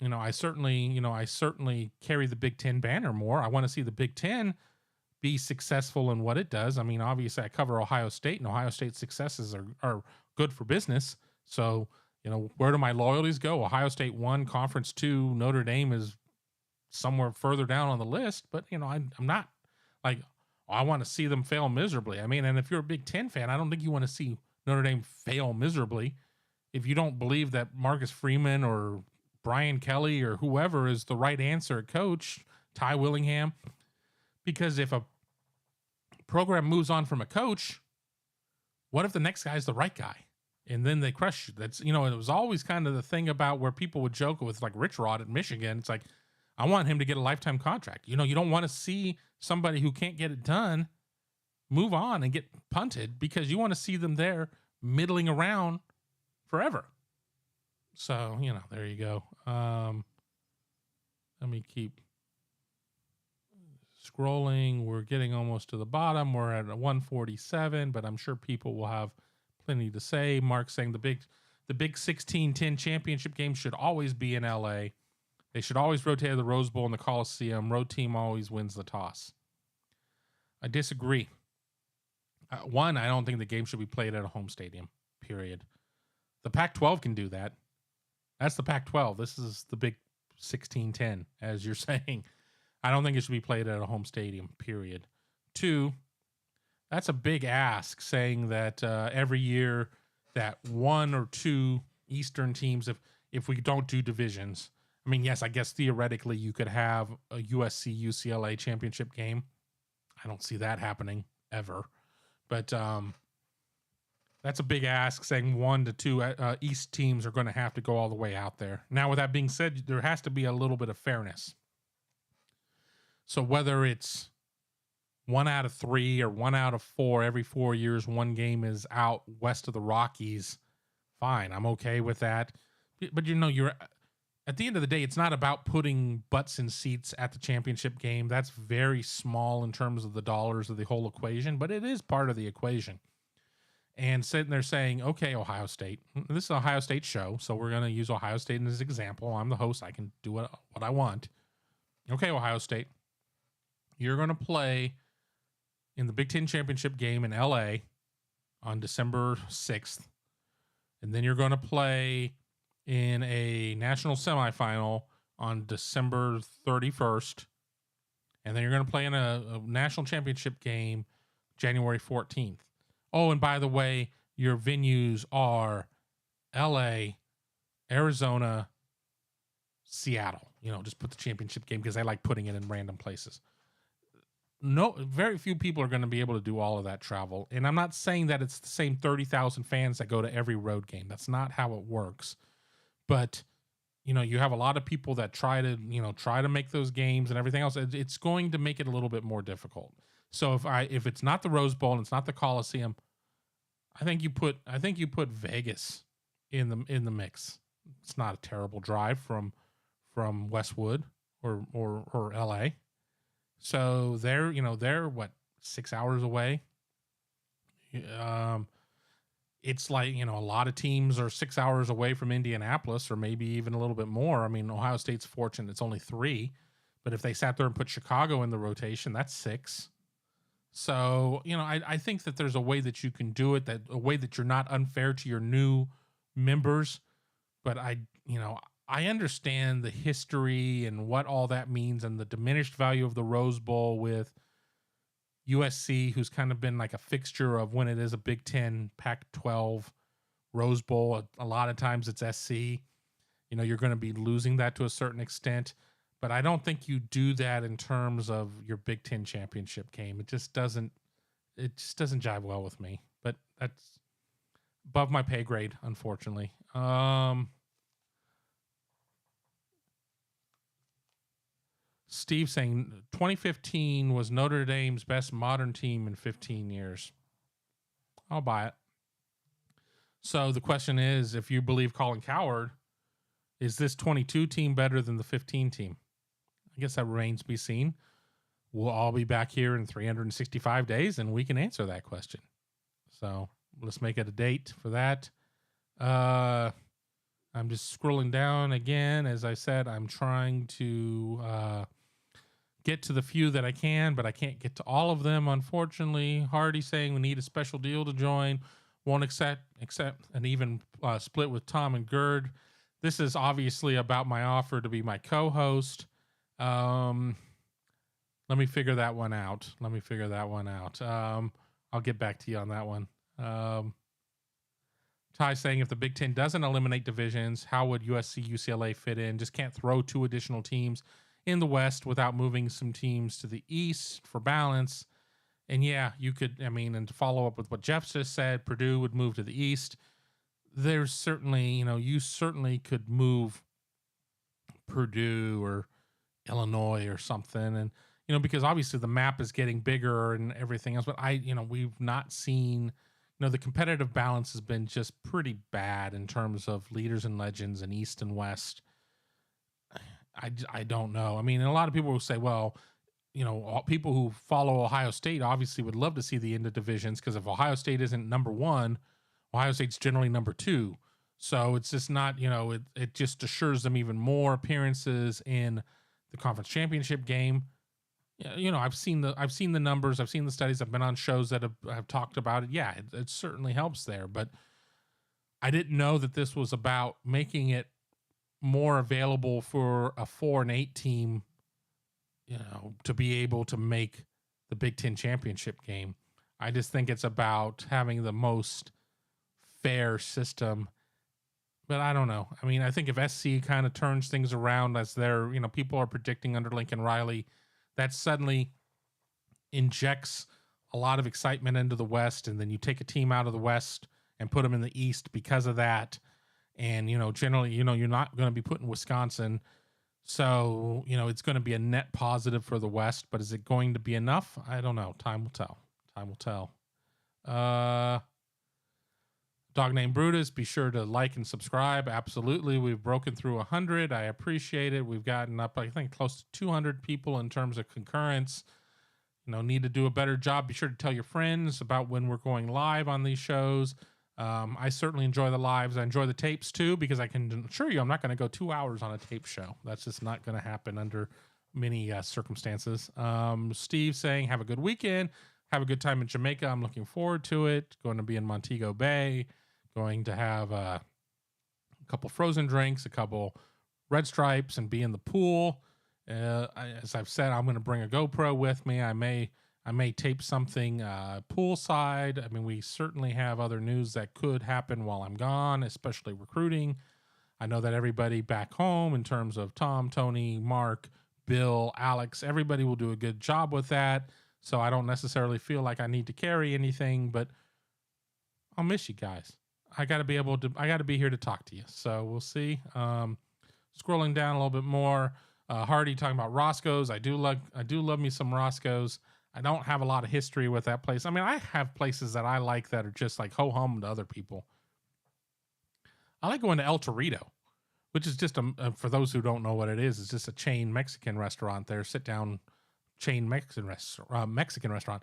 I certainly carry the Big Ten banner more. I want to see the Big Ten be successful in what it does. I mean, obviously I cover Ohio State, and Ohio State's successes are good for business. So, where do my loyalties go? Ohio State 1, Conference 2, Notre Dame is somewhere further down on the list, but I'm not like, I want to see them fail miserably. I mean, and if you're a Big Ten fan, I don't think you want to see Notre Dame fail miserably. If you don't believe that Marcus Freeman or Brian Kelly or whoever is the right answer at coach, Ty Willingham, because if a program moves on from a coach, what if the next guy is the right guy? And then they crush you. That's, it was always kind of the thing about where people would joke with like Rich Rod at Michigan. It's like, I want him to get a lifetime contract. You don't want to see somebody who can't get it done move on and get punted because you want to see them there middling around forever. So, there you go. Let me keep scrolling. We're getting almost to the bottom. We're at 147, but I'm sure people will have plenty to say. Mark saying the big 16-10 championship game should always be in LA. They should always rotate the Rose Bowl and the Coliseum. Road team always wins the toss. I disagree. One, I don't think the game should be played at a home stadium, period. The Pac-12 can do that. That's the Pac-12. This is the big 16-10, as you're saying. I don't think it should be played at a home stadium, period. Two, that's a big ask saying that every year that one or two Eastern teams, if we don't do divisions, I mean, yes, I guess theoretically you could have a USC-UCLA championship game. I don't see that happening ever. But that's a big ask saying 1 to 2 East teams are going to have to go all the way out there. Now, with that being said, there has to be a little bit of fairness. So whether it's 1 out of 3 or 1 out of 4, every 4 years, one game is out west of the Rockies, fine. I'm okay with that. But you're at the end of the day, it's not about putting butts in seats at the championship game. That's very small in terms of the dollars of the whole equation, but it is part of the equation. And sitting there saying, okay, Ohio State, this is an Ohio State show, so we're going to use Ohio State as an example. I'm the host. I can do what I want. Okay, Ohio State, you're going to play in the Big Ten championship game in LA on December 6th. And then you're going to play in a national semifinal on December 31st. And then you're going to play in a national championship game January 14th. Oh, and by the way, your venues are LA, Arizona, Seattle. Just put the championship game because I like putting it in random places. No, very few people are going to be able to do all of that travel. And I'm not saying that it's the same 30,000 fans that go to every road game. That's not how it works. But you have a lot of people that try to make those games and everything else. It's going to make it a little bit more difficult. So if it's not the Rose Bowl and it's not the Coliseum, I think you put Vegas in the mix. It's not a terrible drive from Westwood or LA. So they're what, 6 hours away. Um, it's like, a lot of teams are 6 hours away from Indianapolis, or maybe even a little bit more. I mean, Ohio State's fortunate it's only 3, but if they sat there and put Chicago in the rotation, that's 6. So, I think that there's a way that you can do it, that a way that you're not unfair to your new members. But I understand the history and what all that means and the diminished value of the Rose Bowl with USC, who's kind of been like a fixture of when it is a Big Ten, Pac-12 Rose Bowl. A lot of times it's SC. You're going to be losing that to a certain extent. But I don't think you do that in terms of your Big Ten championship game. It just doesn't jive well with me. But that's above my pay grade, unfortunately. Steve saying 2015 was Notre Dame's best modern team in 15 years. I'll buy it. So the question is, if you believe Colin Cowherd, is this 22 team better than the 15 team? I guess that remains to be seen. We'll all be back here in 365 days and we can answer that question. So let's make it a date for that. I'm just scrolling down again. As I said, I'm trying to get to the few that I can, but I can't get to all of them, unfortunately. Hardy saying we need a special deal to join. Won't accept an even split with Tom and Gerd. This is obviously about my offer to be my co-host. Let me figure that one out. I'll get back to you on that one. Ty saying if the Big Ten doesn't eliminate divisions, how would USC, UCLA fit in? Just can't throw 2 additional teams in the West without moving some teams to the East for balance. And yeah, you could, and to follow up with what Jeff just said, Purdue would move to the East. There's certainly, you certainly could move Purdue or Illinois or something. And, because obviously the map is getting bigger and everything else, but we've not seen, the competitive balance has been just pretty bad in terms of leaders and legends in East and West. I don't know. A lot of people will say, well, people who follow Ohio State obviously would love to see the end of divisions, because if Ohio State isn't number 1, Ohio State's generally number 2. So it's just not, it just assures them even more appearances in the conference championship game. I've seen the numbers, I've seen the studies, I've been on shows that have talked about it. Yeah, it certainly helps there, but I didn't know that this was about making it more available for a 4-8 team, to be able to make the Big Ten championship game. I just think it's about having the most fair system. But I don't know. I think if SC kind of turns things around, as people are predicting under Lincoln Riley, that suddenly injects a lot of excitement into the West, and then you take a team out of the West and put them in the East because of that. And, generally, you're not going to be putting Wisconsin. So, it's going to be a net positive for the West, but is it going to be enough? I don't know. Time will tell. Dog named Brutus, be sure to like and subscribe. Absolutely. We've broken through 100. I appreciate it. We've gotten up, I think, close to 200 people in terms of concurrence. Need to do a better job. Be sure to tell your friends about when we're going live on these shows. I certainly enjoy the lives. I enjoy the tapes too, because I can assure you I'm not going to go 2 hours on a tape show. That's just not going to happen under many circumstances. Steve saying, have a good weekend. Have a good time in Jamaica. I'm looking forward to it. Going to be in Montego Bay. Going to have a couple frozen drinks, a couple Red Stripes, and be in the pool. As I've said, I'm going to bring a GoPro with me. I may tape something poolside. We certainly have other news that could happen while I'm gone, especially recruiting. I know that everybody back home, in terms of Tom, Tony, Mark, Bill, Alex, everybody will do a good job with that. So I don't necessarily feel like I need to carry anything, but I'll miss you guys. I got to be here to talk to you. So we'll see. Scrolling down a little bit more, Hardy talking about Roscoe's. I do love me some Roscoe's. I don't have a lot of history with that place. I mean, I have places that I like that are just like ho-hum to other people. I like going to El Torito, which is just for those who don't know what it is, it's just a chain Mexican restaurant there, sit-down chain Mexican restaurant.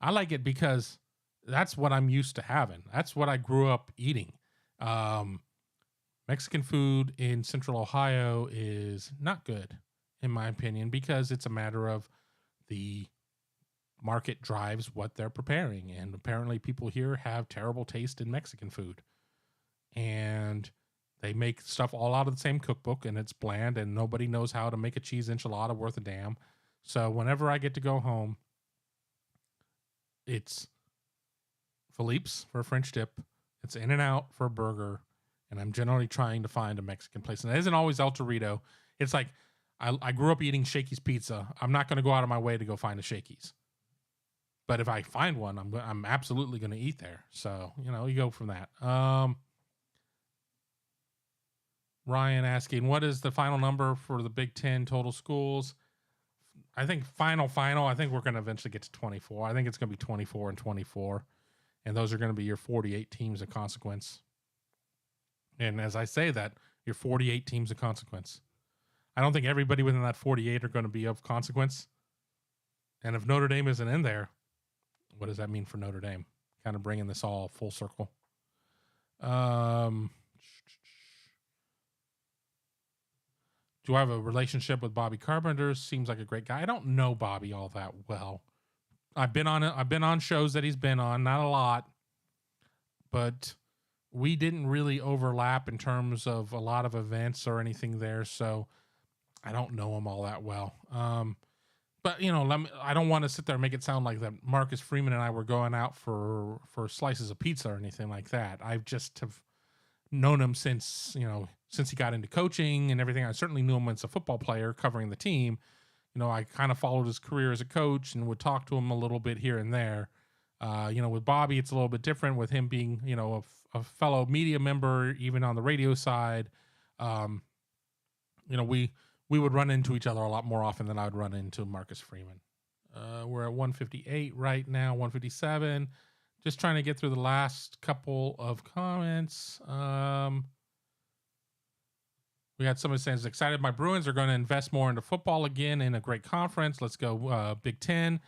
I like it because that's what I'm used to having. That's what I grew up eating. Mexican food in Central Ohio is not good, in my opinion, because it's a matter of the market drives what they're preparing. And apparently people here have terrible taste in Mexican food. And they make stuff all out of the same cookbook, and it's bland, and nobody knows how to make a cheese enchilada worth a damn. So whenever I get to go home, it's Philippe's for a French dip. It's In-N-Out for a burger. And I'm generally trying to find a Mexican place. And it isn't always El Torito. It's like, I grew up eating Shakey's Pizza. I'm not going to go out of my way to go find a Shakey's. But if I find one, I'm absolutely going to eat there. So, you go from that. Ryan asking, what is the final number for the Big Ten total schools? I think final, I think we're going to eventually get to 24. I think it's going to be 24 and 24. And those are going to be your 48 teams of consequence. And as I say that, your 48 teams of consequence. I don't think everybody within that 48 are going to be of consequence. And if Notre Dame isn't in there, what does that mean for Notre Dame? Kind of bringing this all full circle. Do I have a relationship with Bobby Carpenter? Seems like a great guy. I don't know Bobby all that well. I've been on shows that he's been on, not a lot, but we didn't really overlap in terms of a lot of events or anything there. So I don't know him all that well. But I don't want to sit there and make it sound like that Marcus Freeman and I were going out for slices of pizza or anything like that. I just have known him since he got into coaching and everything. I certainly knew him as a football player covering the team. I kind of followed his career as a coach and would talk to him a little bit here and there. With Bobby, it's a little bit different with him being, a fellow media member, even on the radio side. We would run into each other a lot more often than I would run into Marcus Freeman. We're at 158 right now, 157. Just trying to get through the last couple of comments. We got somebody saying, excited my Bruins are going to invest more into football again in a great conference. Let's go Big Ten.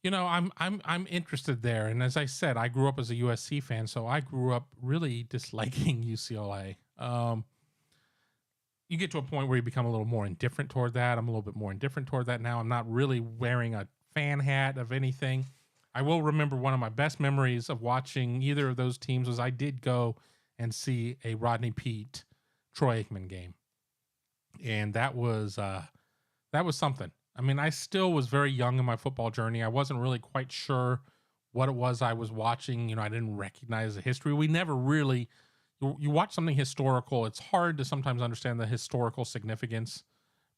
I'm interested there. And as I said, I grew up as a USC fan, so I grew up really disliking UCLA. You get to a point where you become a little more indifferent toward that. I'm a little bit more indifferent toward that now. I'm not really wearing a fan hat of anything. I will remember one of my best memories of watching either of those teams was I did go and see a Rodney Peete Troy Aikman game. And that was something. I mean, I still was very young in my football journey. I wasn't really quite sure what it was I was watching. I didn't recognize the history. We never really, you watch something historical, it's hard to sometimes understand the historical significance.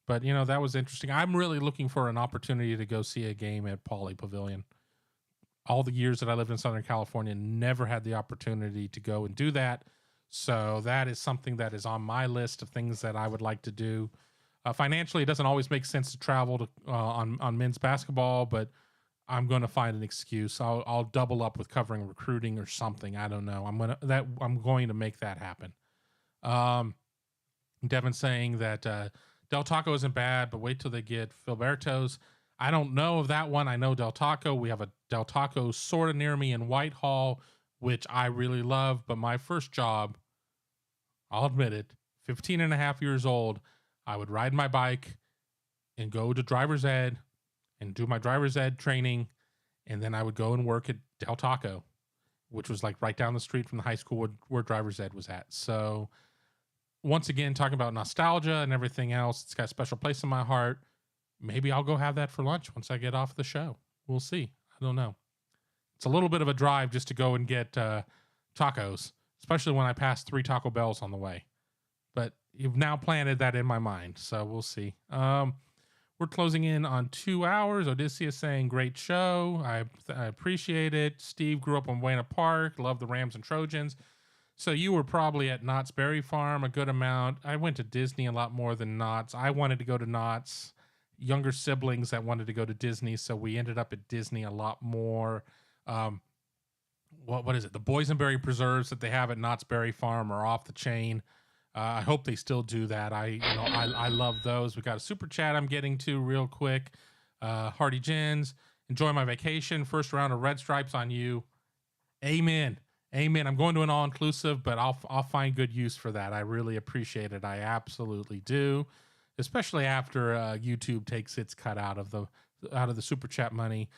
But, that was interesting. I'm really looking for an opportunity to go see a game at Pauley Pavilion. All the years that I lived in Southern California, never had the opportunity to go and do that. So that is something that is on my list of things that I would like to do. Financially, it doesn't always make sense to travel to on men's basketball, but I'm going to find an excuse. I'll double up with covering recruiting or something. I don't know. I'm going to make that happen. Devin saying that Del Taco isn't bad, but wait till they get Filberto's. I don't know of that one. I know Del Taco. We have a Del Taco sort of near me in Whitehall, which I really love. But my first job, I'll admit it, 15 and a half years old, I would ride my bike and go to driver's ed and do my driver's ed training. And then I would go and work at Del Taco, which was like right down the street from the high school where driver's ed was at. So once again, talking about nostalgia and everything else, it's got a special place in my heart. Maybe I'll go have that for lunch once I get off the show. We'll see. I don't know. It's a little bit of a drive just to go and get tacos, especially when I pass 3 Taco Bells on the way. But you've now planted that in my mind, so we'll see. We're closing in on 2 hours. Odysseus saying, great show. I appreciate it. Steve grew up in Wayne Park. Love the Rams and Trojans. So you were probably at Knott's Berry Farm a good amount. I went to Disney a lot more than Knott's. I wanted to go to Knott's. Younger siblings that wanted to go to Disney, so we ended up at Disney a lot more. Um, what is it? The boysenberry preserves that they have at Knott's Berry Farm are off the chain. I hope they still do that. I love those. We got a super chat I'm getting to real quick. Hardy Jins, enjoy my vacation. First round of Red Stripes on you. Amen. Amen. I'm going to an all-inclusive, but I'll find good use for that. I really appreciate it. I absolutely do, especially after YouTube takes its cut out of the super chat money.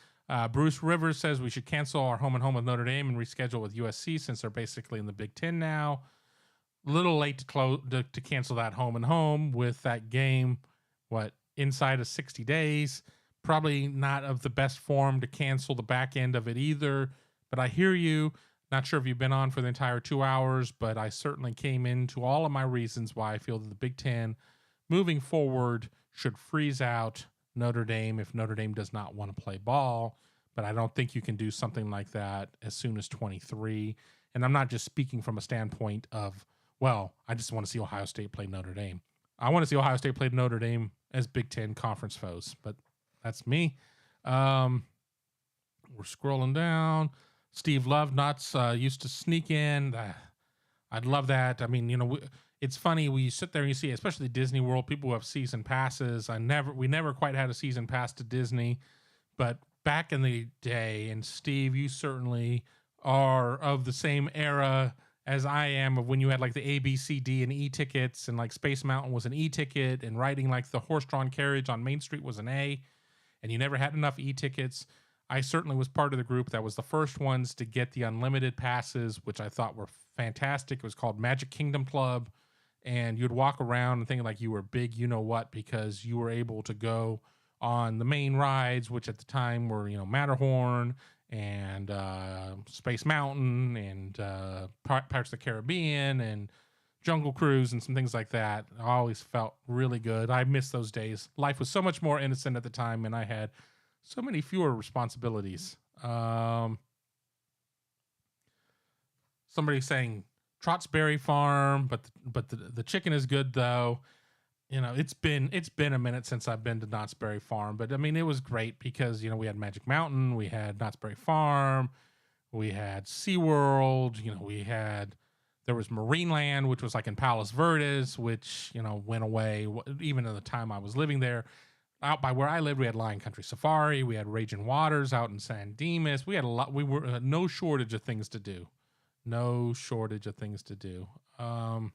Bruce Rivers says we should cancel our home and home with Notre Dame and reschedule with USC since they're basically in the Big Ten now. A little late to cancel that home and home with that game, inside of 60 days. Probably not of the best form to cancel the back end of it either. But I hear you. Not sure if you've been on for the entire 2 hours, but I certainly came into all of my reasons why I feel that the Big Ten moving forward should freeze out Notre Dame if Notre Dame does not want to play ball. But I don't think you can do something like that as soon as 23. And I'm not just speaking from a standpoint of, I just want to see Ohio State play Notre Dame. I want to see Ohio State play Notre Dame as Big Ten conference foes, but that's me. We're scrolling down. Steve Love Nuts used to sneak in. I'd love that. I mean, it's funny. We sit there and you see, especially Disney World, people who have season passes. We never quite had a season pass to Disney, but back in the day, and Steve, you certainly are of the same era as I am, of when you had like the A, B, C, D, and E tickets, and like Space Mountain was an E ticket, and riding like the horse-drawn carriage on Main Street was an A, and you never had enough E tickets. I certainly was part of the group that was the first ones to get the unlimited passes, which I thought were fantastic. It was called Magic Kingdom Club, and you'd walk around and think like you were big, because you were able to go on the main rides, which at the time were, Matterhorn and Space Mountain and Pirates of the Caribbean and Jungle Cruise and some things like that. I always felt really good. I miss those days. Life was so much more innocent at the time, and I had so many fewer responsibilities. Somebody saying Trott's Berry Farm, but the chicken is good though. It's been a minute since I've been to Knott's Berry Farm, but I mean it was great because we had Magic Mountain, we had Knott's Berry Farm, we had SeaWorld, there was Marineland, which was like in Palos Verdes, which went away even in the time I was living there. Out by where I lived, we had Lion Country Safari, we had Raging Waters out in San Dimas. We had a lot. We were no shortage of things to do. No shortage of things to do. I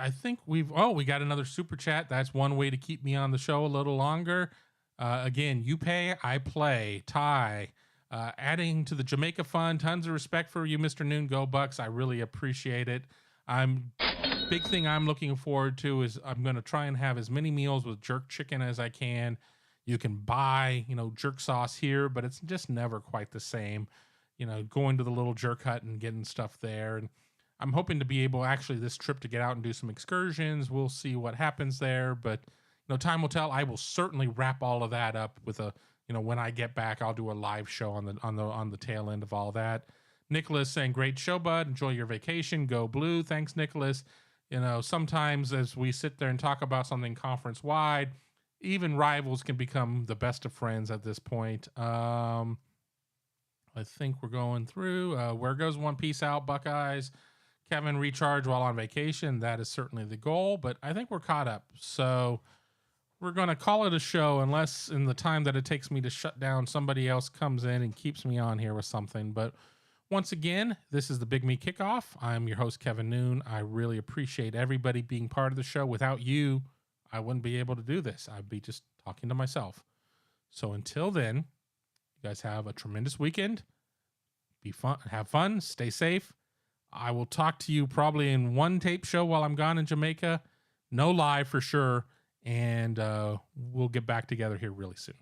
think we got another super chat. That's one way to keep me on the show a little longer. Again, you pay, I play. Ty, adding to the Jamaica fund. Tons of respect for you, Mr. Noon. Go Bucks. I really appreciate it. Big thing I'm looking forward to is I'm going to try and have as many meals with jerk chicken as I can. You can buy, jerk sauce here, but it's just never quite the same. Going to the little jerk hut and getting stuff there. And I'm hoping to be able actually this trip to get out and do some excursions. We'll see what happens there, but time will tell. I will certainly wrap all of that up with when I get back, I'll do a live show on the tail end of all that. Nicholas saying, great show, bud. Enjoy your vacation. Go Blue. Thanks, Nicholas. Sometimes as we sit there and talk about something conference wide, even rivals can become the best of friends at this point. I think we're going through. Where goes one piece out, Buckeyes? Kevin, recharge while on vacation. That is certainly the goal, but I think we're caught up. So we're going to call it a show unless in the time that it takes me to shut down, somebody else comes in and keeps me on here with something. But once again, this is the Big Me Kickoff. I'm your host, Kevin Noon. I really appreciate everybody being part of the show. Without you, I wouldn't be able to do this. I'd be just talking to myself. So until then, you guys have a tremendous weekend. Be fun, have fun, stay safe. I will talk to you probably in one tape show while I'm gone in Jamaica. No live for sure. And we'll get back together here really soon.